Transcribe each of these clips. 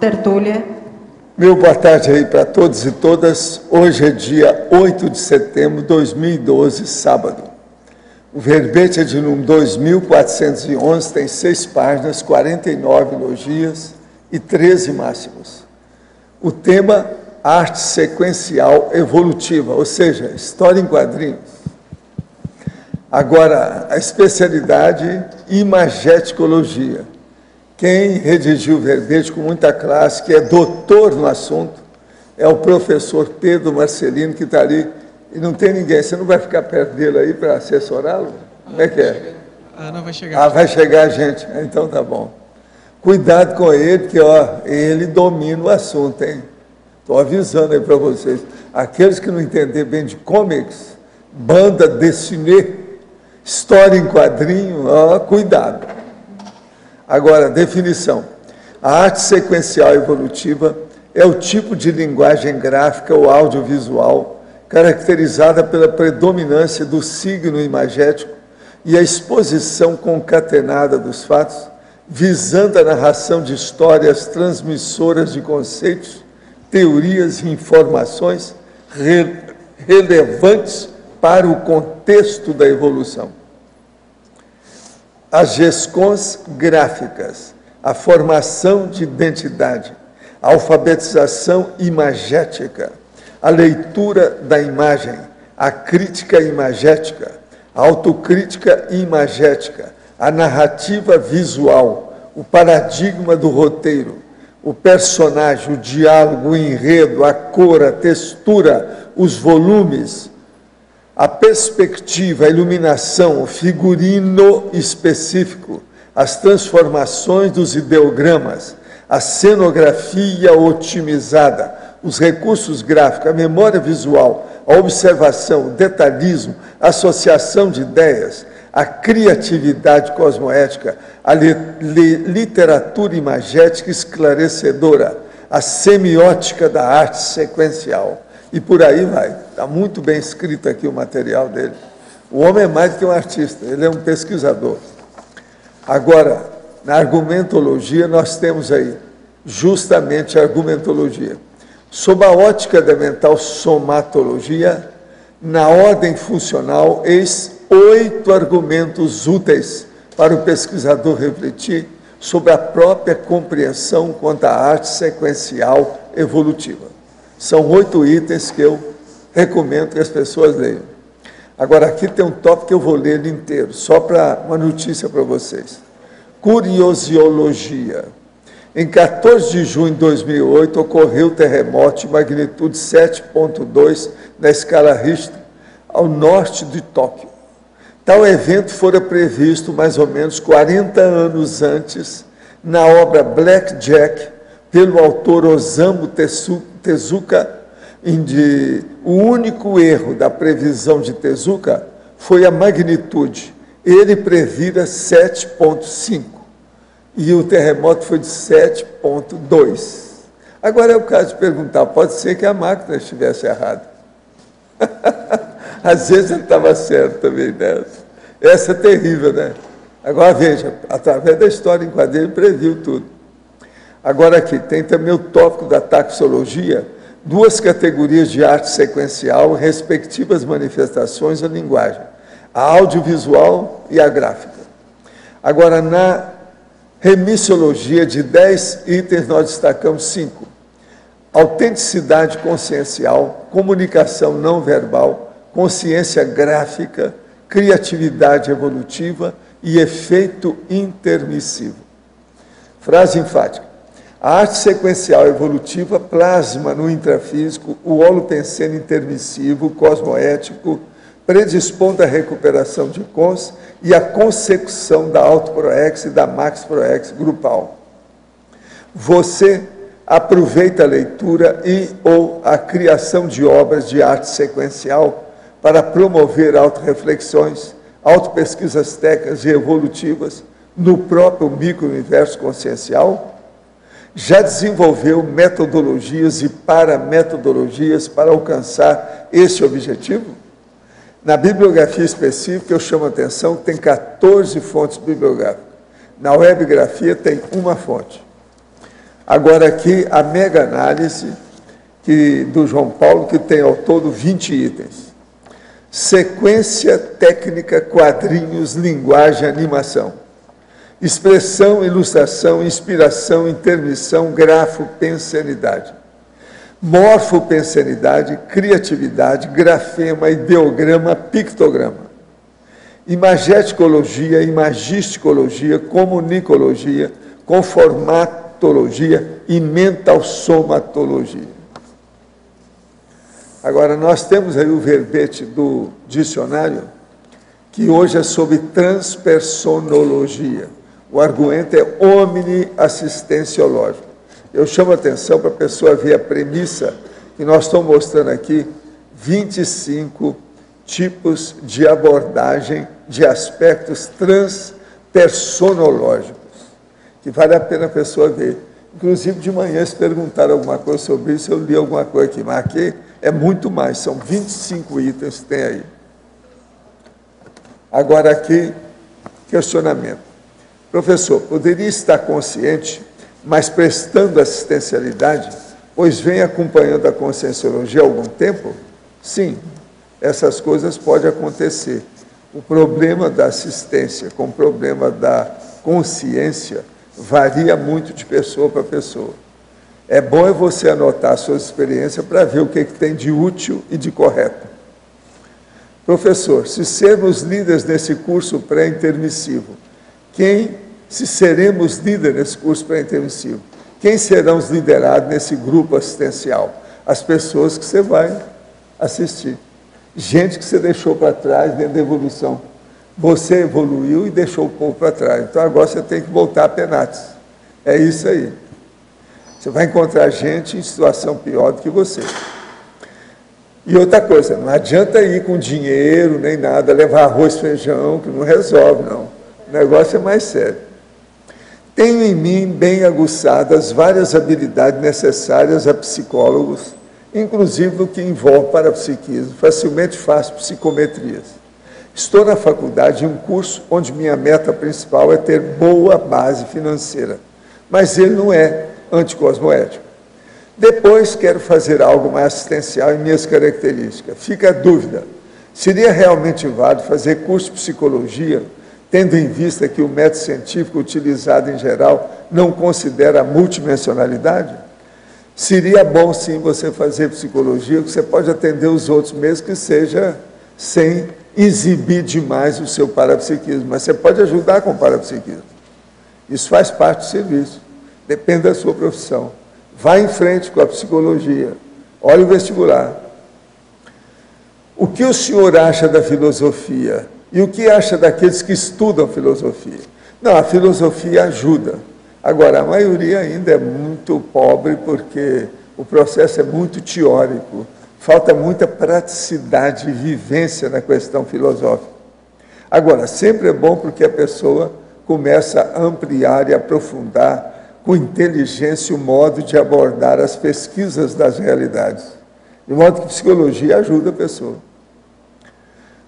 tertúlia. Meu boa tarde aí para todos e todas. Hoje é dia 8 de setembro de 2012, sábado. O verbete é de número 2411, tem 6 páginas, 49 elogias e 13 máximos. O tema, arte sequencial evolutiva, ou seja, história em quadrinhos. Agora, a especialidade, imageticologia. Quem redigiu o verbete com muita classe, que é doutor no assunto, é o professor Pedro Marcelino, que está ali, e não tem ninguém. Você não vai ficar perto dele aí para assessorá-lo? Como é que é? Não vai chegar. Vai chegar a gente. Então tá bom. Cuidado com ele, que ele domina o assunto, hein? Estou avisando aí para vocês. Aqueles que não entenderem bem de comics, banda dessinée, história em quadrinho, cuidado. Agora, definição. A arte sequencial evolutiva é o tipo de linguagem gráfica ou audiovisual caracterizada pela predominância do signo imagético e a exposição concatenada dos fatos, visando a narração de histórias transmissoras de conceitos, teorias e informações relevantes para o contexto da evolução. As gestões gráficas, a formação de identidade, a alfabetização imagética, a leitura da imagem, a crítica imagética, a autocrítica imagética, a narrativa visual, o paradigma do roteiro, o personagem, o diálogo, o enredo, a cor, a textura, os volumes, a perspectiva, a iluminação, o figurino específico, as transformações dos ideogramas, a cenografia otimizada, os recursos gráficos, a memória visual, a observação, o detalhismo, a associação de ideias, a criatividade cosmoética, a literatura imagética esclarecedora, a semiótica da arte sequencial. E por aí vai. Está muito bem escrito aqui o material dele. O homem é mais do que um artista, ele é um pesquisador. Agora, na argumentologia, nós temos aí justamente a argumentologia. Sob a ótica da mental somatologia, na ordem funcional, eis 8 argumentos úteis para o pesquisador refletir sobre a própria compreensão quanto à arte sequencial evolutiva. São 8 itens que eu recomendo que as pessoas leiam. Agora, aqui tem um tópico que eu vou ler ele inteiro, só para uma notícia para vocês. Curiosiologia. Em 14 de junho de 2008, ocorreu terremoto de magnitude 7,2 na escala Richter, ao norte de Tóquio. Tal evento fora previsto mais ou menos 40 anos antes, na obra Black Jack, pelo autor Osamu Tezuka. O único erro da previsão de Tezuka foi a magnitude. Ele previra 7,5 e o terremoto foi de 7,2. Agora é o caso de perguntar, pode ser que a máquina estivesse errada. Às vezes ele estava certo também dessa. Essa é terrível, né? Agora veja, através da história em quadrinho, ele previu tudo. Agora aqui, tem também o tópico da taxologia, 2 categorias de arte sequencial, respectivas manifestações da linguagem, a audiovisual e a gráfica. Agora, na remissiologia, de 10 itens, nós destacamos 5. Autenticidade consciencial, comunicação não verbal, consciência gráfica, criatividade evolutiva e efeito intermissivo. Frase enfática. A arte sequencial evolutiva plasma no intrafísico o holopensene intermissivo, cosmoético, predispondo à recuperação de cons e à consecução da autoproex e da maxproex grupal. Você aproveita a leitura e ou a criação de obras de arte sequencial para promover autorreflexões, autopesquisas técnicas e evolutivas no próprio micro-universo consciencial? Já desenvolveu metodologias e parametodologias para alcançar esse objetivo? Na bibliografia específica, eu chamo a atenção que tem 14 fontes bibliográficas. Na webgrafia tem uma fonte. Agora aqui a mega análise do João Paulo, que tem ao todo 20 itens. Sequência, técnica, quadrinhos, linguagem, animação. Expressão, ilustração, inspiração, intermissão, grafo, pensenidade. Morfopensenidade, criatividade, grafema, ideograma, pictograma. Imageticologia, imagisticologia, comunicologia, conformatologia e mentalsomatologia. Agora, nós temos aí o verbete do dicionário, que hoje é sobre transpersonologia. O argumento é omniassistenciológico. Eu chamo a atenção para a pessoa ver a premissa que nós estamos mostrando aqui, 25 tipos de abordagem de aspectos transpersonológicos, que vale a pena a pessoa ver. Inclusive, de manhã, se perguntaram alguma coisa sobre isso, eu li alguma coisa aqui, mas aqui é muito mais, são 25 itens que tem aí. Agora aqui, questionamento. Professor, poderia estar consciente, mas prestando assistencialidade, pois vem acompanhando a conscienciologia há algum tempo? Sim, essas coisas podem acontecer. O problema da assistência com o problema da consciência varia muito de pessoa para pessoa. É bom você anotar a sua experiência para ver o que tem de útil e de correto. Professor, se sermos líderes nesse curso pré-intermissivo, se seremos líderes nesse curso pré-intermissivo, quem serão os liderados nesse grupo assistencial? As pessoas que você vai assistir. Gente que você deixou para trás dentro da evolução. Você evoluiu e deixou o povo para trás. Então agora você tem que voltar a Penates. É isso aí. Você vai encontrar gente em situação pior do que você. E outra coisa, não adianta ir com dinheiro nem nada, levar arroz e feijão, que não resolve, não. O negócio é mais sério. Tenho em mim bem aguçadas várias habilidades necessárias a psicólogos, inclusive no que envolve parapsiquismo. Facilmente faço psicometrias. Estou na faculdade em um curso onde minha meta principal é ter boa base financeira, mas ele não é anticosmoético. Depois quero fazer algo mais assistencial em minhas características. Fica a dúvida, seria realmente válido fazer curso de psicologia, tendo em vista que o método científico utilizado em geral não considera a multidimensionalidade? Seria bom, sim, você fazer psicologia, que você pode atender os outros, mesmo que seja sem exibir demais o seu parapsiquismo, mas você pode ajudar com o parapsiquismo. Isso faz parte do serviço, depende da sua profissão. Vá em frente com a psicologia, olhe o vestibular. O que o senhor acha da filosofia? E o que acha daqueles que estudam filosofia? Não, a filosofia ajuda. Agora, a maioria ainda é muito pobre porque o processo é muito teórico. Falta muita praticidade e vivência na questão filosófica. Agora, sempre é bom porque a pessoa começa a ampliar e aprofundar com inteligência o modo de abordar as pesquisas das realidades. De modo que a psicologia ajuda a pessoa.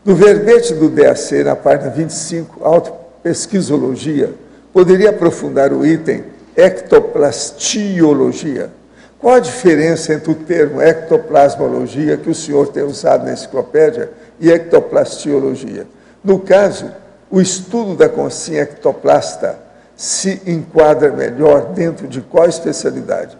No verbete do DAC, na página 25, autopesquisologia, poderia aprofundar o item ectoplastiologia. Qual a diferença entre o termo ectoplasmologia, que o senhor tem usado na enciclopédia, e ectoplastiologia? No caso, o estudo da consciência ectoplasta se enquadra melhor dentro de qual especialidade?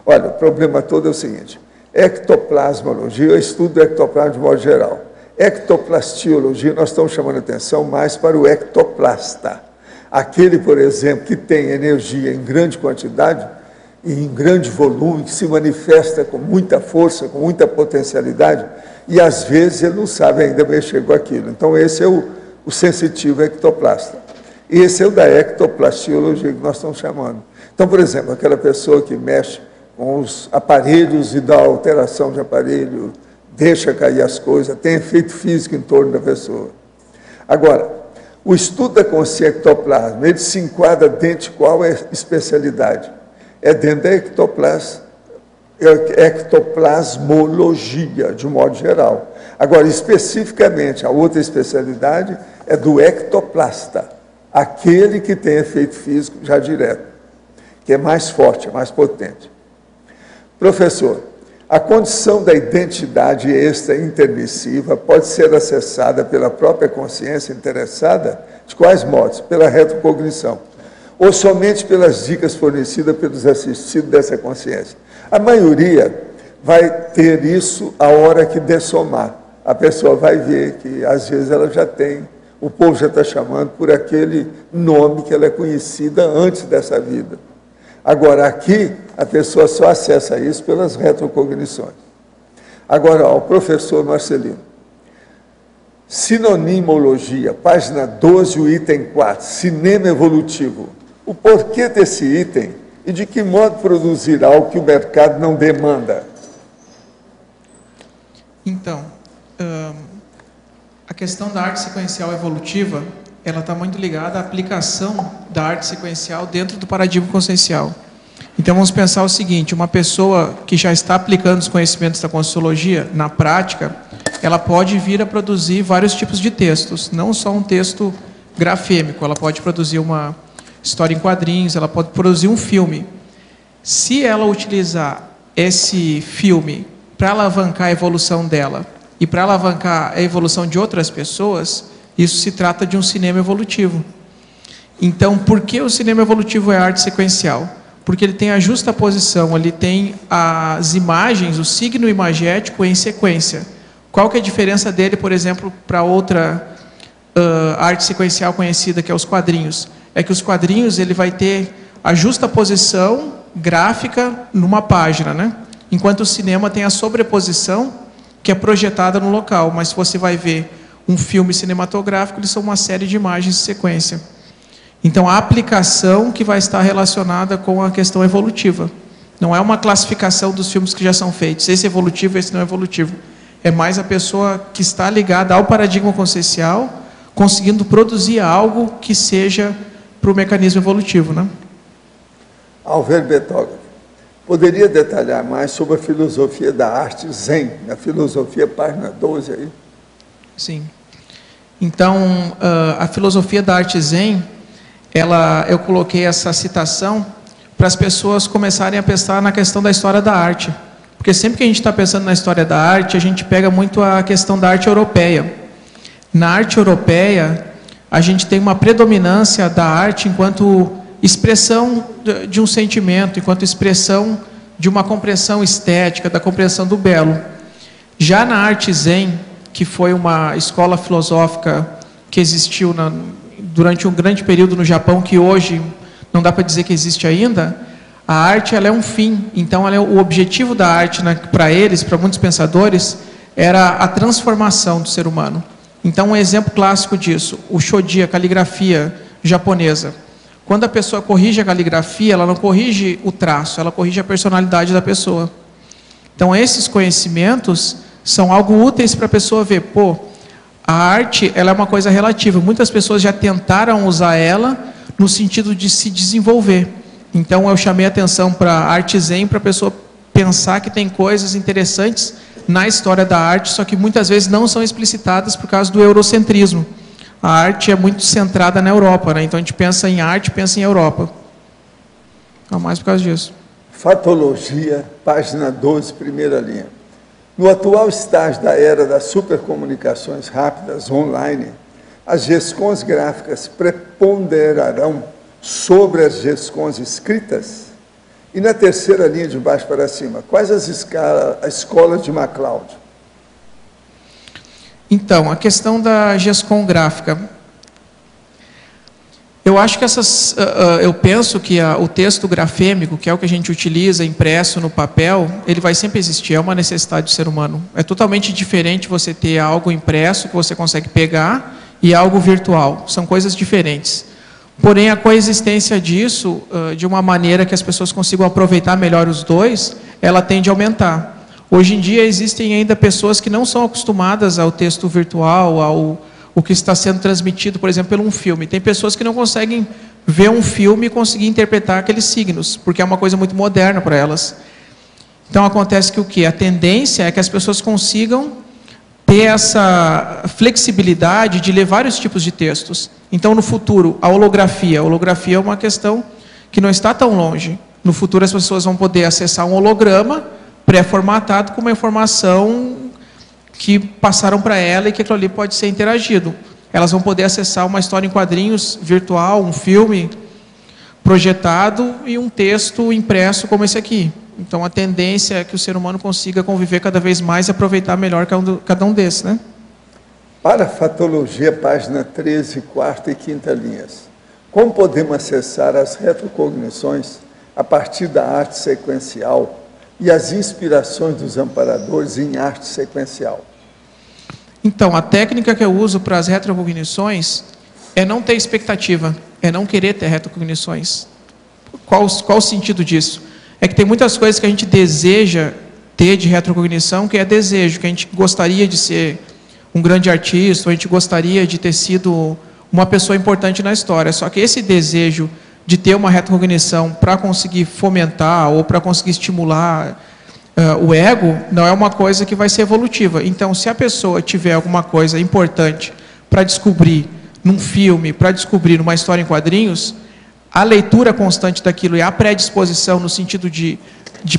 Olha, o problema todo é o seguinte, ectoplasmologia, eu estudo ectoplasma de modo geral. Ectoplastiologia, nós estamos chamando atenção mais para o ectoplasta. Aquele, por exemplo, que tem energia em grande quantidade e em grande volume, que se manifesta com muita força, com muita potencialidade, e às vezes ele não sabe ainda mexer com aquilo. Então esse é o sensitivo ectoplasta. Esse é o da ectoplastiologia que nós estamos chamando. Então, por exemplo, aquela pessoa que mexe com os aparelhos e dá alteração de aparelho, deixa cair as coisas, tem efeito físico em torno da pessoa. Agora, o estudo da consciência ectoplasma, ele se enquadra dentro de qual é a especialidade? É dentro da ectoplasmologia, de um modo geral. Agora, especificamente, a outra especialidade é do ectoplasta, aquele que tem efeito físico já direto. que é mais forte, mais potente. Professor, a condição da identidade extra intermissiva pode ser acessada pela própria consciência interessada? De quais modos? Pela retrocognição. Ou somente pelas dicas fornecidas pelos assistidos dessa consciência? A maioria vai ter isso a hora que dessomar. A pessoa vai ver que, às vezes, ela já tem, o povo já está chamando por aquele nome que ela é conhecida antes dessa vida. Agora, aqui, a pessoa só acessa isso pelas retrocognições. Agora, ó, o professor Marcelino. Sinonimologia, página 12, o item 4, cinema evolutivo. O porquê desse item e de que modo produzir algo que o mercado não demanda? Então, a questão da arte sequencial evolutiva, ela está muito ligada à aplicação da arte sequencial dentro do paradigma consciencial. Então, vamos pensar o seguinte, uma pessoa que já está aplicando os conhecimentos da Conscienciologia, na prática, ela pode vir a produzir vários tipos de textos, não só um texto grafêmico, ela pode produzir uma história em quadrinhos, ela pode produzir um filme. Se ela utilizar esse filme para alavancar a evolução dela e para alavancar a evolução de outras pessoas, isso se trata de um cinema evolutivo. Então, por que o cinema evolutivo é arte sequencial? Porque ele tem a justa posição, ele tem as imagens, o signo imagético em sequência. Qual que é a diferença dele, por exemplo, para outra arte sequencial conhecida, que é os quadrinhos? É que os quadrinhos ele vai ter a justa posição gráfica numa página, né? Enquanto o cinema tem a sobreposição que é projetada no local. Mas se você vai ver um filme cinematográfico, eles são uma série de imagens em sequência. Então, a aplicação que vai estar relacionada com a questão evolutiva. Não é uma classificação dos filmes que já são feitos. Esse é evolutivo, esse não é evolutivo. É mais a pessoa que está ligada ao paradigma consciencial, conseguindo produzir algo que seja para o mecanismo evolutivo, né? Alver Betógrafo, poderia detalhar mais sobre a filosofia da arte Zen, na filosofia, página 12 aí? Sim. Então, a filosofia da arte Zen, eu coloquei essa citação para as pessoas começarem a pensar na questão da história da arte. Porque sempre que a gente está pensando na história da arte, a gente pega muito a questão da arte europeia. Na arte europeia, a gente tem uma predominância da arte enquanto expressão de um sentimento, enquanto expressão de uma compreensão estética, da compreensão do belo. Já na arte Zen, que foi uma escola filosófica que existiu durante um grande período no Japão, que hoje não dá para dizer que existe ainda, a arte ela é um fim. Então, o objetivo da arte, para eles, para muitos pensadores, era a transformação do ser humano. Então, um exemplo clássico disso, o shoji, a caligrafia japonesa. Quando a pessoa corrige a caligrafia, ela não corrige o traço, ela corrige a personalidade da pessoa. Então, esses conhecimentos são algo úteis para a pessoa ver, a arte ela é uma coisa relativa. Muitas pessoas já tentaram usar ela no sentido de se desenvolver. Então, eu chamei a atenção para a arte Zen, para a pessoa pensar que tem coisas interessantes na história da arte, só que muitas vezes não são explicitadas por causa do eurocentrismo. A arte é muito centrada na Europa, né? Então a gente pensa em arte, pensa em Europa. Não mais por causa disso. Fatologia, página 12, primeira linha. No atual estágio da era das supercomunicações rápidas online, as GESCONs gráficas preponderarão sobre as GESCONs escritas? E na terceira linha de baixo para cima, quais as escolas de MacLeod? Então, a questão da GESCON gráfica. Eu acho que eu penso que o texto grafêmico, que é o que a gente utiliza impresso no papel, ele vai sempre existir, é uma necessidade do ser humano. É totalmente diferente você ter algo impresso que você consegue pegar e algo virtual. São coisas diferentes. Porém, a coexistência disso, de uma maneira que as pessoas consigam aproveitar melhor os dois, ela tende a aumentar. Hoje em dia existem ainda pessoas que não são acostumadas ao texto virtual, ao que está sendo transmitido, por exemplo, por um filme. Tem pessoas que não conseguem ver um filme e conseguir interpretar aqueles signos, porque é uma coisa muito moderna para elas. Então acontece que o quê? A tendência é que as pessoas consigam ter essa flexibilidade de ler vários tipos de textos. Então, no futuro, a holografia é uma questão que não está tão longe. No futuro, as pessoas vão poder acessar um holograma pré-formatado com uma informação que passaram para ela e que aquilo ali pode ser interagido. Elas vão poder acessar uma história em quadrinhos virtual, um filme projetado e um texto impresso como esse aqui. Então, a tendência é que o ser humano consiga conviver cada vez mais e aproveitar melhor cada um desses, né? Parafatologia, página 13, quarta e quinta linhas. Como podemos acessar as retrocognições a partir da arte sequencial e as inspirações dos amparadores em arte sequencial? Então, a técnica que eu uso para as retrocognições é não ter expectativa, é não querer ter retrocognições. Qual o sentido disso? É que tem muitas coisas que a gente deseja ter de retrocognição, que é desejo, que a gente gostaria de ser um grande artista, ou a gente gostaria de ter sido uma pessoa importante na história. Só que esse desejo de ter uma retrocognição para conseguir fomentar ou para conseguir estimular o ego, não é uma coisa que vai ser evolutiva. Então, se a pessoa tiver alguma coisa importante para descobrir num filme, para descobrir numa história em quadrinhos, a leitura constante daquilo e a predisposição no sentido de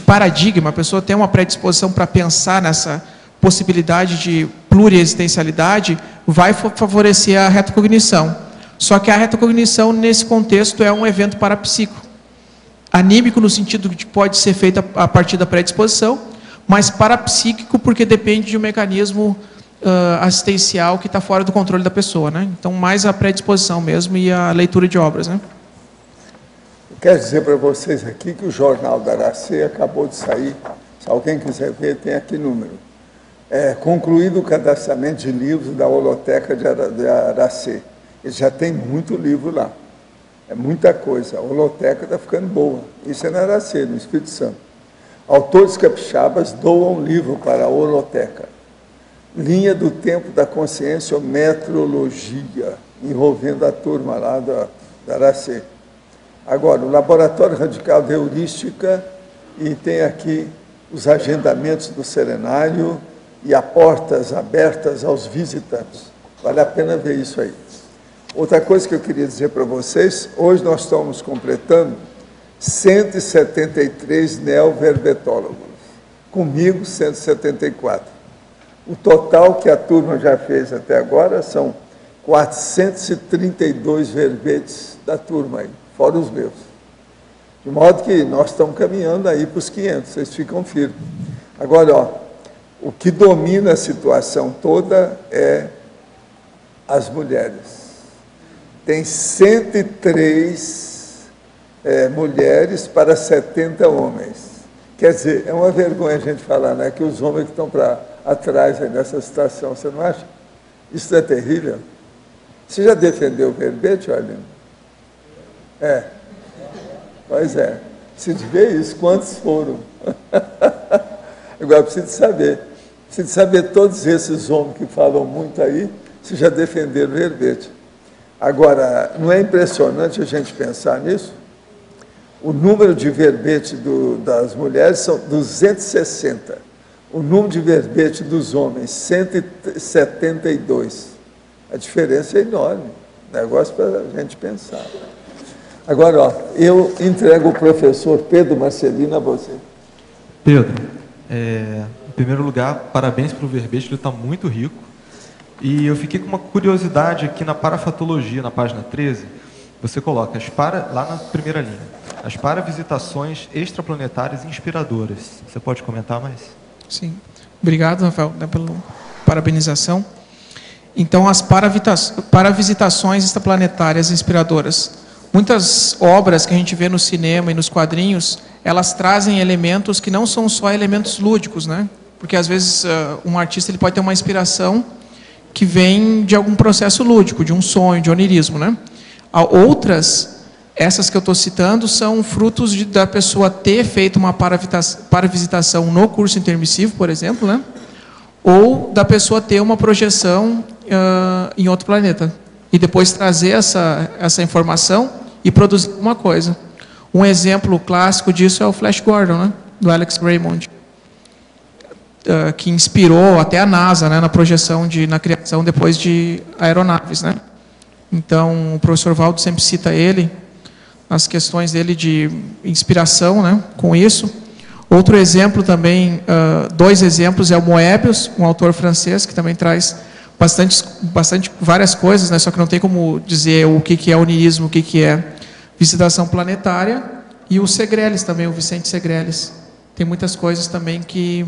paradigma, a pessoa tem uma predisposição para pensar nessa possibilidade de pluriexistencialidade, vai favorecer a retrocognição. Só que a retrocognição, nesse contexto, é um evento parapsíquico. Anímico no sentido de que pode ser feita a partir da predisposição, mas parapsíquico porque depende de um mecanismo assistencial que está fora do controle da pessoa, né? Então, mais a predisposição mesmo e a leitura de obras, né? Eu quero dizer para vocês aqui que o Jornal da Aracê acabou de sair. Se alguém quiser ver, tem aqui número. Concluído o cadastramento de livros da Holoteca de Aracê. Ele já tem muito livro lá. É muita coisa. A holoteca está ficando boa. Isso é na Aracê, no Espírito Santo. Autores capixabas doam livro para a holoteca. Linha do Tempo da Consciência ou Metrologia, envolvendo a turma lá da Aracê. Agora, o Laboratório Radical de Heurística, e tem aqui os agendamentos do serenário e as portas abertas aos visitantes. Vale a pena ver isso aí. Outra coisa que eu queria dizer para vocês, hoje nós estamos completando 173 neoverbetólogos, comigo 174. O total que a turma já fez até agora são 432 verbetes da turma aí, fora os meus. De modo que nós estamos caminhando aí para os 500, vocês ficam firmes. Agora, ó, o que domina a situação toda é as mulheres. Tem 103 mulheres para 70 homens. Quer dizer, é uma vergonha a gente falar, né, que os homens que estão para atrás aí nessa situação, você não acha? Isso é terrível. Você já defendeu o verbete, Arlindo? Pois é. Preciso ver isso, quantos foram? Agora preciso saber todos esses homens que falam muito aí, se já defenderam o verbete. Agora, não é impressionante a gente pensar nisso? O número de verbete das mulheres são 260. O número de verbete dos homens, 172. A diferença é enorme. Negócio para a gente pensar. Agora, ó, eu entrego o professor Pedro Marcelino a você. Pedro, em primeiro lugar, parabéns pelo verbete, ele está muito rico. E eu fiquei com uma curiosidade aqui na parafatologia, na página 13, você coloca lá na primeira linha, as paravisitações extraplanetárias inspiradoras. Você pode comentar mais? Sim. Obrigado, Rafael, pela parabenização. Então, as paravisitações extraplanetárias inspiradoras. Muitas obras que a gente vê no cinema e nos quadrinhos, elas trazem elementos que não são só elementos lúdicos, né? Porque, às vezes, um artista ele pode ter uma inspiração que vem de algum processo lúdico, de um sonho, de onirismo, né? Outras, essas que eu estou citando, são frutos da pessoa ter feito uma paravisitação no curso intermissivo, por exemplo, né? Ou da pessoa ter uma projeção em outro planeta. E depois trazer essa informação e produzir uma coisa. Um exemplo clássico disso é o Flash Gordon, né? Do Alex Raymond. Que inspirou até a NASA, né, na projeção, na criação depois de aeronaves, né? Então, o professor Valdo sempre cita ele as questões dele de inspiração, né, com isso. Outro exemplo também, 2 exemplos, é o Moebius, um autor francês, que também traz várias coisas, né, só que não tem como dizer o que é onirismo, o que é visitação planetária, e o Segrelles também, o Vicente Segrelles. Tem muitas coisas também que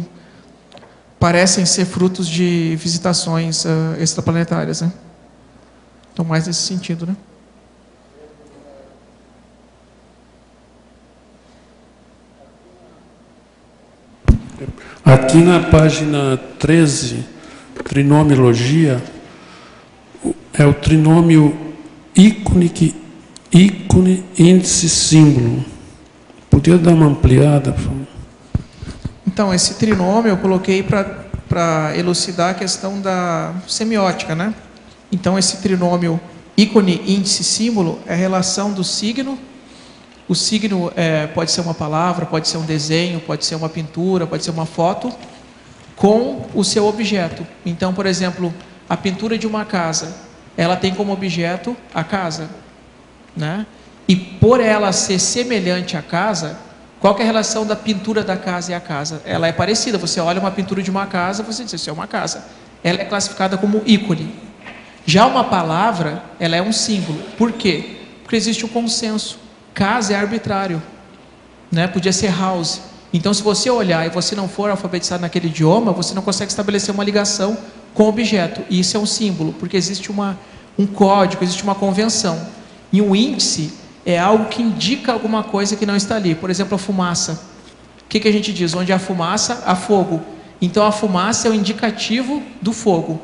parecem ser frutos de visitações extraplanetárias, né? Então, mais nesse sentido, né? Aqui na página 13, trinomiologia, é o trinômio ícone, índice, símbolo. Podia dar uma ampliada, por favor? Então, esse trinômio eu coloquei para elucidar a questão da semiótica, né? Então, esse trinômio ícone, índice, símbolo é a relação do signo. O signo pode ser uma palavra, pode ser um desenho, pode ser uma pintura, pode ser uma foto, com o seu objeto. Então, por exemplo, a pintura de uma casa, ela tem como objeto a casa, né? E por ela ser semelhante à casa, qual que é a relação da pintura da casa e a casa? Ela é parecida. Você olha uma pintura de uma casa, você diz, isso é uma casa. Ela é classificada como ícone. Já uma palavra, ela é um símbolo. Por quê? Porque existe um consenso. Casa é arbitrário, né? Podia ser house. Então, se você olhar e você não for alfabetizado naquele idioma, você não consegue estabelecer uma ligação com o objeto. E isso é um símbolo, porque existe um código, existe uma convenção. E um índice é algo que indica alguma coisa que não está ali. Por exemplo, a fumaça. O que a gente diz? Onde há fumaça, há fogo. Então, a fumaça é o indicativo do fogo.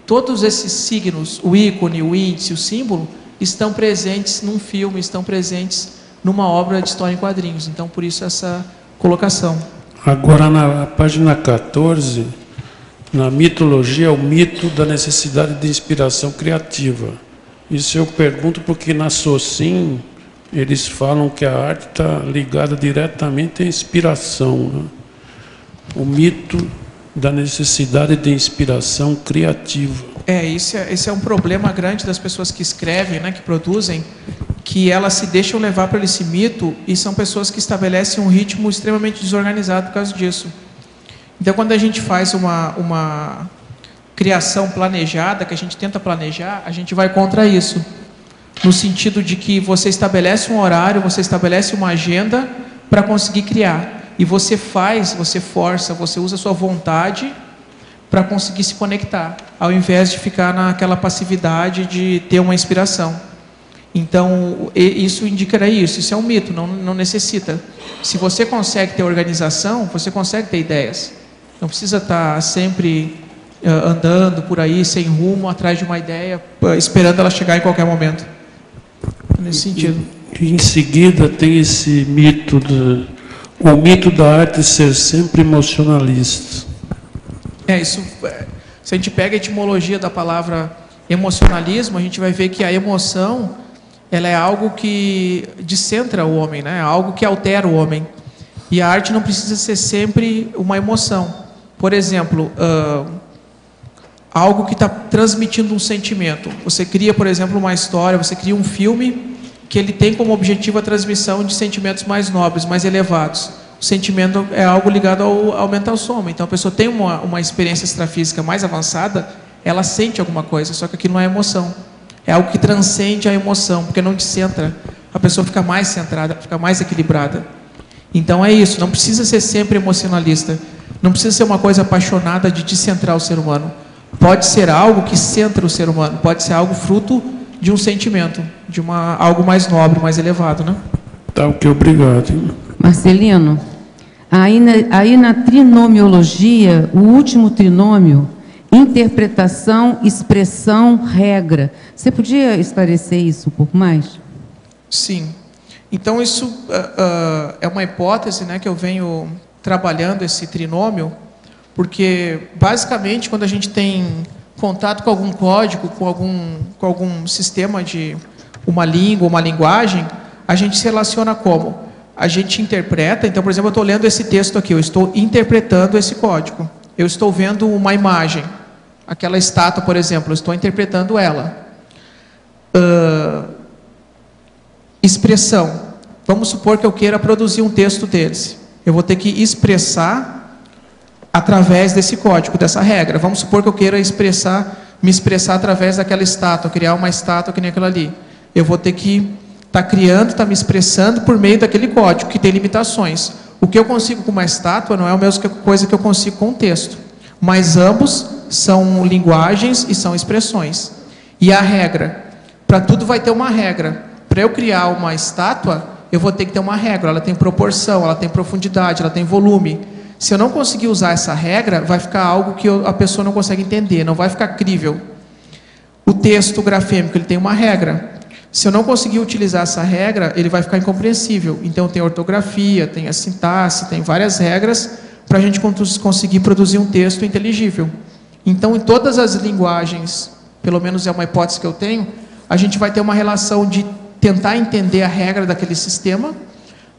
Todos esses signos, o ícone, o índice, o símbolo, estão presentes num filme, estão presentes numa obra de história em quadrinhos. Então, por isso essa colocação. Agora, na página 14, na mitologia, é o mito da necessidade de inspiração criativa. Isso eu pergunto porque na Socin eles falam que a arte está ligada diretamente à inspiração, né? O mito da necessidade de inspiração criativa. Esse é um problema grande das pessoas que escrevem, né, que produzem, que elas se deixam levar por esse mito e são pessoas que estabelecem um ritmo extremamente desorganizado por causa disso. Então, quando a gente faz uma criação planejada, que a gente tenta planejar, a gente vai contra isso. No sentido de que você estabelece um horário, você estabelece uma agenda para conseguir criar. E você faz, você força, você usa a sua vontade para conseguir se conectar, ao invés de ficar naquela passividade de ter uma inspiração. Então, isso indicará isso. Isso é um mito, não necessita. Se você consegue ter organização, você consegue ter ideias. Não precisa estar sempre andando por aí, sem rumo, atrás de uma ideia, esperando ela chegar em qualquer momento. Nesse sentido. E em seguida tem esse mito, o mito da arte ser sempre emocionalista. Se a gente pega a etimologia da palavra emocionalismo, a gente vai ver que a emoção, ela é algo que descentra o homem, né? Algo que altera o homem. E a arte não precisa ser sempre uma emoção. Por exemplo, algo que está transmitindo um sentimento. Você cria, por exemplo, uma história, você cria um filme que ele tem como objetivo a transmissão de sentimentos mais nobres, mais elevados. O sentimento é algo ligado ao mental soma. Então, a pessoa tem uma experiência extrafísica mais avançada, ela sente alguma coisa, só que aquilo não é emoção. É algo que transcende a emoção, porque não descentra. A pessoa fica mais centrada, fica mais equilibrada. Então, é isso. Não precisa ser sempre emocionalista. Não precisa ser uma coisa apaixonada de descentrar o ser humano. Pode ser algo que centra o ser humano. Pode ser algo fruto de um sentimento, de algo mais nobre, mais elevado, né? Tá, ok, obrigado. Marcelino, aí na trinomiologia, o último trinômio, interpretação, expressão, regra. Você podia esclarecer isso um pouco mais? Sim. Então, isso é uma hipótese, né, que eu venho trabalhando esse trinômio, porque, basicamente, quando a gente tem contato com algum código, com algum sistema de uma língua, uma linguagem, a gente se relaciona como? A gente interpreta. Então, por exemplo, eu estou lendo esse texto aqui, eu estou interpretando esse código. Eu estou vendo uma imagem, aquela estátua, por exemplo, eu estou interpretando ela. Expressão. Vamos supor que eu queira produzir um texto deles. Eu vou ter que expressar através desse código, dessa regra. Vamos supor que eu queira me expressar através daquela estátua, criar uma estátua que nem aquela ali. Eu vou ter que estar criando, estar me expressando por meio daquele código, que tem limitações. O que eu consigo com uma estátua não é a mesma coisa que eu consigo com um texto. Mas ambos são linguagens e são expressões. E a regra, para tudo vai ter uma regra. Para eu criar uma estátua, eu vou ter que ter uma regra. Ela tem proporção, ela tem profundidade, ela tem volume. Se eu não conseguir usar essa regra, vai ficar algo que a pessoa não consegue entender, não vai ficar crível. O texto grafêmico, ele tem uma regra. Se eu não conseguir utilizar essa regra, ele vai ficar incompreensível. Então tem a ortografia, tem a sintaxe, tem várias regras para a gente conseguir produzir um texto inteligível. Então, em todas as linguagens, pelo menos é uma hipótese que eu tenho, a gente vai ter uma relação de tentar entender a regra daquele sistema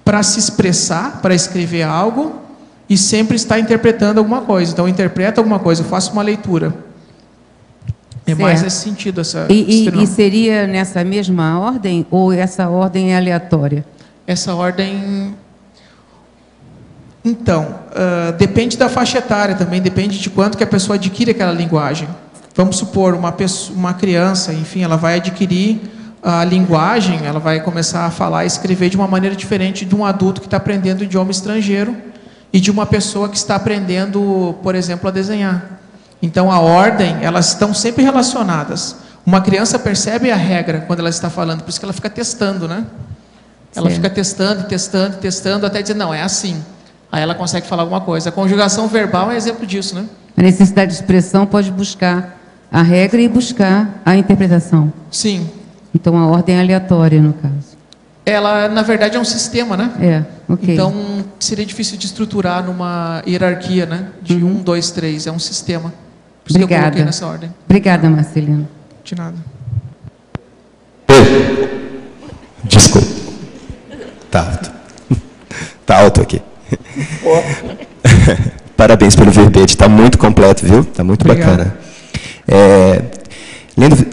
para se expressar, para escrever algo e sempre estar interpretando alguma coisa. Então, eu interpreto alguma coisa, eu faço uma leitura. É certo. mais nesse sentido. E seria nessa mesma ordem ou essa ordem é aleatória? Essa ordem... Então, depende da faixa etária também, depende de quanto que a pessoa adquire aquela linguagem. Vamos supor, uma criança, enfim, ela vai adquirir a linguagem, ela vai começar a falar e escrever de uma maneira diferente de um adulto que está aprendendo idioma estrangeiro e de uma pessoa que está aprendendo, por exemplo, a desenhar. Então, a ordem, elas estão sempre relacionadas. Uma criança percebe a regra quando ela está falando, por isso que ela fica testando, né? Ela fica testando, até dizer, não, é assim. Aí ela consegue falar alguma coisa. A conjugação verbal é exemplo disso, né? A necessidade de expressão pode buscar a regra e buscar a interpretação. Sim. Então, a ordem é aleatória, no caso. Ela, na verdade, é um sistema, né? Ok. Então, seria difícil de estruturar numa hierarquia, né? De 1, 2, 3. É um sistema. Por isso que eu coloquei nessa ordem. Obrigada, Marcelino. De nada. Desculpa. Tá alto. Tá alto aqui. Parabéns pelo verbete, está muito completo, viu? Está muito bacana.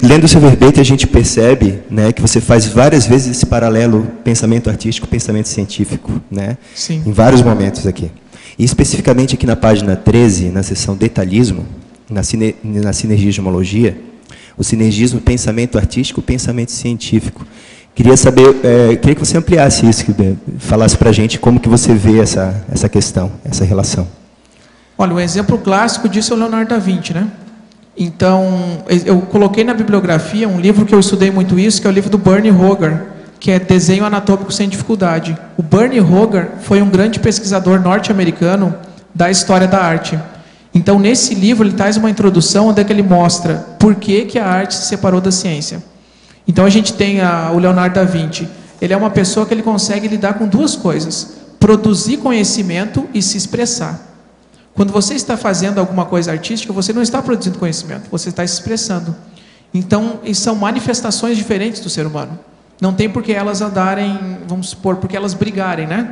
Lendo o seu verbete, a gente percebe, né, que você faz várias vezes esse paralelo pensamento artístico, pensamento científico, né? Sim. Em vários momentos aqui. E especificamente aqui na página 13, na seção detalhismo, na sinergismologia, o sinergismo pensamento artístico, pensamento científico. Queria saber, queria que você ampliasse isso, falasse para a gente como que você vê essa questão, essa relação. Olha, o exemplo clássico disso é o Leonardo da Vinci, né? Então, eu coloquei na bibliografia um livro que eu estudei muito isso, que é o livro do Bernie Hogar, que é Desenho Anatômico Sem Dificuldade. O Bernie Hogar foi um grande pesquisador norte-americano da história da arte. Então, nesse livro, ele traz uma introdução onde é que ele mostra por que a arte se separou da ciência. Então, a gente tem o Leonardo da Vinci. Ele é uma pessoa que ele consegue lidar com duas coisas: produzir conhecimento e se expressar. Quando você está fazendo alguma coisa artística, você não está produzindo conhecimento, você está se expressando. Então, são manifestações diferentes do ser humano. Não tem por que elas andarem, vamos supor, porque elas brigarem, né?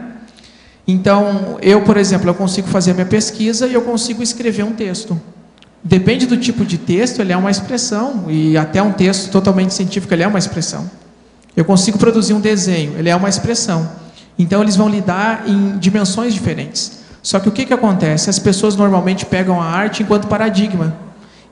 Então, eu, por exemplo, eu consigo fazer a minha pesquisa e eu consigo escrever um texto. Depende do tipo de texto, ele é uma expressão, e até um texto totalmente científico, ele é uma expressão. Eu consigo produzir um desenho, ele é uma expressão. Então, eles vão lidar em dimensões diferentes. Só que o que acontece? As pessoas normalmente pegam a arte enquanto paradigma.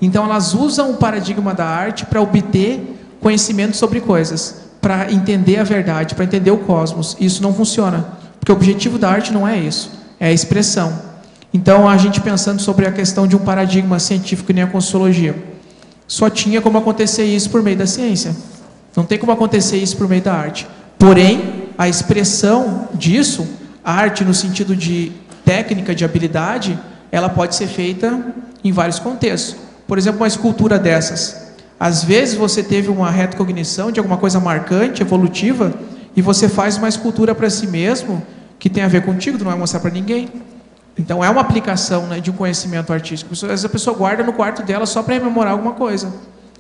Então, elas usam o paradigma da arte para obter conhecimento sobre coisas, para entender a verdade, para entender o cosmos. Isso não funciona, porque o objetivo da arte não é isso, é a expressão. Então, a gente pensando sobre a questão de um paradigma científico que nem a Conscienciologia, só tinha como acontecer isso por meio da ciência. Não tem como acontecer isso por meio da arte. Porém, a expressão disso, a arte no sentido de técnica, de habilidade, ela pode ser feita em vários contextos. Por exemplo, uma escultura dessas. Às vezes você teve uma retrocognição de alguma coisa marcante, evolutiva, e você faz uma escultura para si mesmo, que tem a ver contigo, tu não vai mostrar para ninguém. Então é uma aplicação, né, de um conhecimento artístico. Às vezes a pessoa guarda no quarto dela só para rememorar alguma coisa.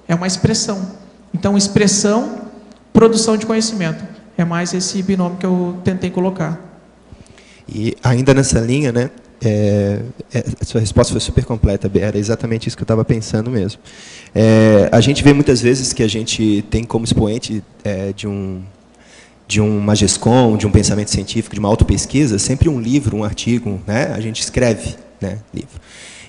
É uma expressão. Então expressão, produção de conhecimento. É mais esse binômio que eu tentei colocar. E ainda nessa linha, né, a sua resposta foi super completa, era exatamente isso que eu estava pensando mesmo. A gente vê muitas vezes que a gente tem como expoente de uma GESCOM, de um pensamento científico, de uma autopesquisa, sempre um livro, um artigo, né? A gente escreve, né, livro.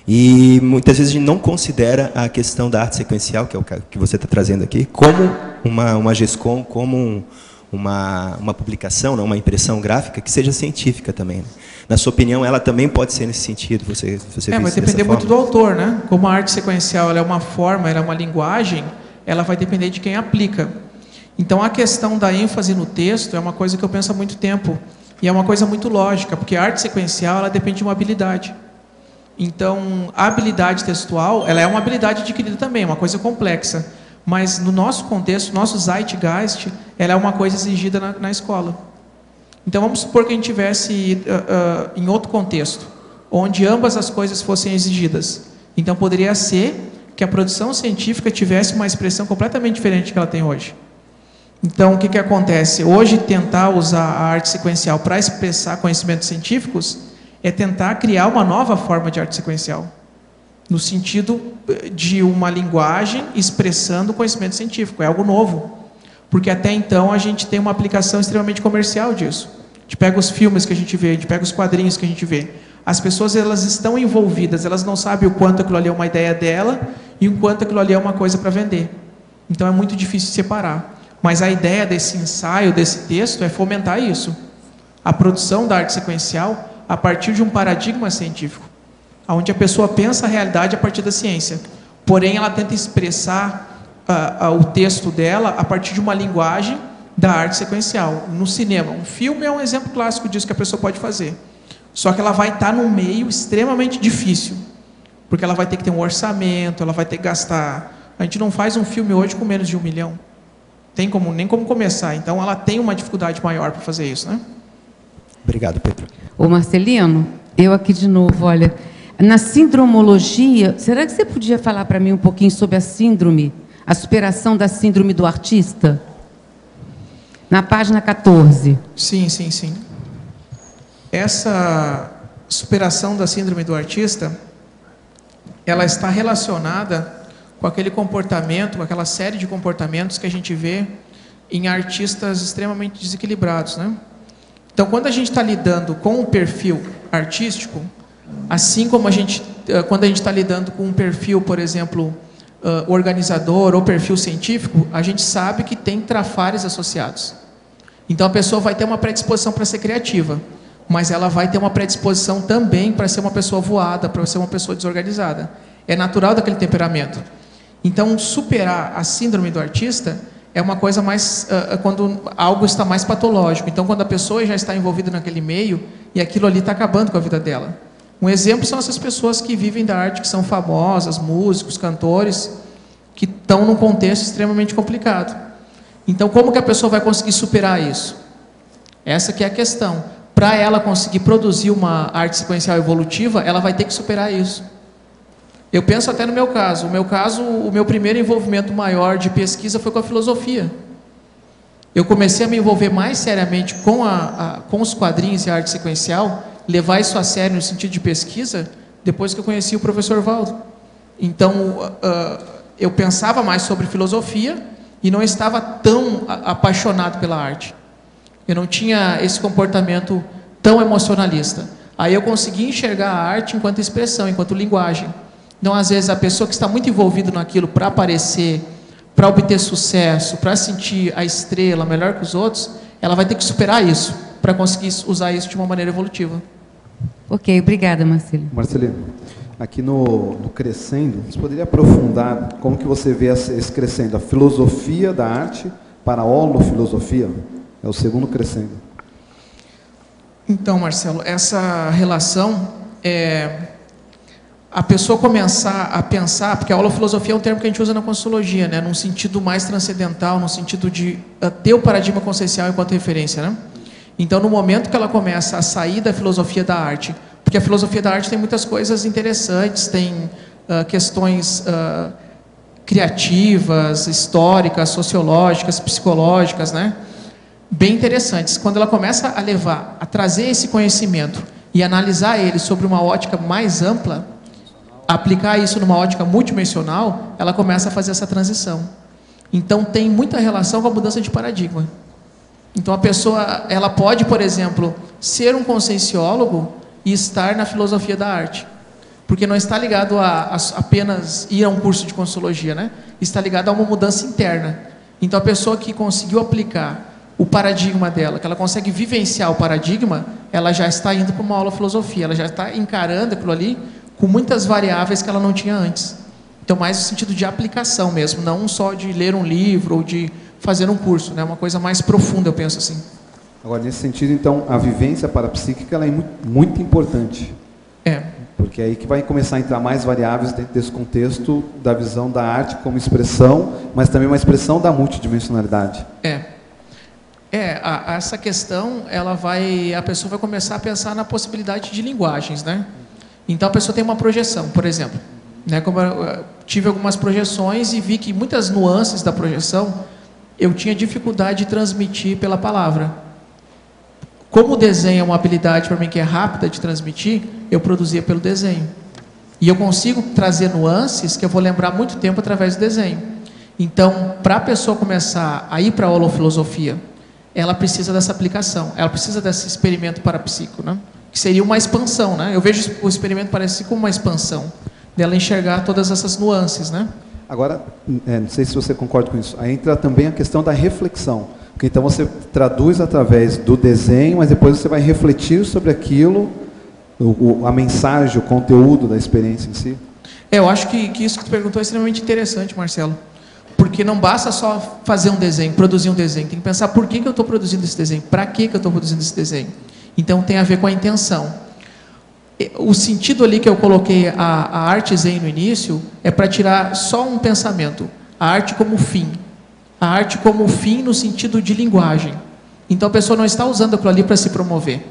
E muitas vezes a gente não considera a questão da arte sequencial, que é o que você está trazendo aqui, como uma GESCOM, como uma publicação, não, uma impressão gráfica que seja científica também. Né? Na sua opinião, ela também pode ser nesse sentido? Você vai depender muito do autor, né? Como a arte sequencial ela é uma forma, ela é uma linguagem, ela vai depender de quem aplica. Então, a questão da ênfase no texto é uma coisa que eu penso há muito tempo. E é uma coisa muito lógica, porque a arte sequencial ela depende de uma habilidade. Então, a habilidade textual ela é uma habilidade adquirida também, uma coisa complexa. Mas, no nosso contexto, nosso zeitgeist, ela é uma coisa exigida na escola. Então, vamos supor que a gente tivesse em outro contexto, onde ambas as coisas fossem exigidas. Então, poderia ser que a produção científica tivesse uma expressão completamente diferente do que ela tem hoje. Então, o que acontece? Hoje, tentar usar a arte sequencial para expressar conhecimentos científicos é tentar criar uma nova forma de arte sequencial, no sentido de uma linguagem expressando conhecimento científico. É algo novo, porque até então a gente tem uma aplicação extremamente comercial disso. A gente pega os filmes que a gente vê, a gente pega os quadrinhos que a gente vê. As pessoas elas estão envolvidas, elas não sabem o quanto aquilo ali é uma ideia dela e o quanto aquilo ali é uma coisa para vender. Então é muito difícil separar. Mas a ideia desse ensaio, desse texto, é fomentar isso. A produção da arte sequencial a partir de um paradigma científico, onde a pessoa pensa a realidade a partir da ciência. Porém, ela tenta expressar o texto dela a partir de uma linguagem da arte sequencial. No cinema, um filme é um exemplo clássico disso que a pessoa pode fazer. Só que ela vai estar num meio extremamente difícil, porque ela vai ter que ter um orçamento, ela vai ter que gastar... A gente não faz um filme hoje com menos de 1 milhão. Nem como começar. Então, ela tem uma dificuldade maior para fazer isso, né? Obrigado, Pedro. Ô, Marcelino, eu aqui de novo, olha, na sindromologia, será que você podia falar para mim um pouquinho sobre a síndrome, a superação da síndrome do artista? Na página 14. Sim. Essa superação da síndrome do artista, ela está relacionada com aquele comportamento, com aquela série de comportamentos que a gente vê em artistas extremamente desequilibrados, né? Então, quando a gente está lidando com um perfil artístico, assim como quando a gente está lidando com um perfil, por exemplo, organizador ou perfil científico, a gente sabe que tem trafares associados. Então, a pessoa vai ter uma predisposição para ser criativa, mas ela vai ter uma predisposição também para ser uma pessoa voada, para ser uma pessoa desorganizada. É natural daquele temperamento. Então, superar a síndrome do artista é uma coisa mais... quando algo está mais patológico. Então, quando a pessoa já está envolvida naquele meio e aquilo ali está acabando com a vida dela. Um exemplo são essas pessoas que vivem da arte, que são famosas, músicos, cantores, que estão num contexto extremamente complicado. Então, como que a pessoa vai conseguir superar isso? Essa que é a questão. Para ela conseguir produzir uma arte sequencial evolutiva, ela vai ter que superar isso. Eu penso até no meu caso. O meu primeiro envolvimento maior de pesquisa foi com a filosofia. Eu comecei a me envolver mais seriamente com os quadrinhos e a arte sequencial, levar isso a sério no sentido de pesquisa, depois que eu conheci o professor Valdo. Então, eu pensava mais sobre filosofia e não estava tão apaixonado pela arte. Eu não tinha esse comportamento tão emocionalista. Aí eu consegui enxergar a arte enquanto expressão, enquanto linguagem. Então, às vezes, a pessoa que está muito envolvida naquilo para aparecer, para obter sucesso, para sentir a estrela melhor que os outros, ela vai ter que superar isso, para conseguir usar isso de uma maneira evolutiva. Ok, obrigada, Marcelino. Marcelino, aqui no crescendo, você poderia aprofundar como que você vê esse crescendo, a filosofia da arte para a holofilosofia? É o segundo crescendo. Então, Marcelo, essa relação a pessoa começar a pensar, porque a holofilosofia é um termo que a gente usa na Conscienciologia, né, num sentido mais transcendental, no sentido de ter o paradigma consciencial enquanto referência, né? Então, no momento que ela começa a sair da filosofia da arte, porque a filosofia da arte tem muitas coisas interessantes, tem questões criativas, históricas, sociológicas, psicológicas, né? Bem interessantes. Quando ela começa a trazer esse conhecimento e analisar ele sobre uma ótica mais ampla, aplicar isso numa ótica multidimensional, ela começa a fazer essa transição. Então, tem muita relação com a mudança de paradigma. Então a pessoa, ela pode, por exemplo, ser um conscienciólogo e estar na filosofia da arte, porque não está ligado a apenas ir a um curso de consciologia, né? Está ligado a uma mudança interna. Então a pessoa que conseguiu aplicar o paradigma dela, que ela consegue vivenciar o paradigma, ela já está indo para uma aula de filosofia, ela já está encarando aquilo ali com muitas variáveis que ela não tinha antes. Então mais no sentido de aplicação mesmo, não só de ler um livro ou de fazer um curso, né? Uma coisa mais profunda, eu penso assim. Agora, nesse sentido, então, a vivência parapsíquica ela é muito importante. É. Porque é aí que vai começar a entrar mais variáveis dentro desse contexto da visão da arte como expressão, mas também uma expressão da multidimensionalidade. Essa questão, a pessoa vai começar a pensar na possibilidade de linguagens, né? Então a pessoa tem uma projeção, por exemplo, né? Como eu tive algumas projeções e vi que muitas nuances da projeção eu tinha dificuldade de transmitir pela palavra. Como o desenho é uma habilidade para mim que é rápida de transmitir, eu produzia pelo desenho. E eu consigo trazer nuances que eu vou lembrar muito tempo através do desenho. Então, para a pessoa começar a ir para a holofilosofia, ela precisa dessa aplicação, ela precisa desse experimento parapsíquico, né? Que seria uma expansão, né? Eu vejo o experimento parapsíquico como uma expansão, dela enxergar todas essas nuances, né? Agora, não sei se você concorda com isso, aí entra também a questão da reflexão. Porque então você traduz através do desenho, mas depois você vai refletir sobre aquilo, a mensagem, o conteúdo da experiência em si. Eu acho que isso que tu perguntou é extremamente interessante, Marcelo. Porque não basta só fazer um desenho, produzir um desenho. Tem que pensar por que eu estou produzindo esse desenho, para que eu estou produzindo esse desenho. Então tem a ver com a intenção. O sentido ali que eu coloquei a arte zen no início é para tirar só um pensamento. A arte como fim. A arte como fim no sentido de linguagem. Então a pessoa não está usando aquilo ali para se promover,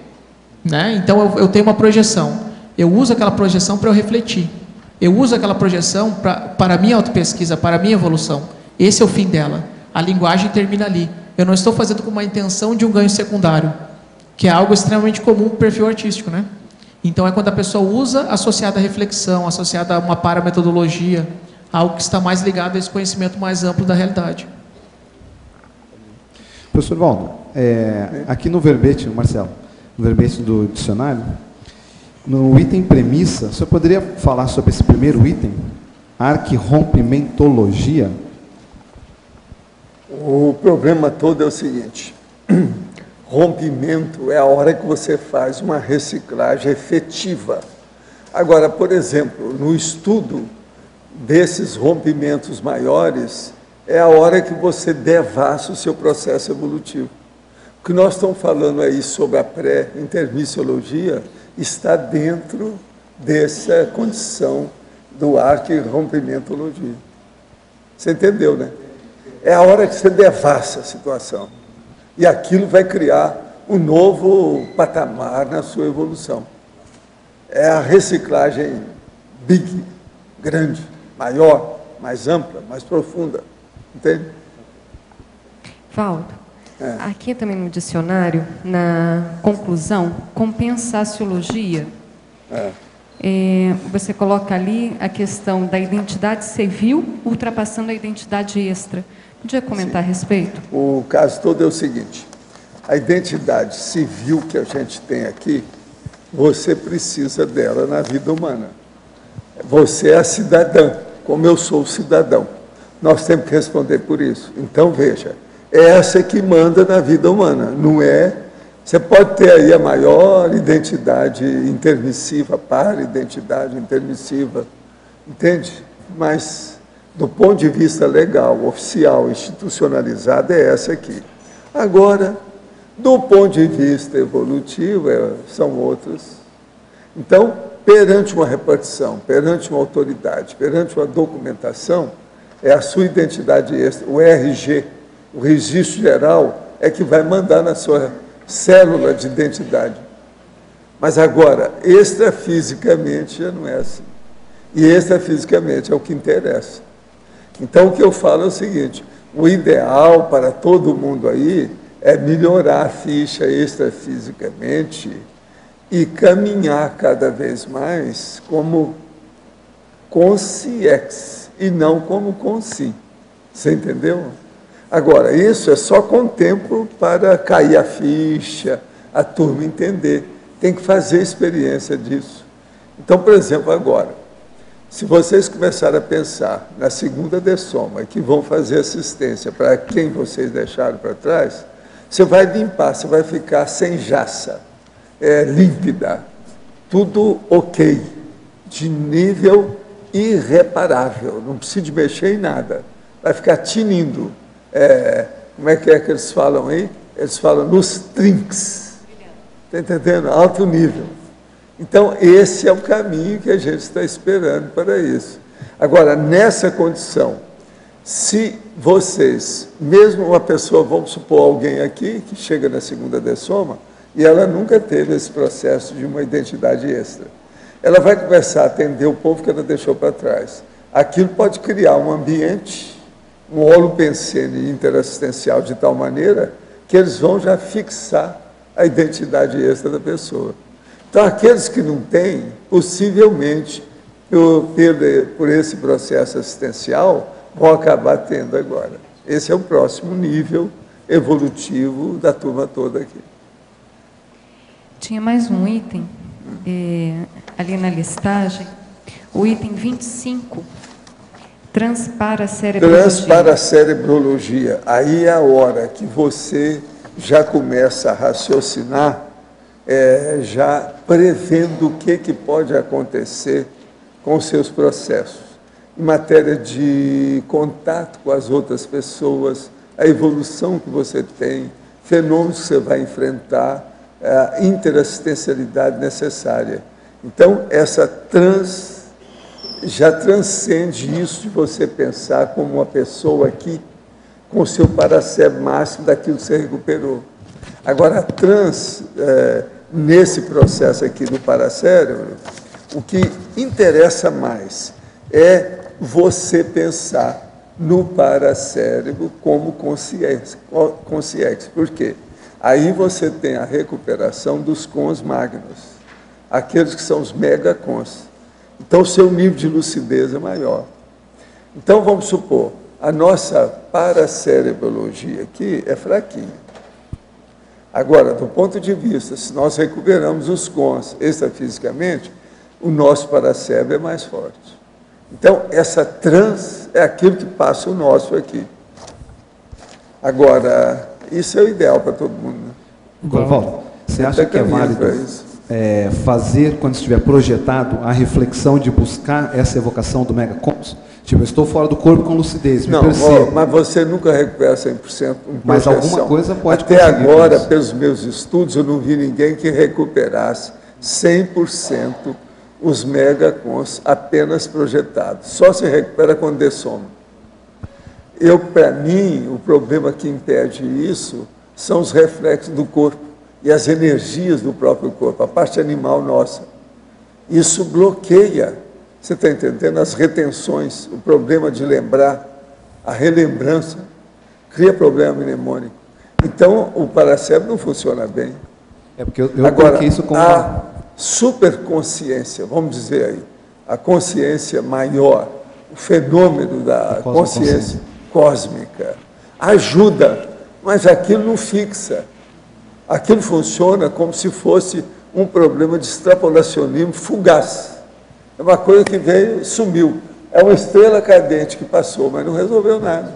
né? Então eu tenho uma projeção. Eu uso aquela projeção para eu refletir. Eu uso aquela projeção para a minha autopesquisa, para a minha evolução. Esse é o fim dela. A linguagem termina ali. Eu não estou fazendo com uma intenção de um ganho secundário, que é algo extremamente comum para o perfil artístico, né? Então é quando a pessoa usa associada à reflexão, associada a uma parametodologia, algo que está mais ligado a esse conhecimento mais amplo da realidade. Professor Valdo, aqui no verbete, Marcelo, no verbete do dicionário, no item premissa, o senhor poderia falar sobre esse primeiro item? Arquirrompimentologia? O problema todo é o seguinte: rompimento é a hora que você faz uma reciclagem efetiva. Agora, por exemplo, no estudo desses rompimentos maiores, é a hora que você devassa o seu processo evolutivo. O que nós estamos falando aí sobre a pré-intermissiologia está dentro dessa condição do arquirrompimentologia. Você entendeu, né? É a hora que você devassa a situação. E aquilo vai criar um novo patamar na sua evolução. É a reciclagem big, grande, maior, mais ampla, mais profunda. Entende? Valdo, aqui também no dicionário, na conclusão, compensaciologia, você coloca ali a questão da identidade civil ultrapassando a identidade extra. Podia comentar a respeito? O caso todo é o seguinte: a identidade civil que a gente tem aqui, você precisa dela na vida humana. Você é a cidadã, como eu sou o cidadão. Nós temos que responder por isso. Então, veja, é essa que manda na vida humana, não é? Você pode ter aí a maior identidade intermissiva, para-identidade intermissiva, entende? Mas, do ponto de vista legal, oficial, institucionalizado, é essa aqui. Agora, do ponto de vista evolutivo, são outras. Então, perante uma repartição, perante uma autoridade, perante uma documentação, é a sua identidade extra, o RG, o registro geral, é que vai mandar na sua célula de identidade. Mas agora, extrafisicamente já não é assim. E extrafisicamente é o que interessa. Então, o que eu falo é o seguinte: o ideal para todo mundo aí é melhorar a ficha extrafisicamente e caminhar cada vez mais como consciex e não como consci. Você entendeu? Agora, isso é só com o tempo para cair a ficha, a turma entender. Tem que fazer experiência disso. Então, por exemplo, agora, se vocês começarem a pensar na segunda dessoma, que vão fazer assistência para quem vocês deixaram para trás, você vai limpar, você vai ficar sem jaça, límpida, tudo ok, de nível irreparável, não precisa de mexer em nada, vai ficar tinindo. Como é que eles falam aí? Eles falam nos trinques, está entendendo? Alto nível. Então, esse é o caminho que a gente está esperando para isso. Agora, nessa condição, se vocês, mesmo uma pessoa, vamos supor alguém aqui, que chega na segunda dessoma, e ela nunca teve esse processo de uma identidade extra, ela vai começar a atender o povo que ela deixou para trás. Aquilo pode criar um ambiente, um holopensene interassistencial de tal maneira que eles vão já fixar a identidade extra da pessoa. Então, aqueles que não têm, possivelmente, por esse processo assistencial, vão acabar tendo agora. Esse é o próximo nível evolutivo da turma toda aqui. Tinha mais um item, ali na listagem, o item 25, transparecerebrologia. Transparecerebrologia. Aí é a hora que você já começa a raciocinar, já prevendo o que pode acontecer com os seus processos, em matéria de contato com as outras pessoas, a evolução que você tem, fenômenos que você vai enfrentar, a interassistencialidade necessária. Então, já transcende isso de você pensar como uma pessoa aqui, com o seu paracérebro máximo daquilo que você recuperou. Agora, nesse processo aqui do paracérebro, o que interessa mais é você pensar no paracérebro como consciência. Por quê? Aí você tem a recuperação dos cons magnos, aqueles que são os megacons. Então, o seu nível de lucidez é maior. Então, vamos supor, a nossa paracerebrologia aqui é fraquinha. Agora, do ponto de vista, se nós recuperamos os cons extrafisicamente, o nosso paracérebro é mais forte. Então, essa é aquilo que passa o nosso aqui. Agora, isso é o ideal para todo mundo. Né? Valdo, você acha que é válido fazer, quando estiver projetado, a reflexão de buscar essa evocação do megacons? Tipo, eu estou fora do corpo com lucidez, me percebo. Mas você nunca recupera 100% mas alguma coisa pode Até agora, pelos meus estudos, eu não vi ninguém que recuperasse 100% os megacons apenas projetados. Só se recupera quando dessoma. Para mim, o problema que impede isso são os reflexos do corpo e as energias do próprio corpo, a parte animal nossa. Isso bloqueia, você está entendendo, as retenções, o problema de lembrar, a relembrança, cria problema mnemônico. Então, o paracérebro não funciona bem. É porque eu agora, coloquei isso como a superconsciência, vamos dizer aí, a consciência maior, o fenômeno da consciência cósmica, ajuda, mas aquilo não fixa. Aquilo funciona como se fosse um problema de extrapolacionismo fugaz. É uma coisa que veio e sumiu. É uma estrela cadente que passou, mas não resolveu nada.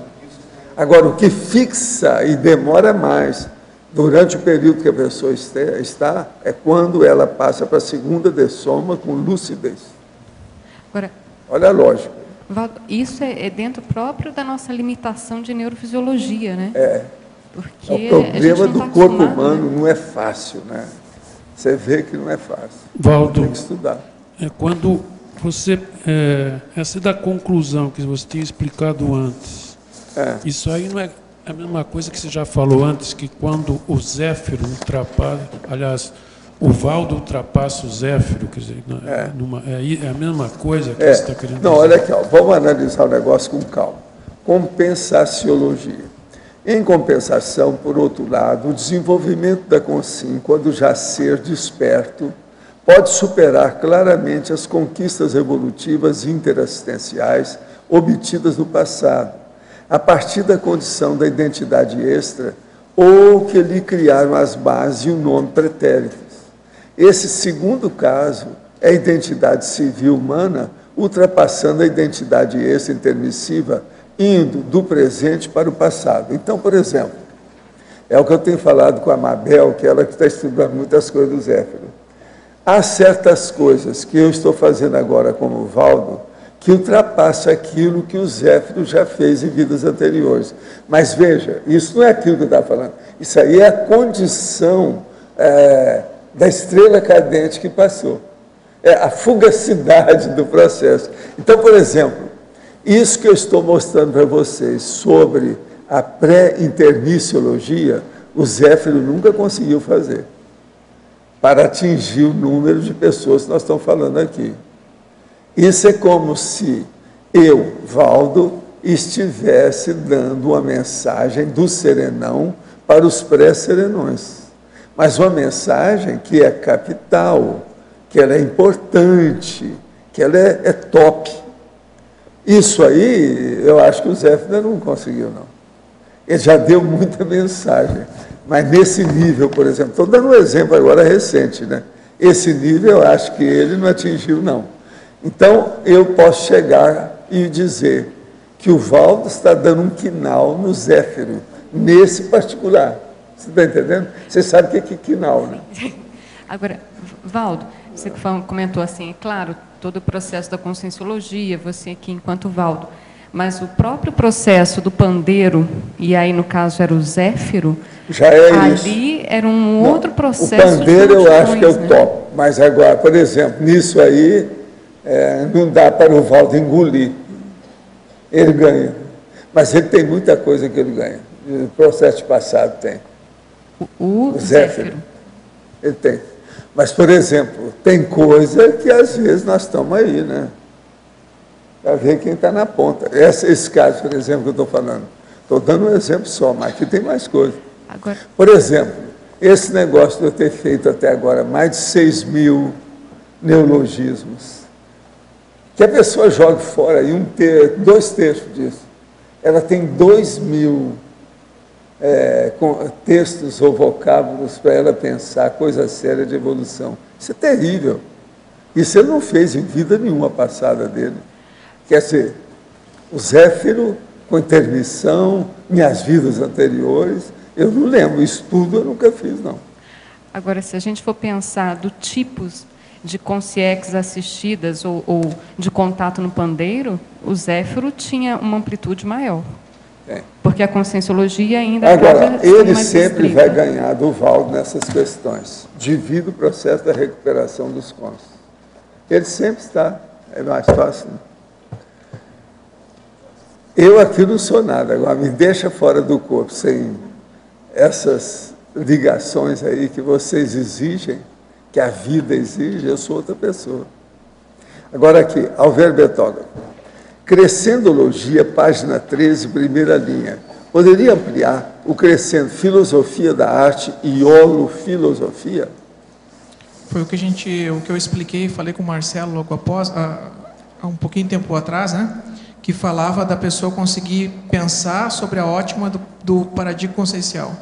Agora, o que fixa e demora mais durante o período que a pessoa está, é quando ela passa para a segunda dessoma com lucidez. Agora, olha a lógica. Valdo, isso é dentro próprio da nossa limitação de neurofisiologia, né? Porque o problema do corpo humano, né? não é fácil, né? Você vê que não é fácil. Valdo, tem que estudar. Quando você... essa da conclusão que você tinha explicado antes, isso aí não é a mesma coisa que você já falou antes, que quando o Zéfiro ultrapassa... Aliás, o Valdo ultrapassa o Zéfiro, quer dizer, é a mesma coisa que você está querendo dizer. Não, olha aqui, vamos analisar o negócio com calma. Compensaciologia. Em compensação, por outro lado, o desenvolvimento da consciência, quando já ser desperto, pode superar claramente as conquistas evolutivas interassistenciais obtidas no passado. a partir da condição da identidade extra, ou que lhe criaram as bases e o nome pretéritos. Esse segundo caso é a identidade civil humana ultrapassando a identidade extra intermissiva, indo do presente para o passado. Então, por exemplo, é o que eu tenho falado com a Mabel, que é ela que está estudando muitas coisas do Zéfiro. Há certas coisas que eu estou fazendo agora como Valdo, que ultrapassa aquilo que o Zéfiro já fez em vidas anteriores. Mas veja, isso não é aquilo que eu estava falando. Isso aí é a condição da estrela cadente que passou. É a fugacidade do processo. Então, por exemplo, isso que eu estou mostrando para vocês sobre a pré-intermissiologia, o Zéfiro nunca conseguiu fazer para atingir o número de pessoas que nós estamos falando aqui. Isso é como se eu, Valdo, estivesse dando uma mensagem do serenão para os pré-serenões. Mas uma mensagem que é capital, que ela é importante, que ela é top. Isso aí, eu acho que o Zéfiro não conseguiu, não. Ele já deu muita mensagem. Mas nesse nível, por exemplo, estou dando um exemplo agora recente, né? Esse nível eu acho que ele não atingiu, não. Então, eu posso chegar e dizer que o Valdo está dando um quinal no Zéfiro, nesse particular. Você está entendendo? Você sabe o que é quinal, né? Agora, Valdo, você comentou assim, é claro, todo o processo da conscienciologia, você aqui enquanto Valdo, mas o próprio processo do pandeiro, e aí no caso era o Zéfiro, já é ali isso. Era um outro processo. O pandeiro eu acho que é o né? top, mas agora, por exemplo, nisso aí, não dá para o Valdo engolir. Ele ganha. Mas ele tem muita coisa que ele ganha. O processo de passado tem. O Zéfiro. Ele tem. Mas, por exemplo, tem coisa que às vezes nós estamos aí, né? Para ver quem está na ponta. Esse caso, por exemplo, que eu estou falando. Estou dando um exemplo só, mas aqui tem mais coisa. Agora... Por exemplo, esse negócio de eu ter feito até agora mais de 6.000 neologismos, que a pessoa jogue fora aí 2 terços disso. Ela tem 2.000 textos ou vocábulos para ela pensar coisa séria de evolução. Isso é terrível. Isso ele não fez em vida nenhuma passada dele. Quer dizer, o Zéfiro, com intermissão, minhas vidas anteriores, eu não lembro, isso tudo eu nunca fiz, não. Agora, se a gente for pensar do tipos de consciex assistidas ou de contato no pandeiro, o Zéfiro tinha uma amplitude maior. Porque a conscienciologia ainda... Agora, ele sempre vai ganhar do Valdo nessas questões. Devido ao processo da recuperação dos cônscios. Ele sempre está, é mais fácil, né? Eu aqui não sou nada, agora me deixa fora do corpo, sem essas ligações aí que vocês exigem, que a vida exige, eu sou outra pessoa. Agora aqui, Alver Betógrafo. Crescendologia, página 13, primeira linha. Poderia ampliar o crescendo filosofia da arte e holofilosofia? Foi o que eu expliquei, falei com o Marcelo logo após, há um pouquinho de tempo atrás, né? Que falava da pessoa conseguir pensar sobre a ótica do paradigma consciencial.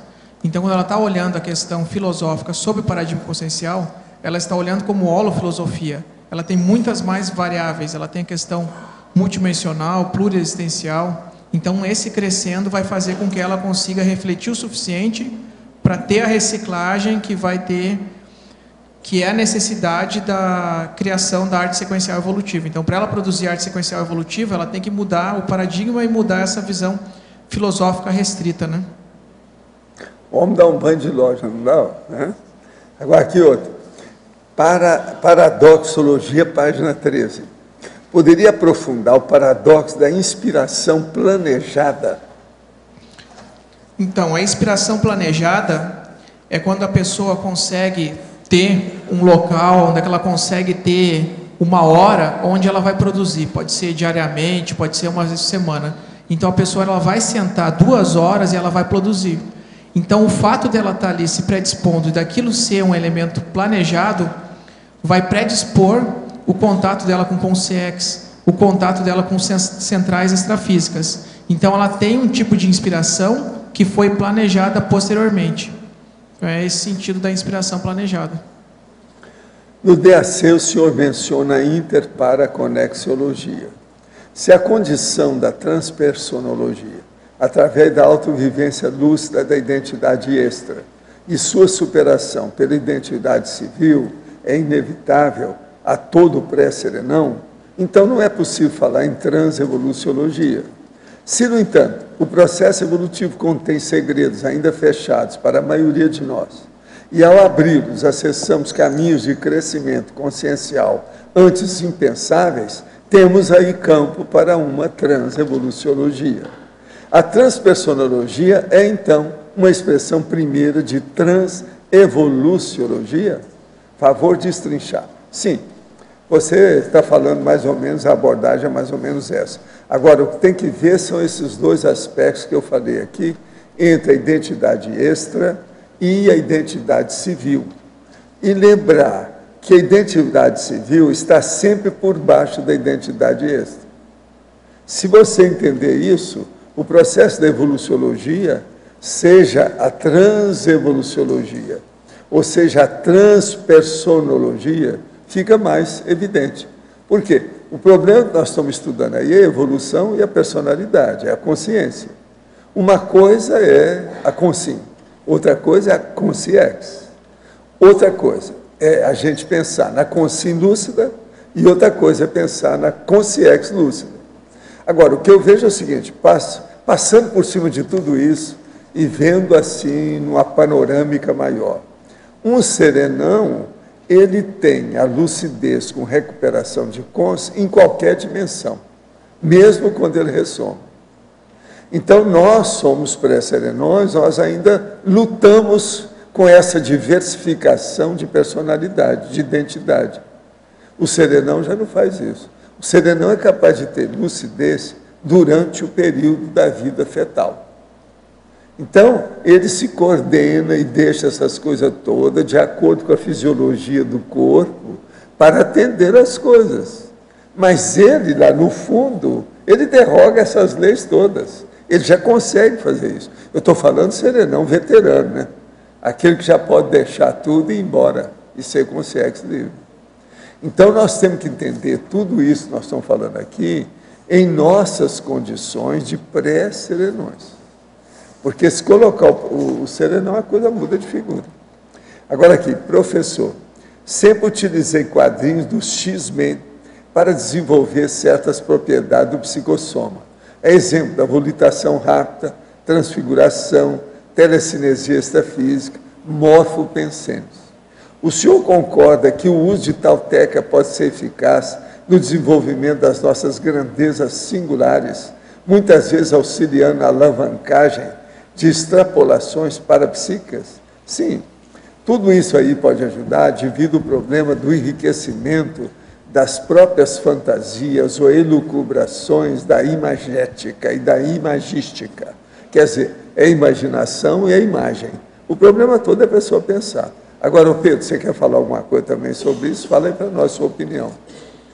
Então, quando ela está olhando a questão filosófica sobre o paradigma consciencial, ela está olhando como holofilosofia. Ela tem muitas mais variáveis, ela tem a questão multidimensional, pluriexistencial. Então, esse crescendo vai fazer com que ela consiga refletir o suficiente para ter a reciclagem que vai ter, que é a necessidade da criação da arte sequencial evolutiva. Então, para ela produzir arte sequencial evolutiva, ela tem que mudar o paradigma e mudar essa visão filosófica restrita, né? Vamos dar um banho de loja, não dá? Né? Agora aqui outro. Paradoxologia, página 13. Poderia aprofundar o paradoxo da inspiração planejada? Então, a inspiração planejada é quando a pessoa consegue ter um local onde ela consegue ter uma hora onde ela vai produzir. Pode ser diariamente, pode ser uma vez por semana. Então, a pessoa ela vai sentar 2 horas e ela vai produzir. Então, o fato dela estar ali se predispondo e daquilo ser um elemento planejado, vai predispor o contato dela com consciex, o contato dela com centrais extrafísicas. Então, ela tem um tipo de inspiração que foi planejada posteriormente. É esse sentido da inspiração planejada. No DAC, o senhor menciona a interparaconexiologia. Se a condição da transpersonologia, através da autovivência lúcida da identidade extra e sua superação pela identidade civil, é inevitável a todo pré-serenão, então não é possível falar em transevoluciologia. Se, no entanto, o processo evolutivo contém segredos ainda fechados para a maioria de nós, e ao abri-los acessamos caminhos de crescimento consciencial antes impensáveis, temos aí campo para uma transevoluciologia. A transpersonologia é, então, uma expressão primeira de transevoluciologia? Favor de destrinchar. Sim, você está falando mais ou menos, a abordagem é mais ou menos essa. Agora, o que tem que ver são esses dois aspectos que eu falei aqui, entre a identidade extra e a identidade civil. E lembrar que a identidade civil está sempre por baixo da identidade extra. Se você entender isso, o processo da evoluciologia, seja a transevoluciologia, ou seja, a transpersonologia, fica mais evidente. Por quê? O problema que nós estamos estudando aí é a evolução e a personalidade, é a consciência. Uma coisa é a consciência, outra coisa é a consciex. Outra coisa é a gente pensar na consciência lúcida e outra coisa é pensar na consciex lúcida. Agora, o que eu vejo é o seguinte, passando por cima de tudo isso e vendo assim numa panorâmica maior. Um serenão, ele tem a lucidez com recuperação de consciência em qualquer dimensão, mesmo quando ele ressoma. Então, nós somos pré-serenões, nós ainda lutamos com essa diversificação de personalidade, de identidade. O serenão já não faz isso. O serenão é capaz de ter lucidez durante o período da vida fetal. Então, ele se coordena e deixa essas coisas todas de acordo com a fisiologia do corpo para atender as coisas. Mas ele, lá no fundo, ele derroga essas leis todas. Ele já consegue fazer isso. Eu estou falando serenão veterano, né? Aquele que já pode deixar tudo e ir embora e ser consciência livre. Então, nós temos que entender tudo isso que nós estamos falando aqui em nossas condições de pré-serenões. Porque se colocar o serenão, a coisa muda de figura. Agora aqui, professor, sempre utilizei quadrinhos do X-Men para desenvolver certas propriedades do psicossoma. É exemplo da volitação rápida, transfiguração, telecinesia extrafísica, morfopensêmios. O senhor concorda que o uso de tal técnica pode ser eficaz no desenvolvimento das nossas grandezas singulares, muitas vezes auxiliando a alavancagem de extrapolações parapsíquicas? Sim, tudo isso aí pode ajudar devido ao problema do enriquecimento das próprias fantasias ou elucubrações da imagética e da imagística. Quer dizer, é a imaginação e a imagem. O problema todo é a pessoa pensar. Agora, Pedro, você quer falar alguma coisa também sobre isso? Fala aí para nós a sua opinião.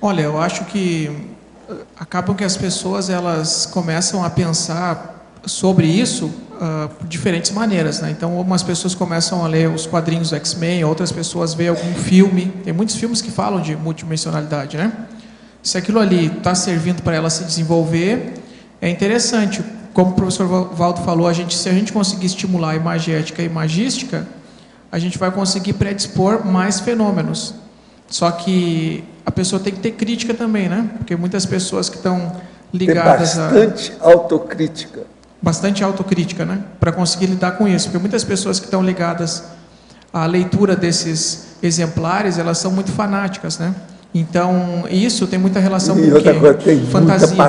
Olha, eu acho que acabam que as pessoas elas começam a pensar sobre isso por diferentes maneiras, né? Então, algumas pessoas começam a ler os quadrinhos do X-Men, outras pessoas veem algum filme. Tem muitos filmes que falam de multidimensionalidade, né? Se aquilo ali está servindo para ela se desenvolver, é interessante. Como o professor Valdo falou, se a gente conseguir estimular a imagética e a imagística, a gente vai conseguir predispor mais fenômenos. Só que a pessoa tem que ter crítica também, né? Porque muitas pessoas que estão ligadas bastante autocrítica, né? Para conseguir lidar com isso. Porque muitas pessoas que estão ligadas à leitura desses exemplares, elas são muito fanáticas, né? Então, isso tem muita relação com outra coisa, tem fantasia, muita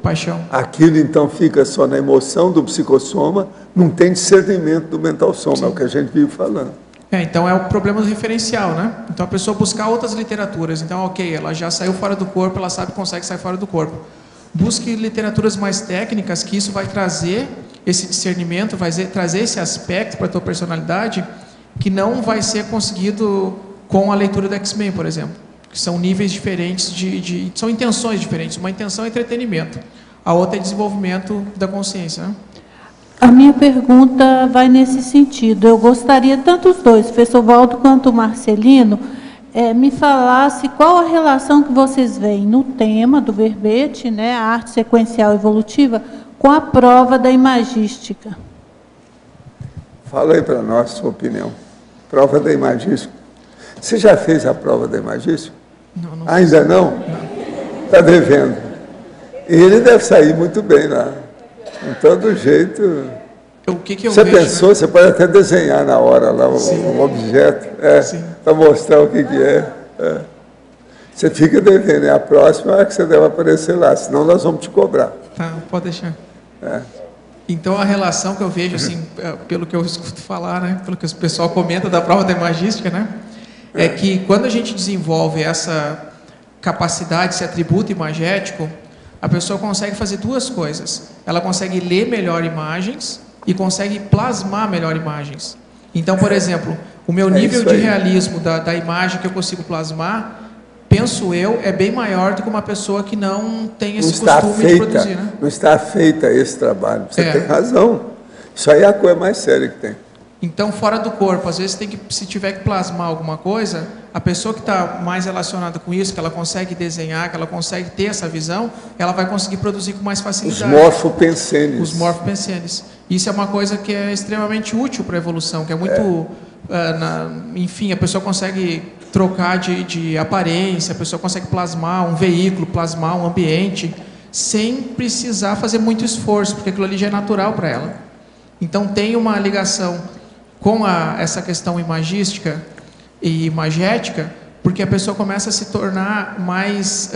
paixão. Aquilo, então, fica só na emoção do psicossoma, não tem discernimento do mental soma, sim, é o que a gente vive falando. Então, é o problema do referencial, né? Então, a pessoa buscar outras literaturas. Então, ok, ela já saiu fora do corpo, ela sabe que consegue sair fora do corpo. Busque literaturas mais técnicas, que isso vai trazer esse discernimento, vai trazer esse aspecto para a tua personalidade, que não vai ser conseguido com a leitura do X-Men, por exemplo. Que são níveis diferentes, são intenções diferentes. Uma intenção é entretenimento. a outra é desenvolvimento da consciência, né? A minha pergunta vai nesse sentido. Eu gostaria, tanto os dois, o professor Valdo quanto o Marcelino, me falasse qual a relação que vocês veem no tema do verbete, né, a arte sequencial evolutiva, com a prova da imagística. Fala aí para nós sua opinião. Prova da imagística. Você já fez a prova da imagística? Não. Ainda não? Está devendo. E ele deve sair muito bem lá. De todo jeito. O que eu você vejo, pensou, né? Você pode até desenhar na hora lá um objeto, para mostrar o que é. Você fica devendo, é a próxima que você deve aparecer lá, senão nós vamos te cobrar. Tá, pode deixar. Então, a relação que eu vejo, assim, pelo que eu escuto falar, né, pelo que o pessoal comenta da prova da imagística, né, é que quando a gente desenvolve essa capacidade, esse atributo imagético, a pessoa consegue fazer duas coisas. Ela consegue ler melhor imagens e consegue plasmar melhor imagens. Então, por exemplo, o meu nível de realismo da imagem que eu consigo plasmar, penso eu, é bem maior do que uma pessoa que não tem esse costume de produzir, né? Não está feita esse trabalho. Você tem razão. Isso aí é a coisa mais séria que tem. Então, fora do corpo, às vezes se tiver que plasmar alguma coisa, a pessoa que está mais relacionada com isso, que ela consegue desenhar, que ela consegue ter essa visão, ela vai conseguir produzir com mais facilidade. Os morfopensenes. Os morfopensenes. Isso é uma coisa que é extremamente útil para a evolução, que é muito... enfim, a pessoa consegue trocar de aparência, a pessoa consegue plasmar um veículo, plasmar um ambiente, sem precisar fazer muito esforço, porque aquilo ali já é natural para ela. Então, tem uma ligação com essa questão imagística e imagética, porque a pessoa começa a se tornar mais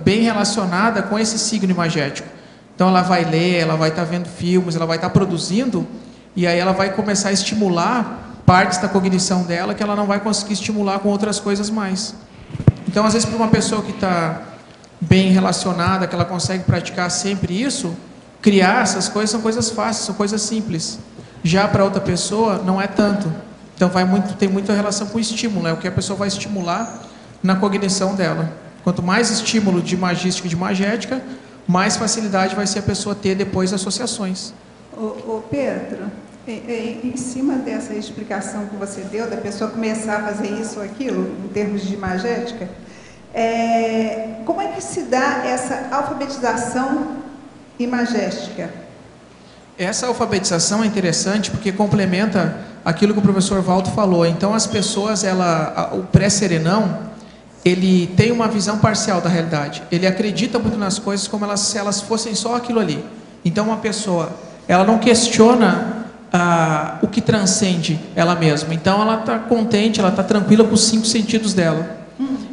bem relacionada com esse signo imagético. Então, ela vai ler, ela vai estar vendo filmes, ela vai estar produzindo, e aí ela vai começar a estimular partes da cognição dela que ela não vai conseguir estimular com outras coisas mais. Então, às vezes, para uma pessoa que está bem relacionada, que ela consegue praticar sempre isso, criar essas coisas são coisas fáceis, são coisas simples. Já para outra pessoa, não é tanto. Então, tem muita relação com o estímulo, é o que a pessoa vai estimular na cognição dela. Quanto mais estímulo de imagística e de imagética, mais facilidade vai ser a pessoa ter depois associações. Ô Pedro, em cima dessa explicação que você deu, da pessoa começar a fazer isso ou aquilo, em termos de imagética, como é que se dá essa alfabetização imagéstica? Essa alfabetização é interessante porque complementa aquilo que o professor Valdo falou. Então, as pessoas, o pré-serenão, ele tem uma visão parcial da realidade. Ele acredita muito nas coisas como se elas fossem só aquilo ali. Então, uma pessoa, ela não questiona o que transcende ela mesma. Então, ela está contente, ela está tranquila com os 5 sentidos dela.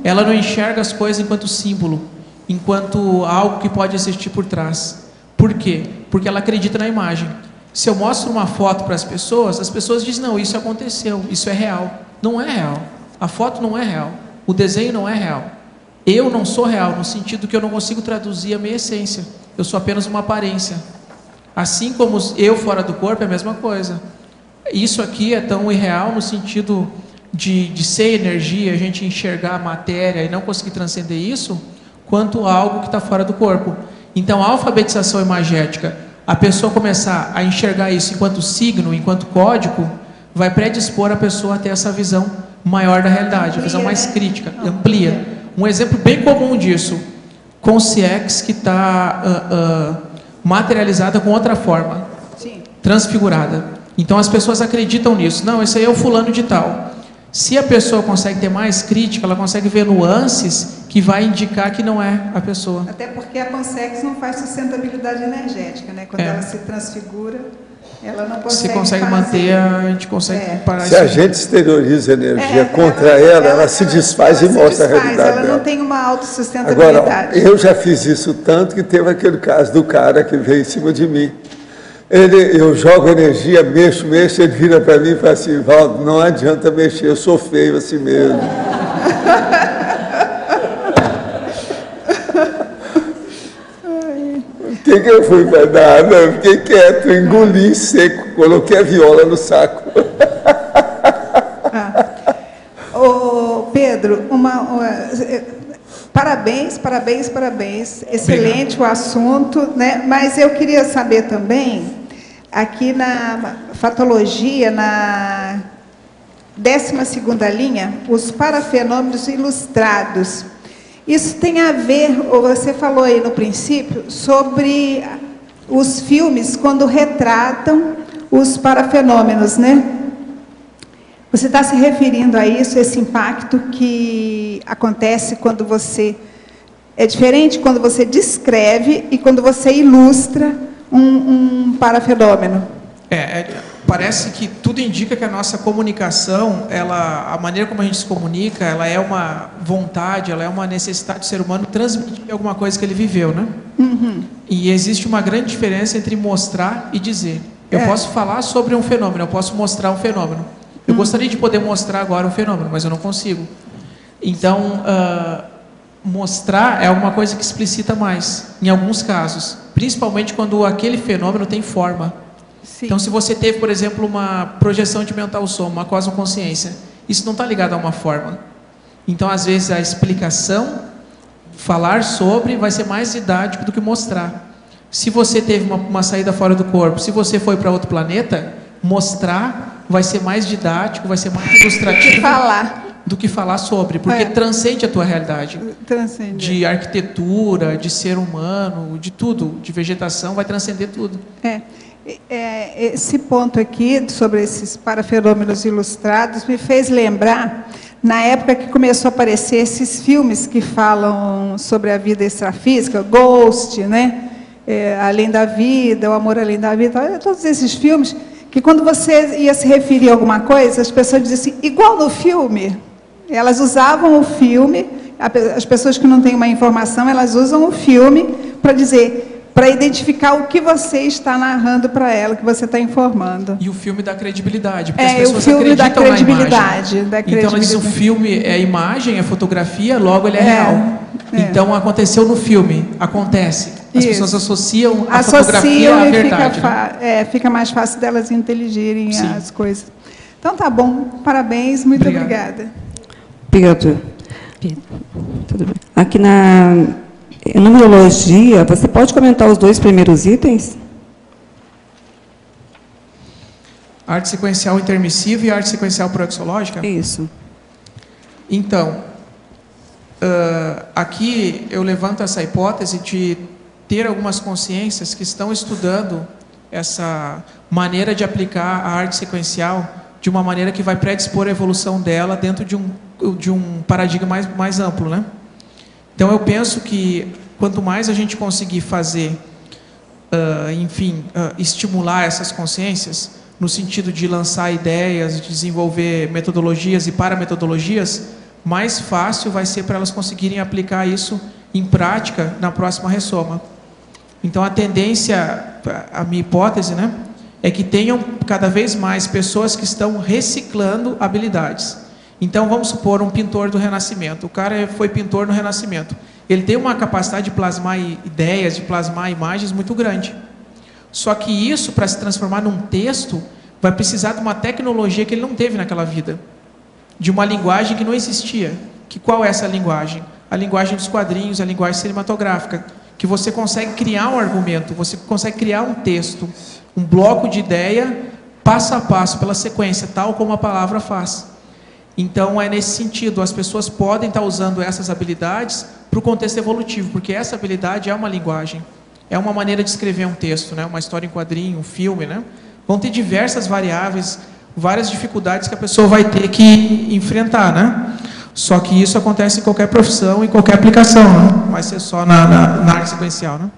Ela não enxerga as coisas enquanto símbolo, enquanto algo que pode existir por trás. Por quê? Porque ela acredita na imagem. Se eu mostro uma foto para as pessoas dizem, não, isso aconteceu, isso é real. Não é real. A foto não é real. O desenho não é real. Eu não sou real, no sentido que eu não consigo traduzir a minha essência. Eu sou apenas uma aparência. Assim como eu fora do corpo é a mesma coisa. Isso aqui é tão irreal no sentido de ser energia, a gente enxergar a matéria e não conseguir transcender isso, quanto algo que está fora do corpo. Então, a alfabetização imagética, a pessoa começar a enxergar isso enquanto signo, enquanto código, vai predispor a pessoa a ter essa visão maior da realidade, a visão mais crítica, amplia. Um exemplo bem comum disso, consciência que está materializada com outra forma, transfigurada. Então, as pessoas acreditam nisso. Não, esse aí é o fulano de tal. Se a pessoa consegue ter mais crítica, ela consegue ver nuances que vai indicar que não é a pessoa. Até porque a consciência não faz sustentabilidade energética, né? Quando ela se transfigura, ela não consegue. Se consegue manter, a gente consegue parar isso. Se a gente exterioriza a energia contra ela se desfaz e mostra a realidade ela dela. Não tem uma autossustentabilidade. Agora, eu já fiz isso tanto que teve aquele caso do cara que veio em cima de mim. Eu jogo energia, mexo, ele vira para mim e fala assim, Valdo, não adianta mexer, eu sou feio assim mesmo. O que eu fui para nada? Eu fiquei quieto, engoli seco, coloquei a viola no saco. Ô, Pedro, parabéns, parabéns, parabéns. Excelente Obrigado. O assunto, né? Mas eu queria saber também, aqui na fatologia, na 12ª linha, os parafenômenos ilustrados. Isso tem a ver, você falou aí no princípio, sobre os filmes quando retratam os parafenômenos, né? Você está se referindo a isso, esse impacto que acontece quando você... É diferente quando você descreve e quando você ilustra um parafenômeno. Parece que tudo indica que a nossa comunicação, a maneira como a gente se comunica, ela é uma vontade, ela é uma necessidade do ser humano transmitir alguma coisa que ele viveu, né? Uhum. E existe uma grande diferença entre mostrar e dizer. Eu posso falar sobre um fenômeno, eu posso mostrar um fenômeno. Eu gostaria de poder mostrar agora um fenômeno, mas eu não consigo. Então, mostrar é alguma coisa que explicita mais, em alguns casos. Principalmente quando aquele fenômeno tem forma. Sim. Então, se você teve, por exemplo, uma projeção de mental soma, uma cosmoconsciência, isso não está ligado a uma forma. Então, às vezes, a explicação, falar sobre, vai ser mais didático do que mostrar. Se você teve uma saída fora do corpo, se você foi para outro planeta, mostrar vai ser mais didático, vai ser mais ilustrativo do que falar sobre, porque transcende a tua realidade. Transcende. De arquitetura, de ser humano, de tudo, de vegetação, vai transcender tudo. Esse ponto aqui, sobre esses parafenômenos ilustrados, me fez lembrar, na época que começou a aparecer esses filmes que falam sobre a vida extrafísica, Ghost, né? Além da Vida, O Amor Além da Vida, todos esses filmes, que quando você ia se referir a alguma coisa, as pessoas diziam assim, igual no filme. Elas usavam o filme, as pessoas que não têm uma informação, elas usam o filme para dizer, para identificar o que você está narrando para ela, o que você está informando. E o filme dá credibilidade, porque as pessoas o filme acreditam dá credibilidade, na imagem. Então, ela diz, o filme é imagem, é fotografia, logo ele é real. Então, aconteceu no filme, acontece. As pessoas associam a fotografia à verdade. Fica mais fácil delas inteligirem as coisas. Então, tá bom. Parabéns. Muito obrigada. Pedro. Tudo bem. Aqui na numerologia, você pode comentar os 2 primeiros itens? Arte sequencial intermissiva e arte sequencial proexológica? Isso. Então, aqui eu levanto essa hipótese de ter algumas consciências que estão estudando essa maneira de aplicar a arte sequencial de uma maneira que vai predispor a evolução dela dentro de um paradigma mais amplo, né? Então, eu penso que quanto mais a gente conseguir fazer, estimular essas consciências, no sentido de lançar ideias, de desenvolver metodologias e parametodologias, mais fácil vai ser para elas conseguirem aplicar isso em prática na próxima ressoma. Então, a tendência, a minha hipótese, né, é que tenham cada vez mais pessoas que estão reciclando habilidades. Então, vamos supor um pintor do Renascimento. O cara foi pintor no Renascimento. Ele tem uma capacidade de plasmar ideias, de plasmar imagens muito grande. Só que isso, para se transformar num texto, vai precisar de uma tecnologia que ele não teve naquela vida. De uma linguagem que não existia. Qual é essa linguagem? A linguagem dos quadrinhos, a linguagem cinematográfica. Que você consegue criar um argumento, você consegue criar um texto, um bloco de ideia, passo a passo, pela sequência, tal como a palavra faz. Então, é nesse sentido, as pessoas podem estar usando essas habilidades para o contexto evolutivo, porque essa habilidade é uma linguagem, é uma maneira de escrever um texto, né? Uma história em quadrinho, um filme, né? Vão ter diversas variáveis, várias dificuldades que a pessoa vai ter que enfrentar, né? Só que isso acontece em qualquer profissão, em qualquer aplicação, não vai ser só na arte sequencial, né?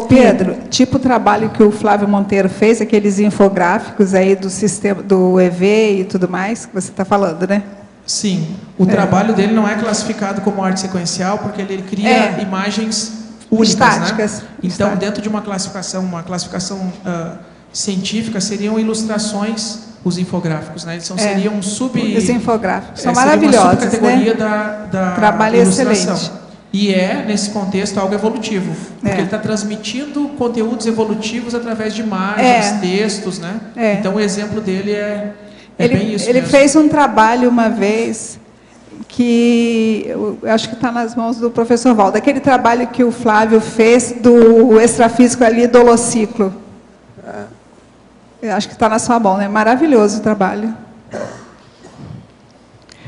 Pedro, tipo o trabalho que o Flávio Monteiro fez, aqueles infográficos aí do sistema do EV e tudo mais, que você está falando, né? Sim. O trabalho dele não é classificado como arte sequencial, porque ele cria imagens únicas, estáticas. Né? Então, dentro de uma classificação científica, seriam ilustrações, os infográficos, né? Eles seriam os infográficos são maravilhosos, uma subcategoria, né? da trabalho ilustração. Excelente. E nesse contexto, algo evolutivo. Porque ele está transmitindo conteúdos evolutivos através de imagens, textos, né? Então, o exemplo dele é bem isso Ele mesmo. fez um trabalho uma vez que eu acho que está nas mãos do professor Valdo, aquele trabalho que o Flávio fez do extrafísico ali do holociclo. Eu acho que está na sua mão, né? Maravilhoso o trabalho.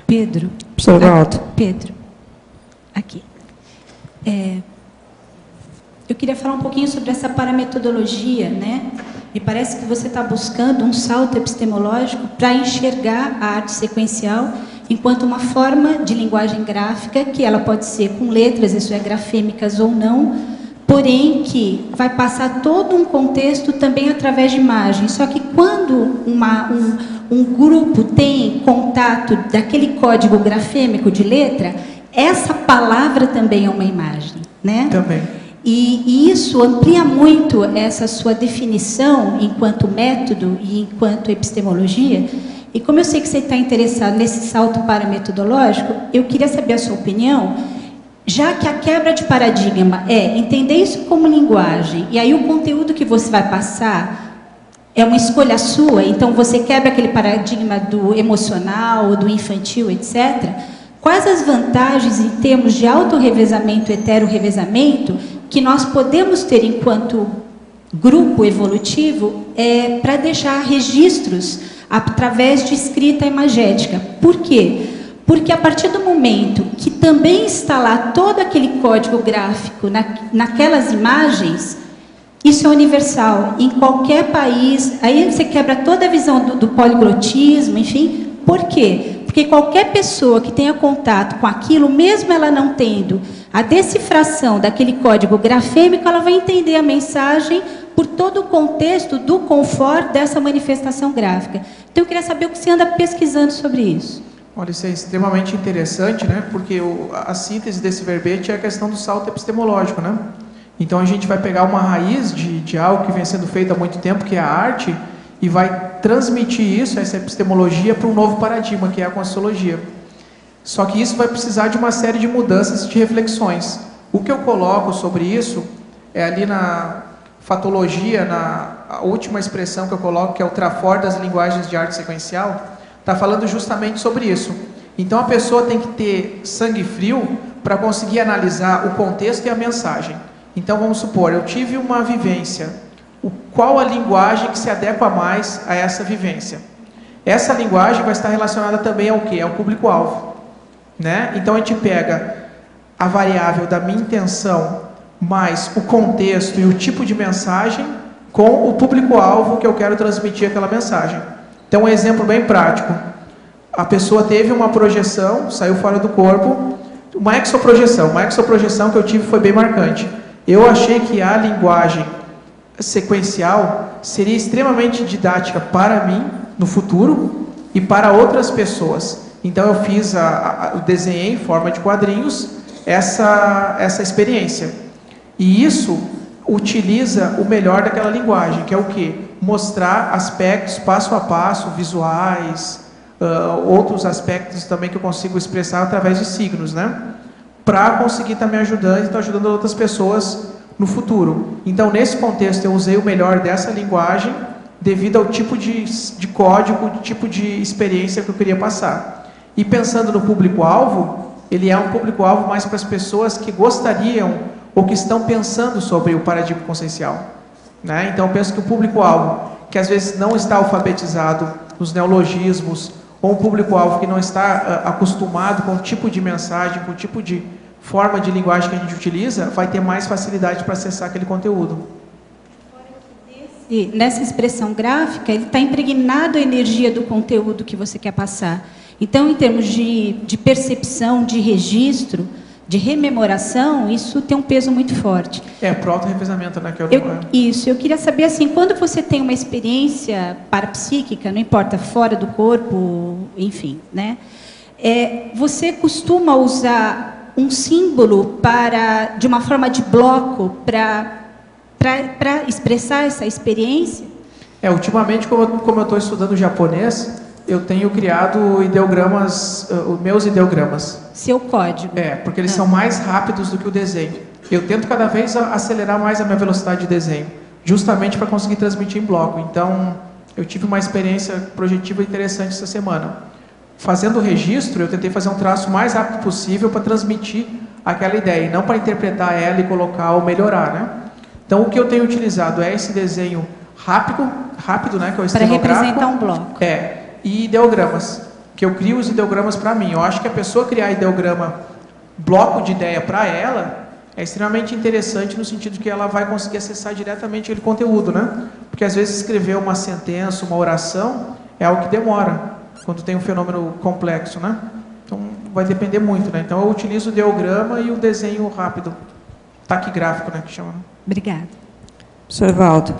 Pedro. Professor Valdo. Pedro. Aqui. Eu queria falar um pouquinho sobre essa parametodologia, né? Me parece que você está buscando um salto epistemológico para enxergar a arte sequencial enquanto uma forma de linguagem gráfica, que ela pode ser com letras, isso é, grafêmicas ou não, porém que vai passar todo um contexto também através de imagens. Só que quando um grupo tem contato daquele código grafêmico de letra, essa palavra também é uma imagem, né? Também. E isso amplia muito essa sua definição enquanto método e enquanto epistemologia. E como eu sei que você está interessado nesse salto parametodológico, eu queria saber a sua opinião, já que a quebra de paradigma é entender isso como linguagem, e aí o conteúdo que você vai passar é uma escolha sua, então você quebra aquele paradigma do emocional, do infantil, etc. Quais as vantagens em termos de autorrevezamento, hetero-revezamento, que nós podemos ter enquanto grupo evolutivo para deixar registros através de escrita imagética? Por quê? Porque a partir do momento que também está lá todo aquele código gráfico naquelas imagens, isso é universal, em qualquer país. Aí você quebra toda a visão do poliglotismo, enfim. Por quê? Porque qualquer pessoa que tenha contato com aquilo, mesmo ela não tendo a decifração daquele código grafêmico, ela vai entender a mensagem por todo o contexto do confort dessa manifestação gráfica. Então, eu queria saber o que você anda pesquisando sobre isso. Olha, isso é extremamente interessante, né? Porque a síntese desse verbete é a questão do salto epistemológico, né? Então, a gente vai pegar uma raiz de algo que vem sendo feito há muito tempo, que é a arte, e vai transmitir isso, essa epistemologia, para um novo paradigma, que é a Conscienciologia. Só que isso vai precisar de uma série de mudanças, de reflexões. O que eu coloco sobre isso é ali na fatologia, a última expressão que eu coloco, que é o trafor das linguagens de arte sequencial, está falando justamente sobre isso. Então a pessoa tem que ter sangue frio para conseguir analisar o contexto e a mensagem. Então vamos supor, eu tive uma vivência. Qual a linguagem que se adequa mais a essa vivência? Essa linguagem vai estar relacionada também ao quê? Ao público-alvo. Né? Então a gente pega a variável da minha intenção mais o contexto e o tipo de mensagem com o público-alvo que eu quero transmitir aquela mensagem. Então um exemplo bem prático. A pessoa teve uma projeção, saiu fora do corpo, uma exoprojeção que eu tive foi bem marcante. Eu achei que a linguagem sequencial seria extremamente didática para mim no futuro e para outras pessoas. Então eu fiz, eu desenhei em forma de quadrinhos essa experiência. E isso utiliza o melhor daquela linguagem, que é o quê? Mostrar aspectos passo a passo, visuais, outros aspectos também que eu consigo expressar através de signos, né? Para conseguir estar me ajudando e estar ajudando outras pessoas no futuro. Então, nesse contexto, eu usei o melhor dessa linguagem devido ao tipo de código, tipo de experiência que eu queria passar. E pensando no público-alvo, ele é um público-alvo mais para as pessoas que gostariam ou que estão pensando sobre o paradigma consciencial. Né? Então, eu penso que o público-alvo, que às vezes não está alfabetizado nos neologismos, ou um público-alvo que não está acostumado com o tipo de mensagem, com o tipo de forma de linguagem que a gente utiliza, vai ter mais facilidade para acessar aquele conteúdo. E nessa expressão gráfica, ele está impregnado a energia do conteúdo que você quer passar. Então, em termos de percepção, de registro, de rememoração, isso tem um peso muito forte. Pro auto-revezamento, né? Isso, eu queria saber, assim, quando você tem uma experiência parapsíquica, não importa, fora do corpo, enfim, né? Você costuma usar um símbolo de uma forma de bloco para expressar essa experiência? Ultimamente, como eu estou estudando japonês, eu tenho criado ideogramas, os meus ideogramas. Seu código. Porque eles são mais rápidos do que o desenho. Eu tento cada vez acelerar mais a minha velocidade de desenho, justamente para conseguir transmitir em bloco. Então, eu tive uma experiência projetiva interessante essa semana. fazendo o registro, eu tentei fazer um traço o mais rápido possível para transmitir aquela ideia, e não para interpretar ela e colocar ou melhorar, né? Então, o que eu tenho utilizado é esse desenho rápido, né, que é o para representar um bloco. E ideogramas, que eu crio os ideogramas para mim. Eu acho que a pessoa criar ideograma, bloco de ideia para ela, é extremamente interessante no sentido que ela vai conseguir acessar diretamente aquele conteúdo, né? Porque às vezes escrever uma sentença, uma oração, é algo que demora, quando tem um fenômeno complexo, né? Então, vai depender muito, né? Então, eu utilizo o ideograma e o desenho rápido, taquigráfico, né, que chama. Né? Obrigada. Professor Valdo,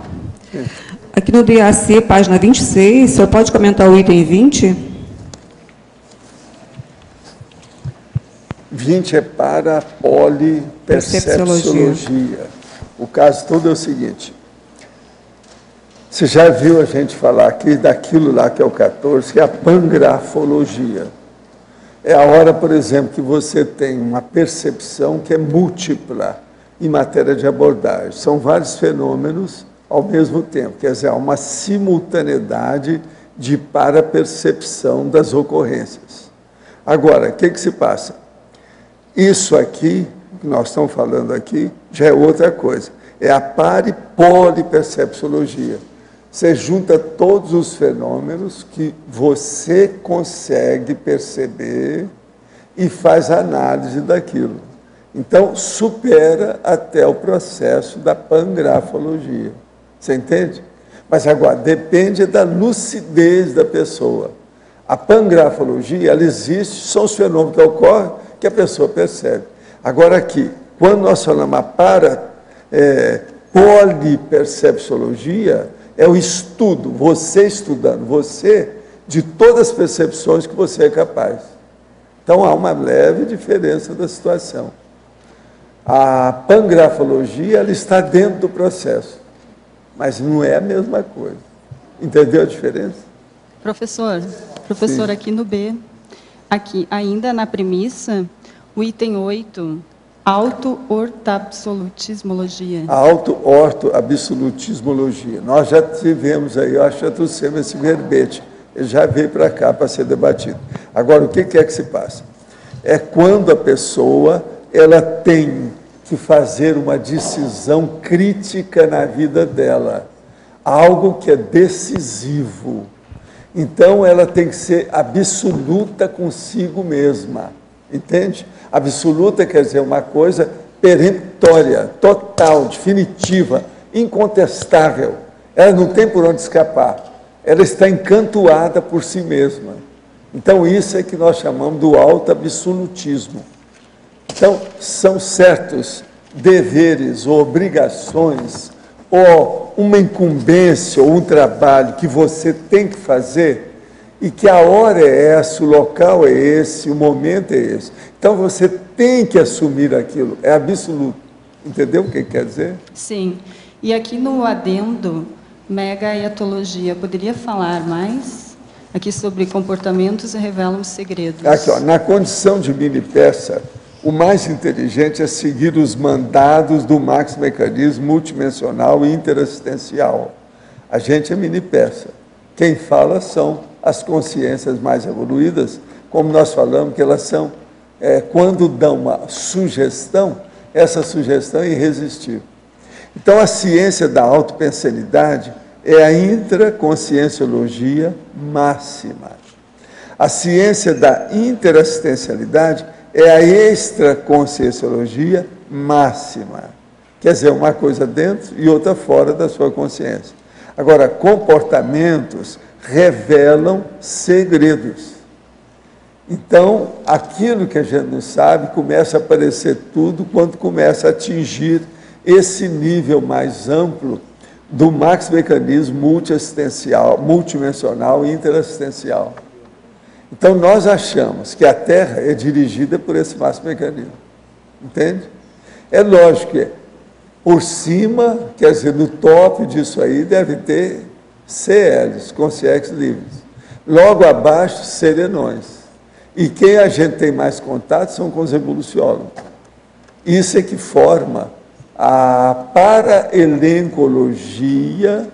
aqui no DAC, página 26, o senhor pode comentar o item 20? 20 é para a polipercepciologia. O caso todo é o seguinte. Você já viu a gente falar aqui daquilo lá que é o 14, que é a pangrafologia. É a hora, por exemplo, que você tem uma percepção que é múltipla em matéria de abordagem. São vários fenômenos ao mesmo tempo. Quer dizer, há uma simultaneidade de parapercepção das ocorrências. Agora, o que se passa? Isso aqui, que nós estamos falando aqui, já é outra coisa. É a polipercepciologia. Você junta todos os fenômenos que você consegue perceber e faz análise daquilo. Então, supera até o processo da pangrafologia. Você entende? Mas agora, depende da lucidez da pessoa. A pangrafologia, ela existe, são os fenômenos que ocorrem que a pessoa percebe. Agora aqui, quando nós falamos a polipercepciologia, é o estudo, você estudando, você, de todas as percepções que você é capaz. Então, há uma leve diferença da situação. A pangrafologia, ela está dentro do processo, mas não é a mesma coisa. Entendeu a diferença? Professor, aqui no B, aqui, ainda na premissa, o item 8, auto-ortoabsolutismologia. Auto-ortoabsolutismologia. Nós já tivemos aí, eu acho que já trouxemos esse verbete, ele já veio para cá para ser debatido. Agora, o que é que se passa? É quando a pessoa ela tem que fazer uma decisão crítica na vida dela, algo que é decisivo. Então, ela tem que ser absoluta consigo mesma, entende? Absoluta quer dizer uma coisa peremptória, total, definitiva, incontestável. Ela não tem por onde escapar. Ela está encantoada por si mesma. Então, isso é que nós chamamos do auto-absolutismo. Então, são certos deveres ou obrigações, ou uma incumbência, ou um trabalho que você tem que fazer, e que a hora é essa, o local é esse, o momento é esse. Então, você tem que assumir aquilo, é absoluto. Entendeu o que quer dizer? Sim. E aqui no adendo, mega-etologia, poderia falar mais? Aqui sobre comportamentos revelam os segredos. Aqui, ó, na condição de mini-peça, o mais inteligente é seguir os mandados do maxi-mecanismo multidimensional e interassistencial. A gente é mini-peça. Quem fala são as consciências mais evoluídas, como nós falamos, que elas são, quando dão uma sugestão, essa sugestão é irresistível. Então, a ciência da autopensanidade é a intraconscienciologia máxima. A ciência da interassistencialidade é a extraconscienciologia máxima. Quer dizer, uma coisa dentro e outra fora da sua consciência. Agora, comportamentos revelam segredos. Então, aquilo que a gente não sabe começa a aparecer tudo quando começa a atingir esse nível mais amplo do maxi-mecanismo multiassistencial, multidimensional e interassistencial. Então, nós achamos que a Terra é dirigida por esse maxi-mecanismo. Entende? É lógico que por cima, quer dizer, no top disso aí, deve ter CLs, consciências livres. Logo abaixo, serenões. E quem a gente tem mais contato são com os evoluciólogos. Isso é que forma a paraelencologia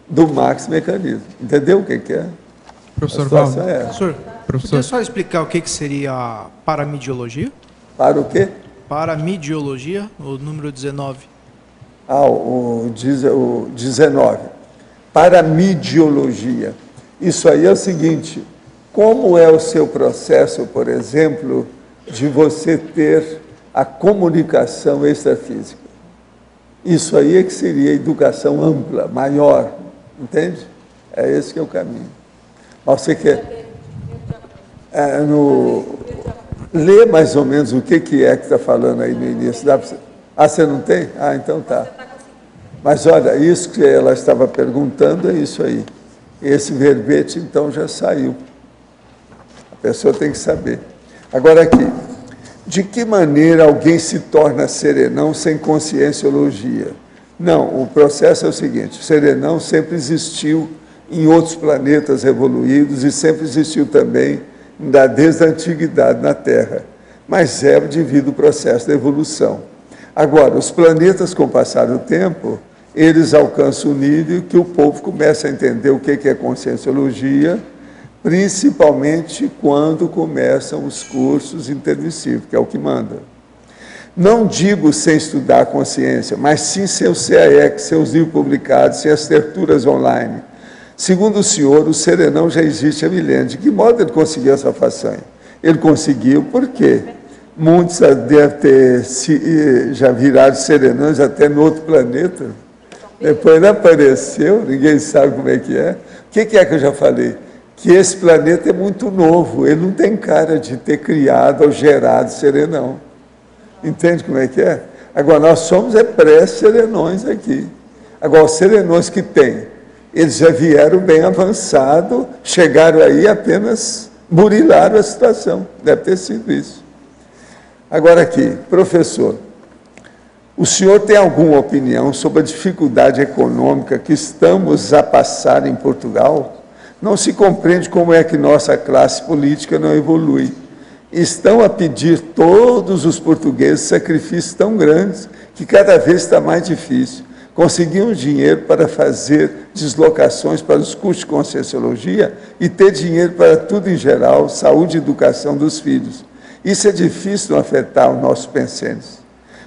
do maxi-mecanismo. Entendeu o que é? Professor Valdo, Professor, podia só explicar o que seria a paramidiologia? Para o quê? Paramidiologia, o número 19. O 19. Paramidiologia. Isso aí é o seguinte: como é o seu processo, por exemplo, de você ter a comunicação extrafísica? Isso aí é que seria educação ampla, maior, entende? É esse que é o caminho. Mas você quer lê mais ou menos o que está falando aí no início. Dá pra você... você não tem? Então tá. Mas olha, isso que ela estava perguntando é isso aí. Esse verbete, então, já saiu. A pessoa tem que saber. Agora aqui, de que maneira alguém se torna serenão sem conscienciologia? Não, o processo é o seguinte: o serenão sempre existiu em outros planetas evoluídos e sempre existiu também desde a antiguidade na Terra, mas é devido ao processo da evolução. Agora, os planetas, com o passar do tempo, eles alcançam o nível que o povo começa a entender o que é conscienciologia, principalmente quando começam os cursos intermissivos, que é o que manda. Não digo sem estudar a consciência, mas sim sem o CAEC, seus livros publicados, sem as terturas online. Segundo o senhor, o serenão já existe há milênios. De que modo ele conseguiu essa façanha? Ele conseguiu por quê? Muitos devem ter já virado serenãos até no outro planeta. Depois ele apareceu, ninguém sabe como é que é. O que é que eu já falei? Que esse planeta é muito novo, ele não tem cara de ter criado ou gerado serenão. Entende como é que é? Agora, nós somos pré-serenões aqui. Agora, os serenões que tem, eles já vieram bem avançado, chegaram aí apenas burilaram a situação. Deve ter sido isso. Agora aqui, professor, o senhor tem alguma opinião sobre a dificuldade econômica que estamos a passar em Portugal? Não se compreende como é que nossa classe política não evolui. Estão a pedir todos os portugueses sacrifícios tão grandes que cada vez está mais difícil. Conseguir um dinheiro para fazer deslocações para os cursos de conscienciologia e ter dinheiro para tudo em geral, saúde e educação dos filhos. Isso é difícil não afetar os nossos pensantes.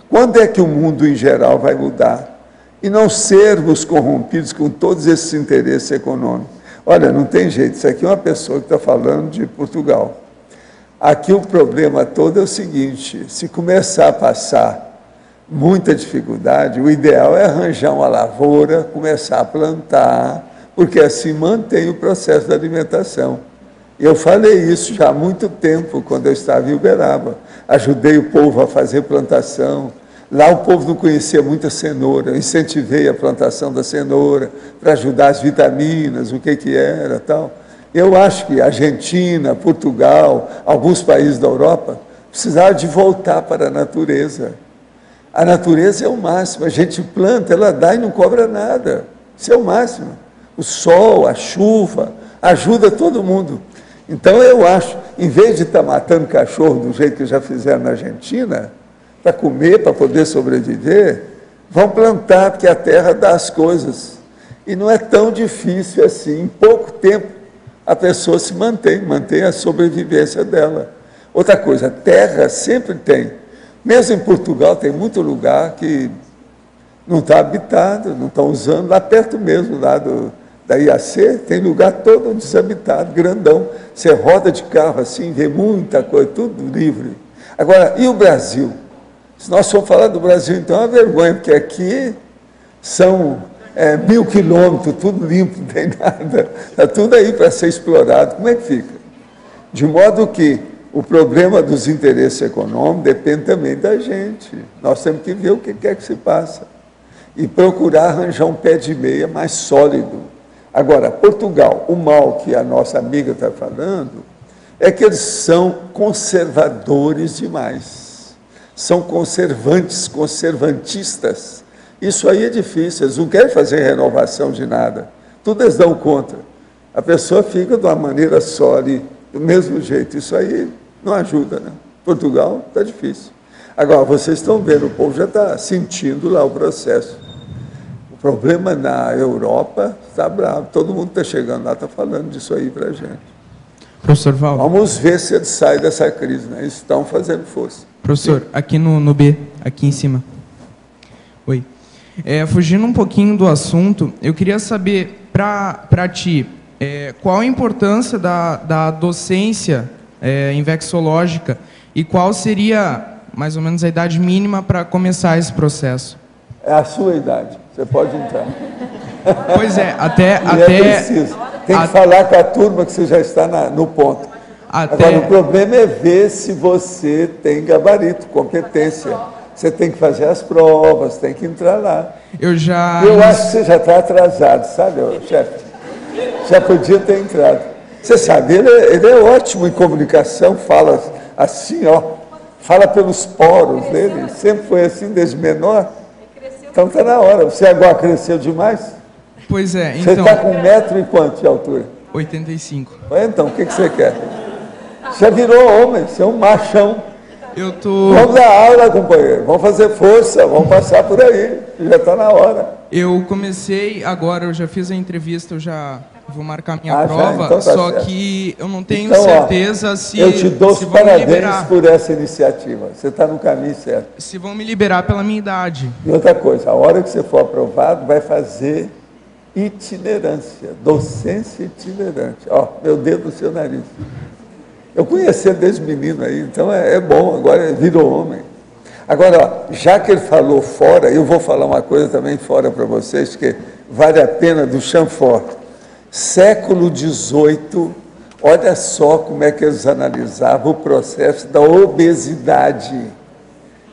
Quando é que o mundo em geral vai mudar? E não sermos corrompidos com todos esses interesses econômicos. Olha, não tem jeito, isso aqui é uma pessoa que está falando de Portugal. Aqui o problema todo é o seguinte: se começar a passar muita dificuldade, o ideal é arranjar uma lavoura, começar a plantar, porque assim mantém o processo da alimentação. Eu falei isso já há muito tempo, quando eu estava em Uberaba. Ajudei o povo a fazer plantação. Lá o povo não conhecia muita cenoura, eu incentivei a plantação da cenoura para ajudar as vitaminas, o que era tal. Eu acho que a Argentina, Portugal, alguns países da Europa precisavam de voltar para a natureza. A natureza é o máximo, a gente planta, ela dá e não cobra nada. Isso é o máximo. O sol, a chuva, ajuda todo mundo. Então eu acho, em vez de estar matando cachorro do jeito que já fizeram na Argentina, para comer, para poder sobreviver, vão plantar, porque a terra dá as coisas. E não é tão difícil assim, em pouco tempo a pessoa se mantém a sobrevivência dela. Outra coisa, terra sempre tem. Mesmo em Portugal, tem muito lugar que não está habitado, não estão usando. Lá perto mesmo, lá da IAC, tem lugar todo desabitado, grandão. Você roda de carro assim, vê muita coisa, tudo livre. Agora, e o Brasil? Se nós formos falar do Brasil, então é uma vergonha, porque aqui são 1000 quilômetros, tudo limpo, não tem nada. Está tudo aí para ser explorado. Como é que fica? De modo que o problema dos interesses econômicos depende também da gente. Nós temos que ver o que é que se passa e procurar arranjar um pé de meia mais sólido. Agora, Portugal, o mal que a nossa amiga está falando é que eles são conservadores demais. São conservantes, conservantistas. Isso aí é difícil, eles não querem fazer renovação de nada. Tudo eles dão conta. A pessoa fica de uma maneira sólida, do mesmo jeito. Isso aí não ajuda, né? Portugal está difícil. Agora, vocês estão vendo, o povo já está sentindo lá o processo. O problema na Europa está bravo. Todo mundo está chegando lá, está falando disso aí para a gente. Professor Valdo. Vamos ver se eles saem dessa crise, né? Eles estão fazendo força. Professor, aqui no B, aqui em cima. Oi. Fugindo um pouquinho do assunto, eu queria saber, para ti, qual a importância da docência infecciológica e qual seria, mais ou menos, a idade mínima para começar esse processo? É a sua idade, você pode entrar. Pois é, até... É preciso. Tem que falar com a turma que você já está no ponto. Agora, o problema é ver se você tem gabarito, competência. Você tem que fazer as provas, tem que entrar lá. Eu acho que você já está atrasado, sabe, chefe? Já podia ter entrado. Você sabe, ele é ótimo em comunicação, fala assim, ó, fala pelos poros dele, sempre foi assim desde menor. Então está na hora. Você agora cresceu demais? Pois é, então... Você está com 1 metro e quanto de altura? 85. Então, o que você quer? Já virou homem, você é um machão. Vamos dar aula, companheiro. Vamos fazer força, vamos passar por aí. Já está na hora. Eu comecei agora, eu já fiz a entrevista, eu já vou marcar minha prova, então tá só certo. Que eu não tenho certeza se eu te dou os parabéns liberar. Por essa iniciativa. Você está no caminho certo. Se vão me liberar pela minha idade. E outra coisa, a hora que você for aprovado, vai fazer itinerância, docência itinerante. Ó, meu dedo no seu nariz. Eu conheci ele desde menino aí, então é bom, agora virou homem. Agora, ó, já que ele falou fora, eu vou falar uma coisa também fora para vocês, que vale a pena, do Chamfort. Século XVIII, olha só como é que eles analisavam o processo da obesidade.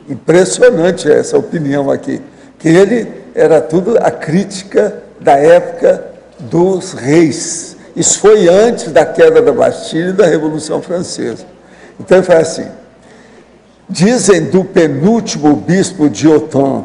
Impressionante essa opinião aqui, que ele era tudo a crítica da época dos reis. Isso foi antes da queda da Bastilha e da Revolução Francesa. Então ele fala assim, dizem do penúltimo bispo de Autun,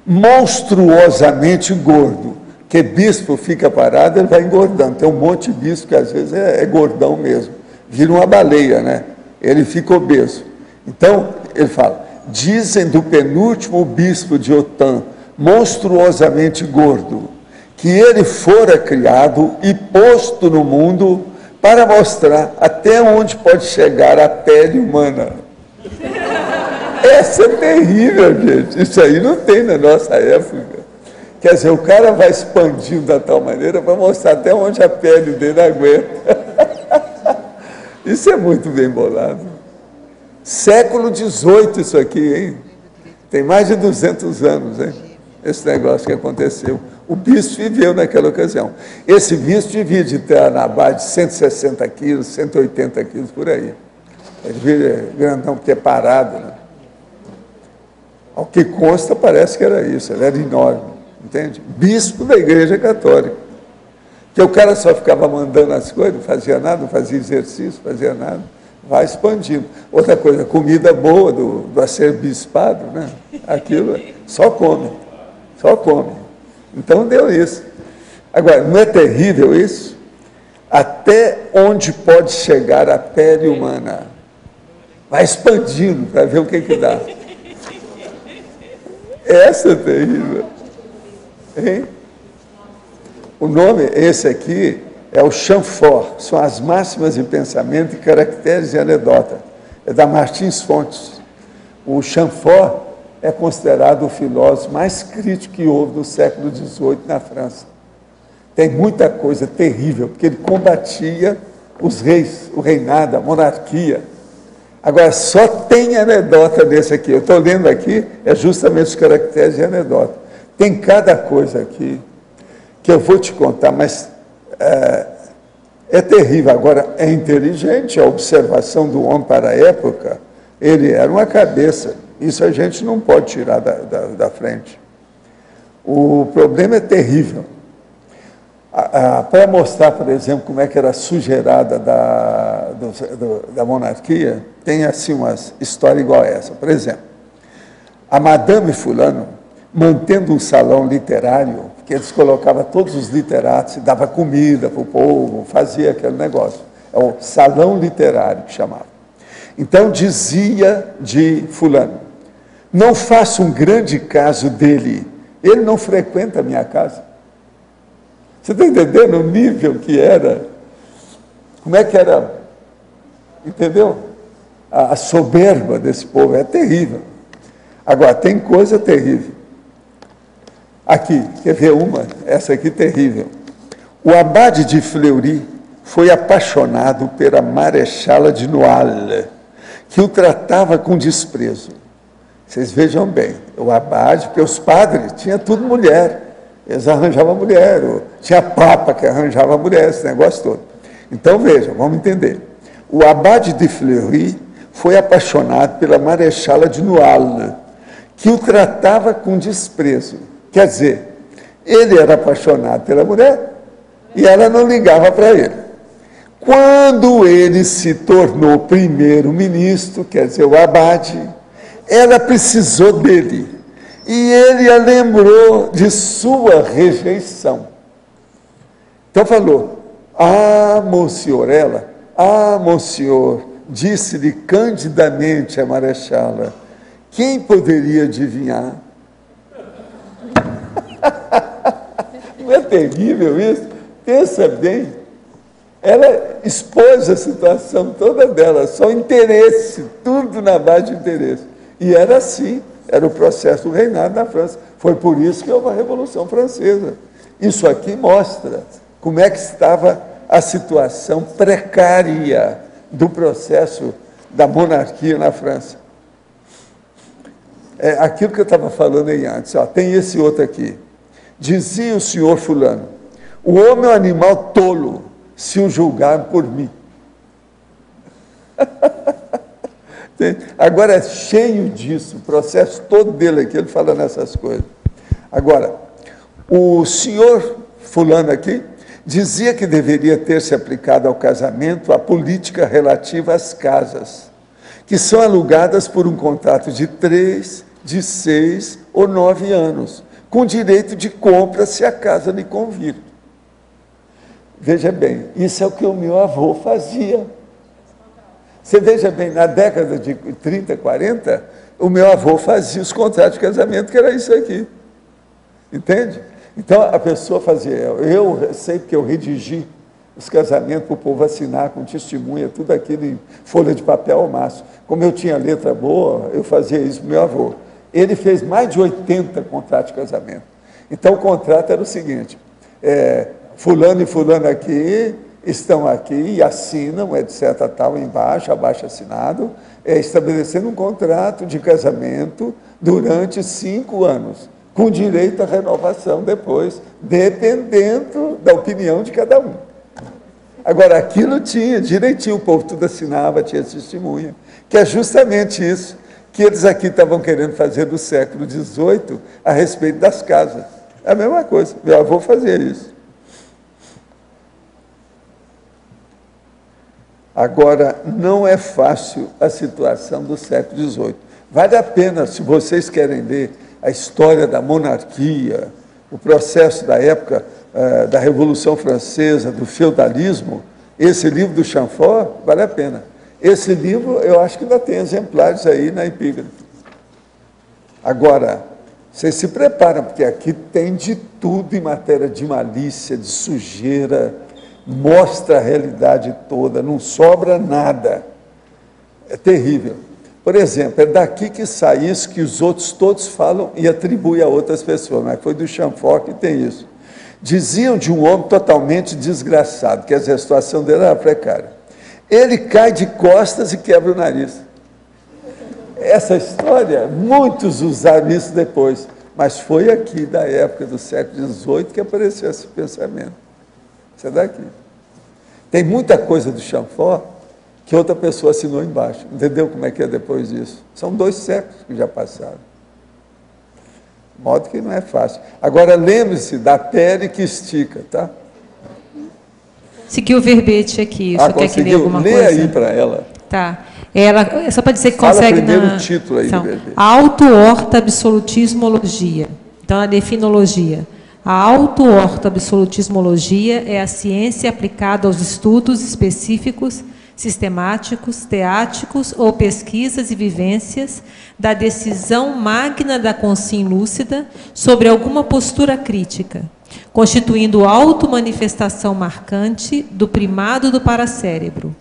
monstruosamente gordo, que bispo fica parado, ele vai engordando. Tem um monte de bispo que às vezes é gordão mesmo, vira uma baleia, né? Ele fica obeso. Então, ele fala, dizem do penúltimo bispo de Autun, monstruosamente gordo, que ele fora criado e posto no mundo para mostrar até onde pode chegar a pele humana. Essa é terrível, gente. Isso aí não tem na nossa época. Quer dizer, o cara vai expandindo da tal maneira para mostrar até onde a pele dele aguenta. Isso é muito bem bolado. Século XVIII isso aqui, hein? Tem mais de 200 anos, hein? Esse negócio que aconteceu. O bispo viveu naquela ocasião. Esse bispo devia de ter na base de 160 quilos, 180 quilos, por aí. Ele devia grandão ter parado, né? Ao que consta, parece que era isso, ele era enorme, entende? Bispo da Igreja Católica. Que o cara só ficava mandando as coisas, não fazia nada, não fazia exercício, não fazia nada, vai expandindo. Outra coisa, comida boa do arcebispado, né? Aquilo, só come, só come. Então deu isso. Agora, não é terrível isso? Até onde pode chegar a pele humana? Vai expandindo para ver o que dá. Essa é terrível. Hein? O nome, esse aqui, é o Chamfort. São as máximas de pensamento e caracteres de anedota. É da Martins Fontes. O Chamfort é considerado o filósofo mais crítico que houve no século XVIII na França. Tem muita coisa terrível, porque ele combatia os reis, o reinado, a monarquia. Agora, só tem anedota desse aqui. Eu estou lendo aqui, é justamente os caracteres de anedota. Tem cada coisa aqui que eu vou te contar, mas é terrível. Agora, é inteligente a observação do homem para a época. Ele era uma cabeça. Isso a gente não pode tirar da frente. O problema é terrível. Para mostrar, por exemplo, como é que era sujeirada da monarquia, tem assim uma história igual a essa. Por exemplo, a Madame Fulano, mantendo um salão literário, que eles colocavam todos os literatos, dava comida para o povo, fazia aquele negócio. É o salão literário que chamava. Então dizia de Fulano, não faça um grande caso dele, Ele não frequenta a minha casa. Você está entendendo o nível que era? Como é que era? Entendeu? A soberba desse povo é terrível. Agora, tem coisa terrível. Aqui, quer ver uma? Essa aqui terrível. O abade de Fleury foi apaixonado pela marechala de Noailles, que o tratava com desprezo. Vocês vejam bem, o abade, porque os padres tinham tudo mulher, eles arranjavam mulher, tinha papa que arranjava mulher, esse negócio todo. Então vejam, vamos entender. O abade de Fleury foi apaixonado pela marechala de Noailles, que o tratava com desprezo. Quer dizer, ele era apaixonado pela mulher e ela não ligava para ele. Quando ele se tornou primeiro-ministro, quer dizer, o abade, ela precisou dele. E ele a lembrou de sua rejeição. Então falou, monsieur, ela, monsieur, disse-lhe candidamente a marechala, quem poderia adivinhar? Não é terrível isso? Pensa bem. Ela expôs a situação toda dela, só interesse, tudo na base de interesse. E era assim, era o processo do reinado na França. Foi por isso que houve a Revolução Francesa. Isso aqui mostra como é que estava a situação precária do processo da monarquia na França. É aquilo que eu estava falando aí antes, ó, tem esse outro aqui. Dizia o senhor fulano, o homem é um animal tolo, se o julgar por mim. Agora é cheio disso, o processo todo dele aqui, ele fala nessas coisas. Agora, o senhor fulano aqui dizia que deveria ter se aplicado ao casamento a política relativa às casas, que são alugadas por um contrato de 3, de 6 ou 9 anos, com direito de compra se a casa lhe convir. Veja bem, isso é o que o meu avô fazia. Você veja bem, na década de 30, 40, o meu avô fazia os contratos de casamento, que era isso aqui. Entende? Então, a pessoa fazia, eu sei porque eu redigi os casamentos para o povo assinar com testemunha, tudo aquilo em folha de papel ao máximo. Como eu tinha letra boa, eu fazia isso para o meu avô. Ele fez mais de 80 contratos de casamento. Então, o contrato era o seguinte, fulano e fulano aqui estão aqui e assinam, etc., tal, embaixo, abaixo assinado, estabelecendo um contrato de casamento durante 5 anos, com direito à renovação depois, dependendo da opinião de cada um. Agora, aquilo tinha direitinho, o povo tudo assinava, tinha testemunha, que é justamente isso que eles aqui estavam querendo fazer do século XVIII a respeito das casas. É a mesma coisa, meu avô fazia isso. Agora, não é fácil a situação do século XVIII. Vale a pena, se vocês querem ler a história da monarquia, o processo da época da Revolução Francesa, do feudalismo, esse livro do Chamfort, vale a pena. Esse livro, eu acho que ainda tem exemplares aí na epígrafe. Agora, vocês se preparam, porque aqui tem de tudo em matéria de malícia, de sujeira, mostra a realidade toda, não sobra nada. É terrível. Por exemplo, é daqui que sai isso que os outros todos falam e atribuem a outras pessoas, mas foi do Chamfort que tem isso. Diziam de um homem totalmente desgraçado, que a situação dele era precária. Ele cai de costas e quebra o nariz. Essa história, muitos usaram isso depois, mas foi aqui da época do século XVIII que apareceu esse pensamento. Isso é daqui. Tem muita coisa do Chamfort que outra pessoa assinou embaixo. Entendeu como é que é depois disso? São 2 séculos que já passaram. De modo que não é fácil. Agora, lembre-se da pele que estica, tá? Segui o verbete aqui. O senhor quer que lê alguma coisa? Lê aí para ela. Tá. Ela, só para dizer que fala consegue... primeiro o título aí do verbete. Auto-orta-absolutismologia. Então, a definologia. A auto-orta-absolutismologia é a ciência aplicada aos estudos específicos sistemáticos, teáticos ou pesquisas e vivências da decisão magna da consciência lúcida sobre alguma postura crítica, constituindo automanifestação marcante do primado do paracérebro,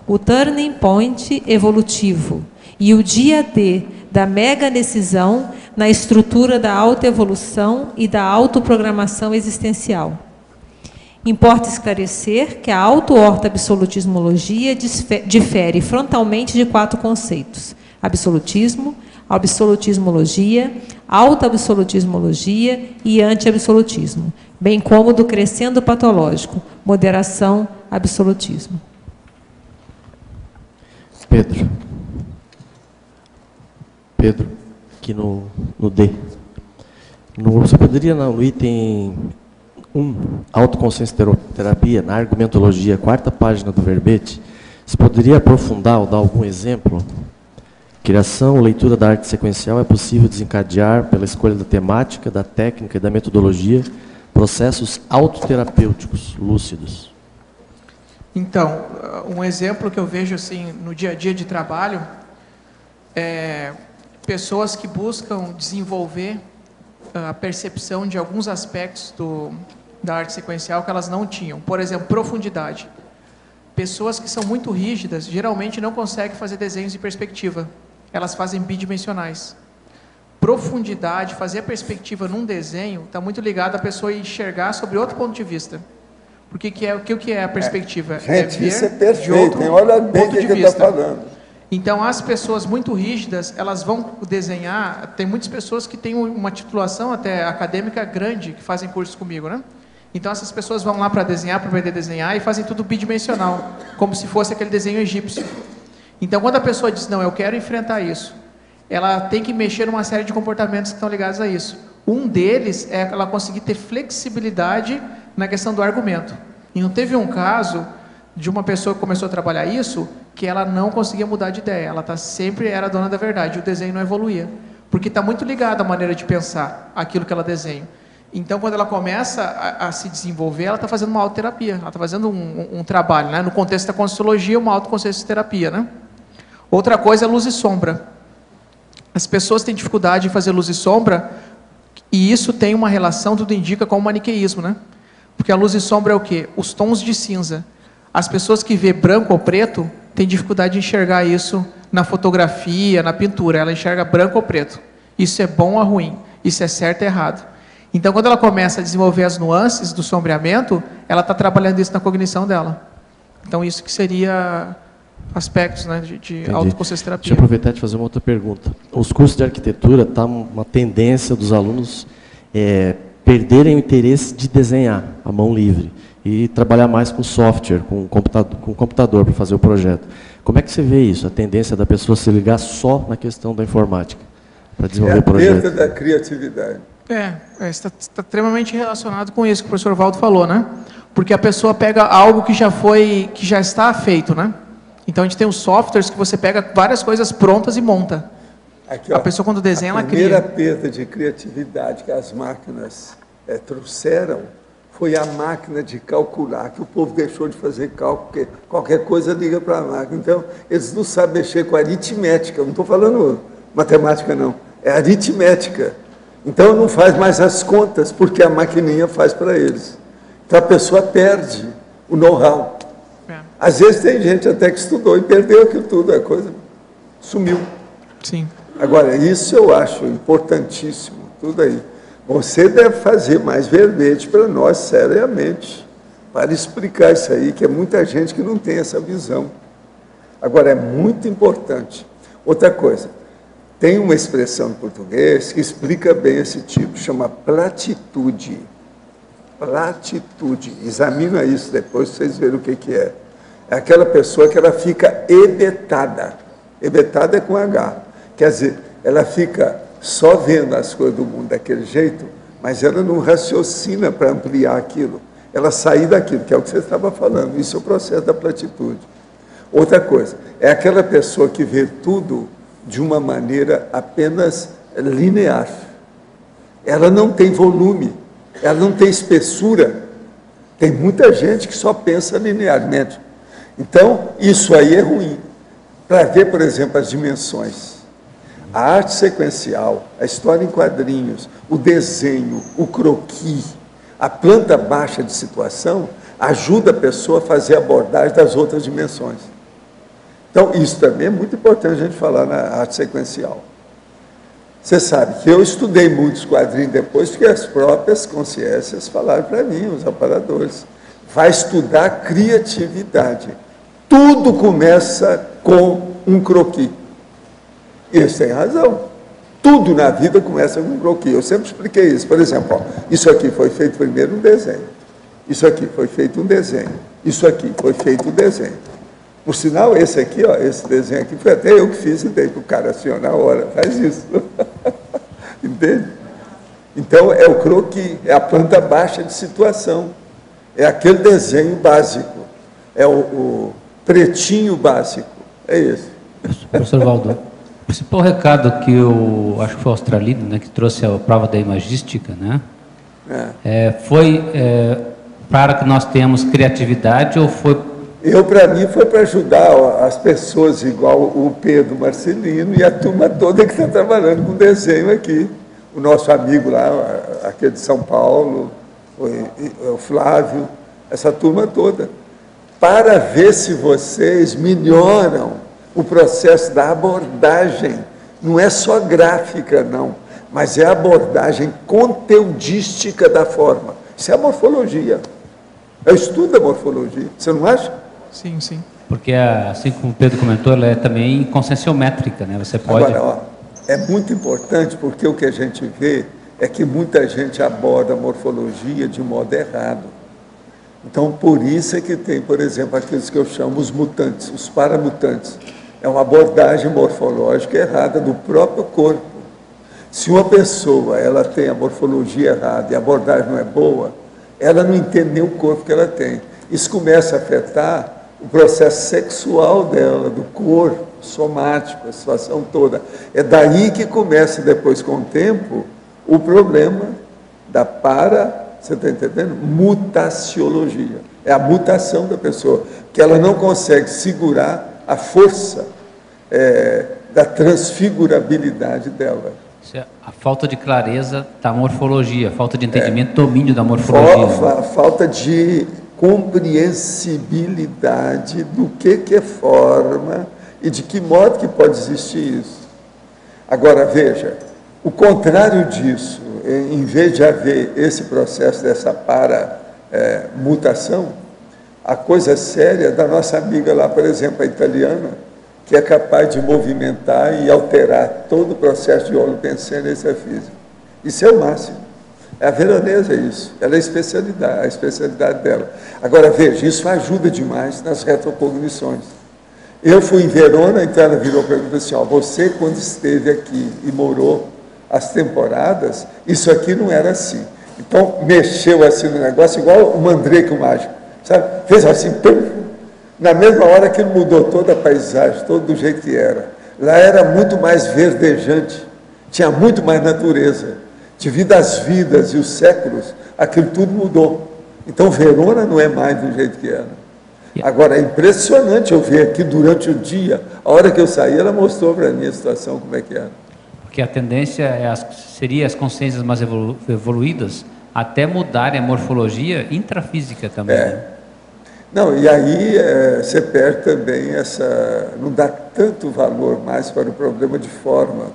o turning point evolutivo e o dia D da mega-decisão na estrutura da autoevolução e da autoprogramação existencial. Importa esclarecer que a auto-orto-absolutismologia difere frontalmente de 4 conceitos: absolutismo, absolutismologia, auto-absolutismologia e anti-absolutismo, bem como do crescendo patológico, moderação, absolutismo. Pedro, aqui no D. Você poderia, no item 1, autoconsciência terapia, na argumentologia, 4ª página do verbete, você poderia aprofundar ou dar algum exemplo? Criação ou leitura da arte sequencial é possível desencadear, pela escolha da temática, da técnica e da metodologia, processos autoterapêuticos lúcidos. Então, um exemplo que eu vejo assim no dia a dia de trabalho é pessoas que buscam desenvolver a percepção de alguns aspectos da arte sequencial que elas não tinham. Por exemplo, profundidade. Pessoas que são muito rígidas geralmente não conseguem fazer desenhos de perspectiva. Elas fazem bidimensionais. Profundidade, fazer a perspectiva num desenho, está muito ligado à pessoa enxergar sobre outro ponto de vista. Porque o que é a perspectiva? Gente, ver isso é perfeito. de outro Olha bem ponto o de que vista. está falando. Então, as pessoas muito rígidas, elas vão desenhar. Tem muitas pessoas que têm uma titulação até acadêmica grande, que fazem cursos comigo, né? Então, essas pessoas vão lá para desenhar, para aprender a desenhar, e fazem tudo bidimensional, como se fosse aquele desenho egípcio. Então, quando a pessoa diz, não, eu quero enfrentar isso, ela tem que mexer numa série de comportamentos que estão ligados a isso. Um deles é ela conseguir ter flexibilidade na questão do argumento. E não teve um caso de uma pessoa que começou a trabalhar isso, que ela não conseguia mudar de ideia. Ela sempre era dona da verdade. O desenho não evoluía. Porque está muito ligado à maneira de pensar aquilo que ela desenha. Então, quando ela começa a se desenvolver, ela está fazendo uma autoterapia. Ela está fazendo um trabalho, né? No contexto da conscienciologia, uma autoconsciencioterapia, né? Outra coisa é luz e sombra. As pessoas têm dificuldade em fazer luz e sombra, e isso tem uma relação, tudo indica, com o maniqueísmo, né? Porque a luz e sombra é o quê? Os tons de cinza. As pessoas que vê branco ou preto têm dificuldade de enxergar isso na fotografia, na pintura. Ela enxerga branco ou preto. Isso é bom ou ruim? Isso é certo ou errado? Então, quando ela começa a desenvolver as nuances do sombreamento, ela está trabalhando isso na cognição dela. Então, isso que seria aspectos, né, de autoconsciencioterapia. Deixa eu aproveitar e te fazer uma outra pergunta. Os cursos de arquitetura, está uma tendência dos alunos perderem o interesse de desenhar à mão livre e trabalhar mais com software, com computador para fazer o projeto. Como é que você vê isso? A tendência da pessoa se ligar só na questão da informática para desenvolver o projeto? É a perda da criatividade. Está extremamente relacionado com isso que o professor Valdo falou, né? Porque a pessoa pega algo que já está feito, né? Então, a gente tem os softwares que você pega várias coisas prontas e monta. Aqui, a pessoa, quando desenha, ela cria. A primeira perda de criatividade que as máquinas trouxeram foi a máquina de calcular, que o povo deixou de fazer cálculo, porque qualquer coisa liga para a máquina. Então, eles não sabem mexer com aritmética. Eu não estou falando matemática, não. É aritmética. Então, não faz mais as contas, porque a maquininha faz para eles. Então, a pessoa perde o know-how. Às vezes tem gente até que estudou e perdeu aquilo tudo, a coisa sumiu. Sim. Agora, isso eu acho importantíssimo, tudo aí. Você deve fazer mais verbete para nós, seriamente, para explicar isso aí, que é muita gente que não tem essa visão. Agora, é muito importante. Outra coisa, tem uma expressão em português que explica bem esse tipo, chama platitude. Platitude. Examina isso depois, vocês verem o que é. É aquela pessoa que ela fica hebetada. Hebetada é com H. Quer dizer, ela fica só vendo as coisas do mundo daquele jeito, mas ela não raciocina para ampliar aquilo. Ela sair daquilo, que é o que você estava falando. Isso é o processo da platitude. Outra coisa, é aquela pessoa que vê tudo de uma maneira apenas linear. Ela não tem volume, ela não tem espessura. Tem muita gente que só pensa linearmente. Então, isso aí é ruim. Para ver, por exemplo, as dimensões. A arte sequencial, a história em quadrinhos, o desenho, o croquis, a planta baixa de situação, ajuda a pessoa a fazer a abordagem das outras dimensões. Então, isso também é muito importante a gente falar na arte sequencial. Você sabe que eu estudei muitos quadrinhos depois, porque as próprias consciências falaram para mim, os aparadores. Vai estudar criatividade. Tudo começa com um croquis. E eles têm razão. Tudo na vida começa com um croquis. Eu sempre expliquei isso. Por exemplo, ó, isso aqui foi feito primeiro um desenho. Isso aqui foi feito um desenho. Isso aqui foi feito um desenho. Por sinal, esse aqui, ó, esse desenho aqui, foi até eu que fiz e dei para o cara assim, ó, na hora. Faz isso. Entende? Então, é o croquis, é a planta baixa de situação. É aquele desenho básico. É o pretinho básico. É isso. Professor Valdo, o principal recado que eu acho que foi o Australino, né, que trouxe a prova da imagística, né, foi para que nós tenhamos criatividade ou foi... Para mim, foi para ajudar as pessoas, igual o Pedro Marcelino e a turma toda que está trabalhando com desenho aqui. O nosso amigo lá, aquele de São Paulo, o Flávio, essa turma toda. Para ver se vocês melhoram o processo da abordagem. Não é só gráfica, não, mas é a abordagem conteudística da forma. Isso é a morfologia. Eu estudo a morfologia. Você não acha? Sim, sim. Porque, assim como o Pedro comentou, ela é também conscienciométrica, né? Você pode... Agora, ó, é muito importante, porque o que a gente vê é que muita gente aborda a morfologia de modo errado. Então, por isso é que tem, por exemplo, aqueles que eu chamo os mutantes, os paramutantes. É uma abordagem morfológica errada do próprio corpo. Se uma pessoa ela tem a morfologia errada e a abordagem não é boa, ela não entende nem o corpo que ela tem. Isso começa a afetar o processo sexual dela, do corpo, somático, a situação toda. É daí que começa, depois, com o tempo, o problema da você está entendendo? Mutaciologia. É a mutação da pessoa, que ela não consegue segurar a força da transfigurabilidade dela. A falta de clareza da morfologia, a falta de entendimento, domínio da morfologia. A falta de compreensibilidade do que é forma e de que modo que pode existir isso. Agora, veja, o contrário disso, em vez de haver esse processo dessa mutação, a coisa séria da nossa amiga lá, por exemplo, a italiana, que é capaz de movimentar e alterar todo o processo de holopensência física. Isso é o máximo. A veronesa é isso. Ela é a especialidade dela. Agora, veja, isso ajuda demais nas retrocognições. Eu fui em Verona, então ela virou para mim e falou assim, ó, você quando esteve aqui e morou as temporadas, isso aqui não era assim. Então, mexeu assim no negócio, igual o Mandrake, o mágico, sabe? Fez assim, pum, na mesma hora que ele mudou toda a paisagem, todo do jeito que era. Lá era muito mais verdejante, tinha muito mais natureza. Devido às vidas e os séculos, aquilo tudo mudou. Então, Verona não é mais do jeito que era. Agora, é impressionante eu ver aqui durante o dia, a hora que eu saí, ela mostrou para mim a situação, como é que era. Porque a tendência seria as consciências mais evoluídas até mudarem a morfologia intrafísica também. Né? Não, e aí você perde também não dá tanto valor mais para o problema de forma,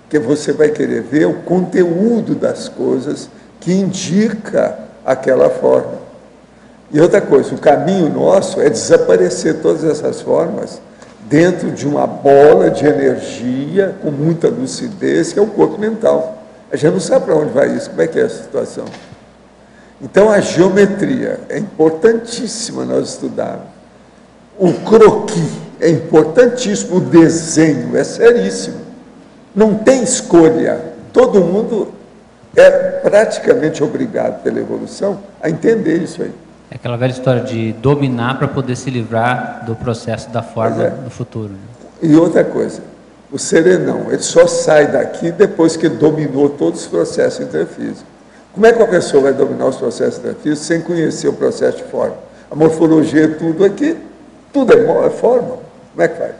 porque você vai querer ver o conteúdo das coisas que indica aquela forma. E outra coisa, o caminho nosso é desaparecer todas essas formas dentro de uma bola de energia com muita lucidez, que é o corpo mental. A gente não sabe para onde vai isso, como é que é a situação. Então, a geometria é importantíssima nós estudarmos. O croquis é importantíssimo, o desenho é seríssimo. Não tem escolha. Todo mundo é praticamente obrigado pela evolução a entender isso aí. É aquela velha história de dominar para poder se livrar do processo da forma no futuro. Né? E outra coisa, o serenão, ele só sai daqui depois que ele dominou todos os processos intrafísicos. Como é que uma pessoa vai dominar os processos intrafísicos sem conhecer o processo de forma? A morfologia é tudo aqui. Tudo é forma. Como é que faz?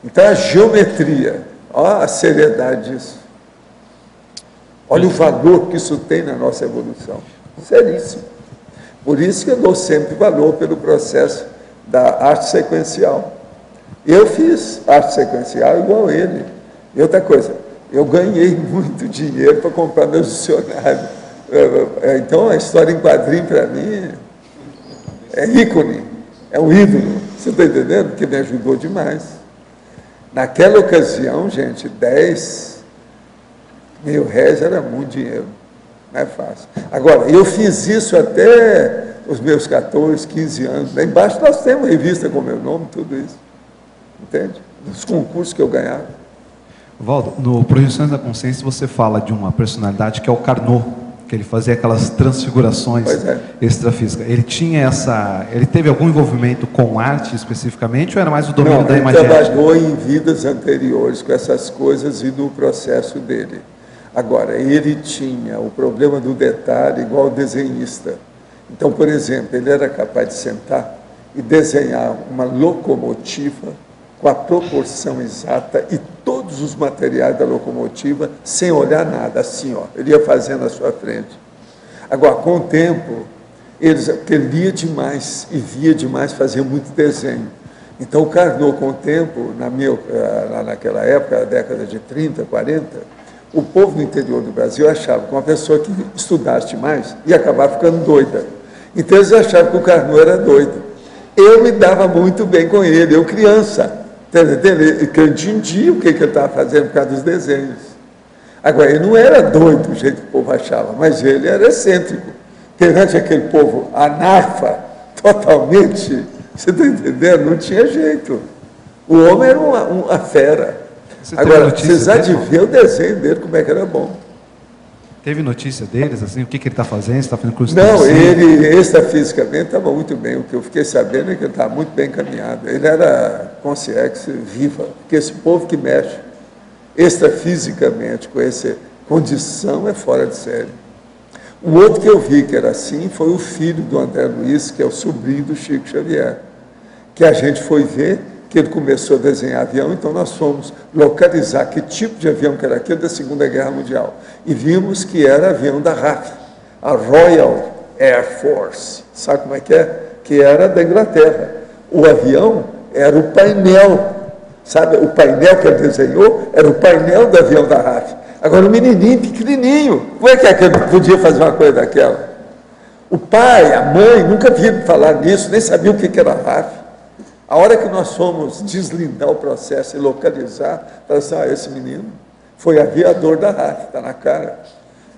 Então, a geometria, olha a seriedade disso. Olha o valor que isso tem na nossa evolução. Seríssimo. Por isso que eu dou sempre valor pelo processo da arte sequencial. Eu fiz arte sequencial igual ele. E outra coisa, eu ganhei muito dinheiro para comprar meus dicionários. Então, a história em quadrinho, para mim, é ícone, é um ídolo. Você está entendendo? Que me ajudou demais. Naquela ocasião, gente, 10 mil reais era muito dinheiro. Não é fácil. Agora, eu fiz isso até os meus 14, 15 anos. Lá embaixo nós temos revista com meu nome, tudo isso. Entende? Dos concursos que eu ganhava. Valdo, no Projeções da Consciência você fala de uma personalidade que é o Carnot, que ele fazia aquelas transfigurações extrafísicas. Ele teve algum envolvimento com arte especificamente, ou era mais o domínio da imagética? Ele trabalhou em vidas anteriores com essas coisas e no processo dele. Agora, ele tinha o problema do detalhe igual o desenhista. Então, por exemplo, ele era capaz de sentar e desenhar uma locomotiva com a proporção exata e todos os materiais da locomotiva, sem olhar nada, assim, ó, ele ia fazendo à sua frente. Agora, com o tempo, porque ele lia demais e via demais, fazia muito desenho. Então, o Carnot, com o tempo, naquela época, a década de 30, 40, o povo do interior do Brasil achava que uma pessoa que estudasse mais ia acabar ficando doida. Então, eles achavam que o Carnot era doido. Eu me dava muito bem com ele, eu criança. Que eu entendia o que ele estava fazendo por causa dos desenhos. Agora, ele não era doido do jeito que o povo achava, mas ele era excêntrico. Perante aquele povo anafa, totalmente, você está entendendo? Não tinha jeito. O homem era uma fera. Agora, precisa de ver o desenho dele, como é que era bom. Teve notícia deles, assim, o que ele está fazendo? Está fazendo curso de Não, ele extrafisicamente estava muito bem. O que eu fiquei sabendo é que ele estava muito bem encaminhado. Ele era consciência viva, porque esse povo que mexe extrafisicamente com essa condição é fora de série. O outro que eu vi que era assim foi o filho do André Luiz, que é o sobrinho do Chico Xavier, que a gente foi ver que ele começou a desenhar avião, então nós fomos localizar que tipo de avião que era aquele da Segunda Guerra Mundial. E vimos que era avião da RAF, a Royal Air Force. Sabe como é? Que era da Inglaterra. O avião era o painel, sabe? O painel que ele desenhou era o painel do avião da RAF. Agora, o menininho, pequenininho, como é que ele podia fazer uma coisa daquela? O pai, a mãe, nunca viram falar nisso, nem sabiam o que era RAF. A hora que nós fomos deslindar o processo e localizar, falaram assim, esse menino foi aviador da RAF, está na cara.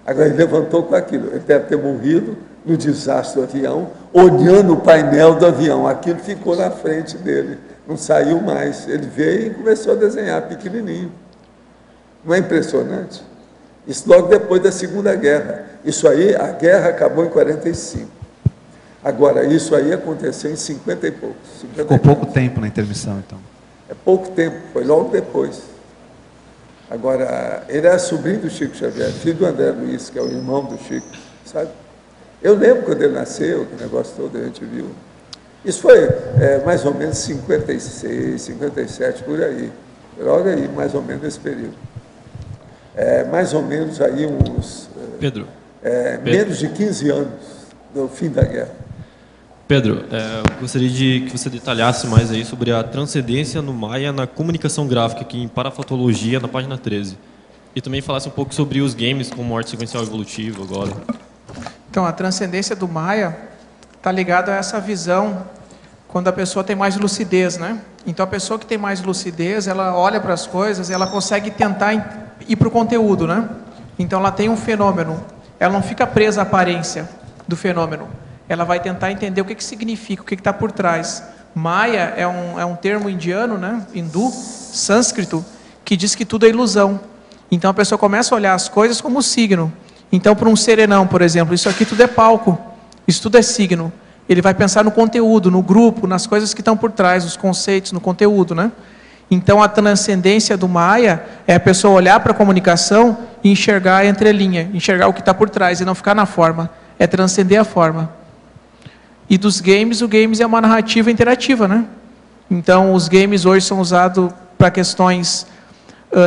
Agora ele levantou com aquilo, ele deve ter morrido no desastre do avião, olhando o painel do avião, aquilo ficou na frente dele, não saiu mais. Ele veio e começou a desenhar pequenininho. Não é impressionante? Isso logo depois da Segunda Guerra. Isso aí, a guerra acabou em 45. Agora, isso aí aconteceu em 50 e poucos. Ficou pouco tempo na intermissão, então. É pouco tempo, foi logo depois. Agora, ele era sobrinho do Chico Xavier, filho do André Luiz, que é o irmão do Chico, sabe? Eu lembro quando ele nasceu, que negócio todo a gente viu. Isso foi mais ou menos 56, 57, por aí. Logo aí, mais ou menos nesse período. Mais ou menos aí uns... Pedro. Menos de 15 anos do fim da guerra. Pedro, gostaria de que você detalhasse mais aí sobre a transcendência no Maia na comunicação gráfica, aqui em Parafatologia, na página 13. E também falasse um pouco sobre os games como arte sequencial evolutiva agora. Então, a transcendência do Maia está ligada a essa visão quando a pessoa tem mais lucidez, né? Então, a pessoa que tem mais lucidez, ela olha para as coisas e ela consegue tentar ir para o conteúdo, né? Então, ela tem um fenômeno, ela não fica presa à aparência do fenômeno. Ela vai tentar entender o que significa, o que está por trás. Maya é um termo indiano, né? Hindu, sânscrito, que diz que tudo é ilusão. Então a pessoa começa a olhar as coisas como signo. Então, para um serenão, por exemplo, isso aqui tudo é palco, isso tudo é signo. Ele vai pensar no conteúdo, no grupo, nas coisas que estão por trás, os conceitos, no conteúdo, né? Então a transcendência do Maya é a pessoa olhar para a comunicação e enxergar a entrelinha, enxergar o que está por trás e não ficar na forma. É transcender a forma. E dos games, o games é uma narrativa interativa, né? Então, os games hoje são usados para questões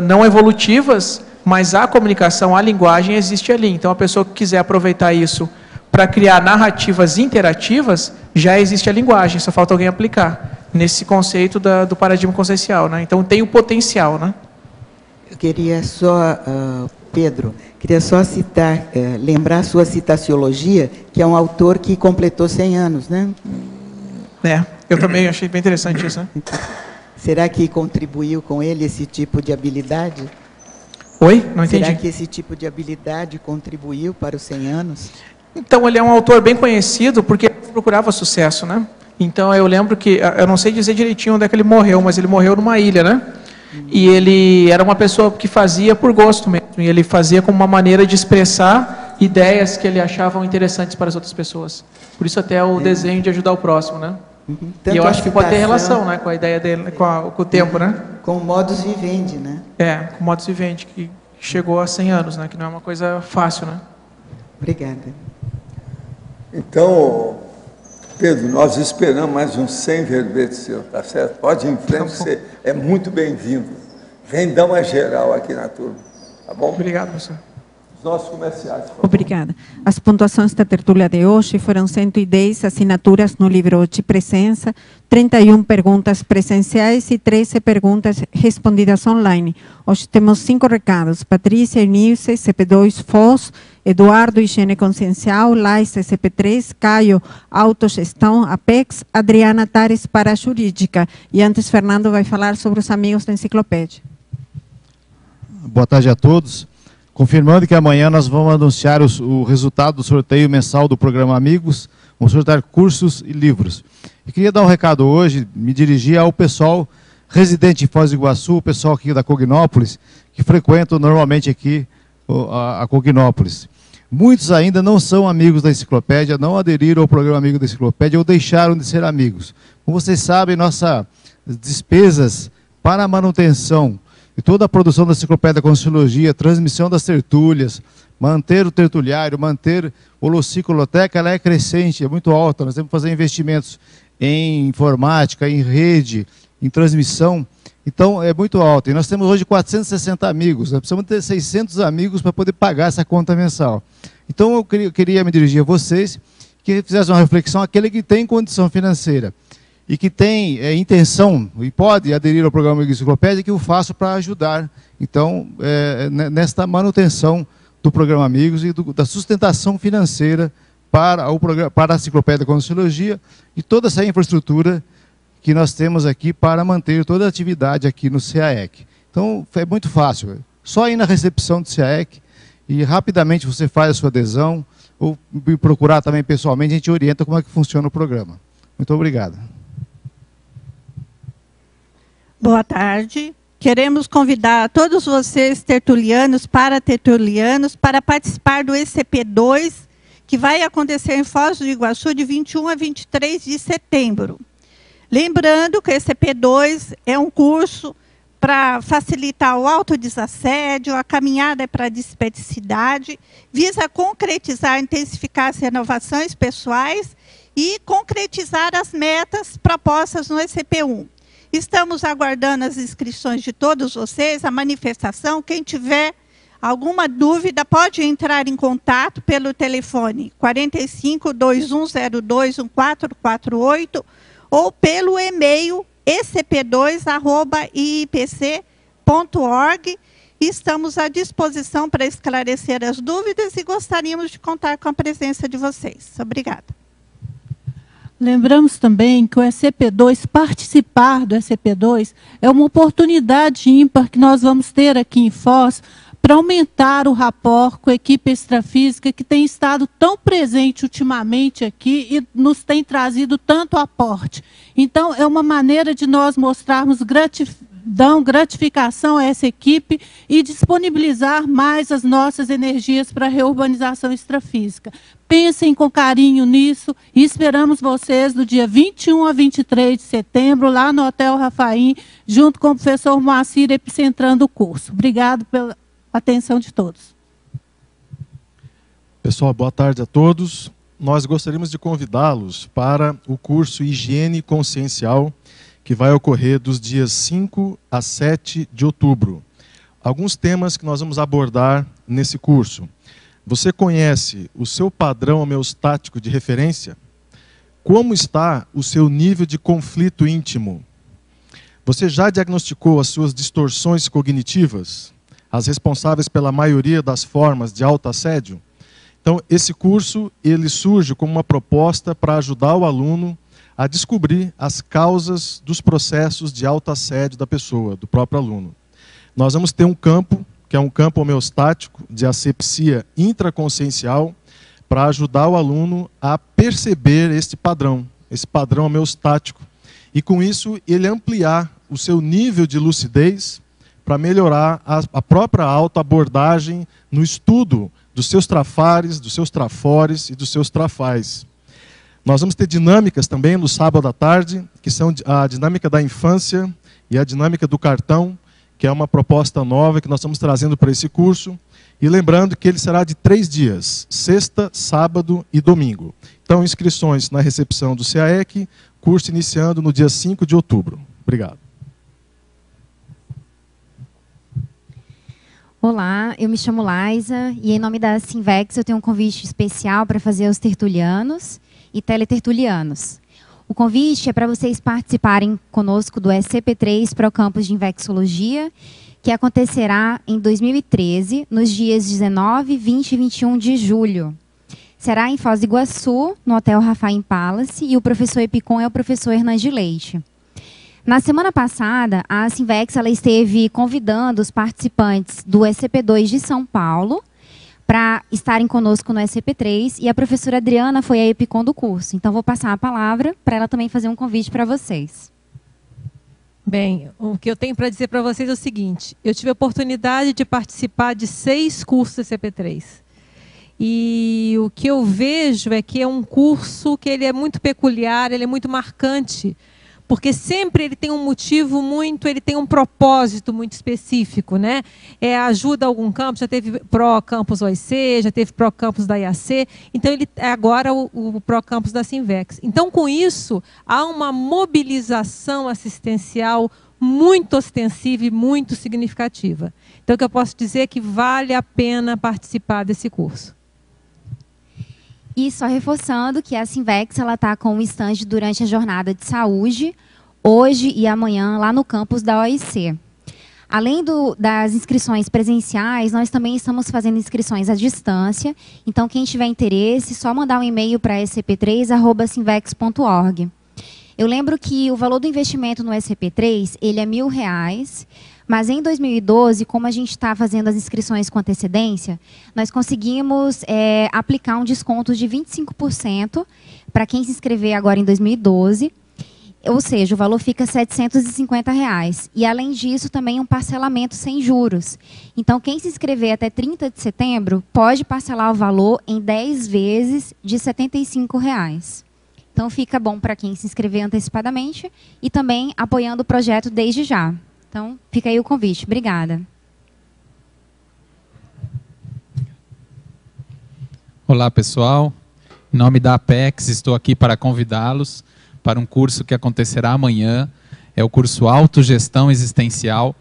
não evolutivas, mas a comunicação, a linguagem existe ali. Então, a pessoa que quiser aproveitar isso para criar narrativas interativas, já existe a linguagem, só falta alguém aplicar nesse conceito do paradigma consciencial, né? Então, tem o potencial, né? Eu queria só, Pedro, queria só citar, lembrar a sua citaciologia, que é um autor que completou 100 anos, né? Eu também achei bem interessante isso, né? Será que contribuiu com ele esse tipo de habilidade? Oi? Não entendi. Será que esse tipo de habilidade contribuiu para os 100 anos? Então, ele é um autor bem conhecido porque ele procurava sucesso, né? Então, eu lembro que, eu não sei dizer direitinho onde é que ele morreu, mas ele morreu numa ilha, né? E ele era uma pessoa que fazia por gosto mesmo, e ele fazia como uma maneira de expressar ideias que ele achava interessantes para as outras pessoas. Por isso até o desenho de ajudar o próximo, né? E eu acho que pode ter relação, né, com a ideia dele, com o tempo, né? Com o modus vivendi, né? Com o modus vivendi, que chegou a 100 anos, né? Que não é uma coisa fácil, né? Obrigada. Então, Pedro, nós esperamos mais uns 100 verbetes seu, tá certo? Pode ir em frente, você é muito bem-vindo. Vem dar uma geral aqui na turma, tá bom? Obrigado, professor. Os nossos comerciais, por favor. Obrigada. As pontuações da tertúlia de hoje foram 110 assinaturas no livro de presença, 31 perguntas presenciais e 13 perguntas respondidas online. Hoje temos 5 recados. Patrícia, Nilce, CP2, Foz, Eduardo, Higiene Consciencial, Lais, CP3, Caio, Autogestão, Apex, Adriana Tares para a Jurídica. E antes, Fernando vai falar sobre os amigos da enciclopédia. Boa tarde a todos. Confirmando que amanhã nós vamos anunciar o resultado do sorteio mensal do programa Amigos, vamos sortear cursos e livros. E queria dar um recado hoje, me dirigir ao pessoal residente em Foz do Iguaçu, o pessoal aqui da Cognópolis, que frequentam normalmente aqui a Cognópolis. Muitos ainda não são amigos da enciclopédia, não aderiram ao programa Amigo da Enciclopédia ou deixaram de ser amigos. Como vocês sabem, nossas despesas para a manutenção e toda a produção da Enciclopédia da Conscienciologia, transmissão das tertúlias, manter o tertuliário, manter o Holocicloteca, ela é crescente, é muito alta. Nós temos que fazer investimentos em informática, em rede, em transmissão. Então, é muito alta. E nós temos hoje 460 amigos. Nós precisamos ter 600 amigos para poder pagar essa conta mensal. Então, eu queria me dirigir a vocês que fizessem uma reflexão, aquele que tem condição financeira e que tem intenção e pode aderir ao programa Enciclopédia, que eu faço para ajudar, então, nesta manutenção do programa Amigos e da sustentação financeira para a Enciclopédia da Conscienciologia e toda essa infraestrutura que nós temos aqui para manter toda a atividade aqui no CAEC. Então, é muito fácil, só ir na recepção do CAEC e rapidamente você faz a sua adesão, ou me procurar também pessoalmente, a gente orienta como é que funciona o programa. Muito obrigado. Boa tarde. Queremos convidar todos vocês, tertulianos, paratertulianos, para participar do ECP2, que vai acontecer em Foz do Iguaçu de 21 a 23 de setembro. Lembrando que o ECP2 é um curso para facilitar o autodesassédio, a caminhada para a despeticidade, visa concretizar, intensificar as renovações pessoais e concretizar as metas propostas no ECP1. Estamos aguardando as inscrições de todos vocês, a manifestação. Quem tiver alguma dúvida pode entrar em contato pelo telefone 45 2102 1448 ou pelo e-mail ecp2@iipc.org. Estamos à disposição para esclarecer as dúvidas e gostaríamos de contar com a presença de vocês. Obrigada. Lembramos também que o ECP2, participar do ECP2, é uma oportunidade ímpar que nós vamos ter aqui em Foz para aumentar o rapport com a equipe extrafísica que tem estado tão presente ultimamente aqui e nos tem trazido tanto aporte. Então, é uma maneira de nós mostrarmos gratificação a essa equipe e disponibilizar mais as nossas energias para a reurbanização extrafísica. Pensem com carinho nisso e esperamos vocês do dia 21 a 23 de setembro, lá no Hotel Rafaim, junto com o professor Moacir, epicentrando o curso. Obrigado pela atenção de todos. Pessoal, boa tarde a todos. nós gostaríamos de convidá-los para o curso Higiene Consciencial, que vai ocorrer dos dias 5 a 7 de outubro. Alguns temas que nós vamos abordar nesse curso. Você conhece o seu padrão homeostático de referência? Como está o seu nível de conflito íntimo? Você já diagnosticou as suas distorções cognitivas, as responsáveis pela maioria das formas de autoassédio? Então, esse curso ele surge como uma proposta para ajudar o aluno a descobrir as causas dos processos de autoassédio da pessoa, do próprio aluno. Nós vamos ter um campo, que é um campo homeostático de asepsia intraconsciencial, para ajudar o aluno a perceber esse padrão homeostático. E com isso, ele ampliar o seu nível de lucidez para melhorar a própria autoabordagem no estudo dos seus trafares, dos seus trafores e dos seus trafais. Nós vamos ter dinâmicas também no sábado à tarde, que são a dinâmica da infância e a dinâmica do cartão, que é uma proposta nova que nós estamos trazendo para esse curso. E lembrando que ele será de 3 dias, sexta, sábado e domingo. Então, inscrições na recepção do CAEC, curso iniciando no dia 5 de outubro. Obrigado. Olá, eu me chamo Laisa e em nome da Sinvex eu tenho um convite especial para fazer aos tertulianos e teletertulianos. O convite é para vocês participarem conosco do SCP-3 Procampus de Infecciologia, que acontecerá em 2013, nos dias 19, 20 e 21 de julho. Será em Foz do Iguaçu, no Hotel Rafaim Palace, e o professor Epicom é o professor Hernandes Leite. Na semana passada, a Sinvex ela esteve convidando os participantes do SCP-2 de São Paulo para estarem conosco no SCP-3, e a professora Adriana foi a Epicom do curso. Então, vou passar a palavra para ela também fazer um convite para vocês. Bem, o que eu tenho para dizer para vocês é o seguinte: eu tive a oportunidade de participar de 6 cursos do SCP-3. E o que eu vejo é que é um curso que ele é muito peculiar, ele é muito marcante, porque sempre ele tem um motivo ele tem um propósito muito específico, né? Ajuda algum campus, já teve Pro-Campus OIC, já teve Pro-Campus da IAC, então ele é agora o Pro-Campus da Sinvex. Então, com isso, há uma mobilização assistencial muito ostensiva e muito significativa. Então, o que eu posso dizer é que vale a pena participar desse curso. E só reforçando que a Sinvex está com um stand durante a jornada de saúde, hoje e amanhã, lá no campus da OIC. Além das inscrições presenciais, nós também estamos fazendo inscrições à distância. Então, quem tiver interesse, só mandar um e-mail para scp3@sinvex.org. Eu lembro que o valor do investimento no SCP-3 ele é R$1.000, mas em 2012, como a gente está fazendo as inscrições com antecedência, nós conseguimos aplicar um desconto de 25% para quem se inscrever agora em 2012, ou seja, o valor fica R$750. E, além disso, também um parcelamento sem juros. Então, quem se inscrever até 30 de setembro pode parcelar o valor em 10 vezes de R$75. Então, fica bom para quem se inscrever antecipadamente e também apoiando o projeto desde já. Então, fica aí o convite. Obrigada. Olá, pessoal. Em nome da Apex, estou aqui para convidá-los para um curso que acontecerá amanhã. É o curso Autogestão Existencial.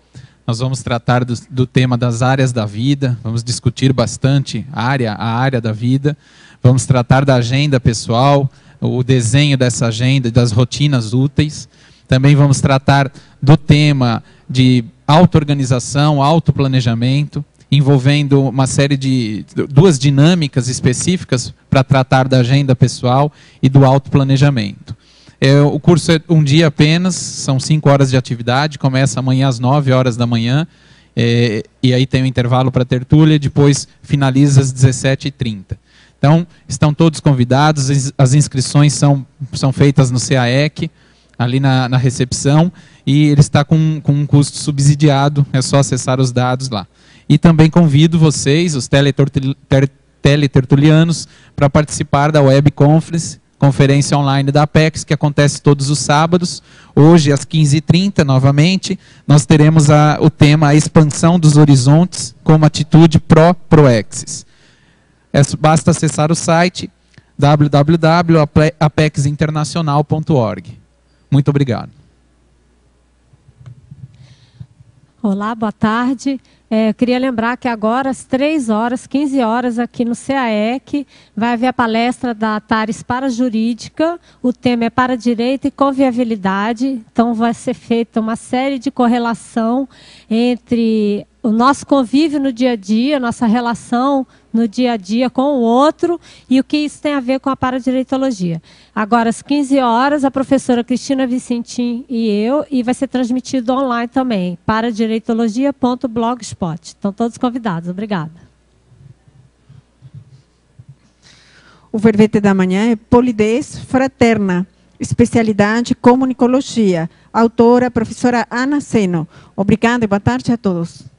Nós vamos tratar do tema das áreas da vida, vamos discutir bastante a área da vida, vamos tratar da agenda pessoal, o desenho dessa agenda, das rotinas úteis. Também vamos tratar do tema de auto-organização, autoplanejamento, envolvendo uma série de 2 dinâmicas específicas para tratar da agenda pessoal e do autoplanejamento. O curso é um dia apenas, são 5 horas de atividade, começa amanhã às 9 horas da manhã, e aí tem um intervalo para tertúlia, depois finaliza às 17h30. Então, estão todos convidados, as inscrições são feitas no CAEC, ali na recepção, e ele está com um custo subsidiado, é só acessar os dados lá. E também convido vocês, os teletertulianos, para participar da Web Conference, conferência online da Apex, que acontece todos os sábados. Hoje, às 15h30, novamente, nós teremos o tema A Expansão dos Horizontes como Atitude Pro-Proexis. Basta acessar o site www.apexinternacional.org. Muito obrigado. Olá, boa tarde. Eu queria lembrar que agora, às 3 horas, 15 horas, aqui no CAEC, vai haver a palestra da Tares para Jurídica. O tema é para direito e conviabilidade. Então, vai ser feita uma série de correlação entre o nosso convívio no dia a dia, nossa relação no dia a dia com o outro e o que isso tem a ver com a paradireitologia. Agora, às 15 horas, a professora Cristina Vicentim e eu, e vai ser transmitido online também, paradireitologia.blogspot. Estão todos convidados. Obrigada. O verbete da manhã é Polidez Fraterna, especialidade Comunicologia. Autora, professora Ana Seno. Obrigada e boa tarde a todos.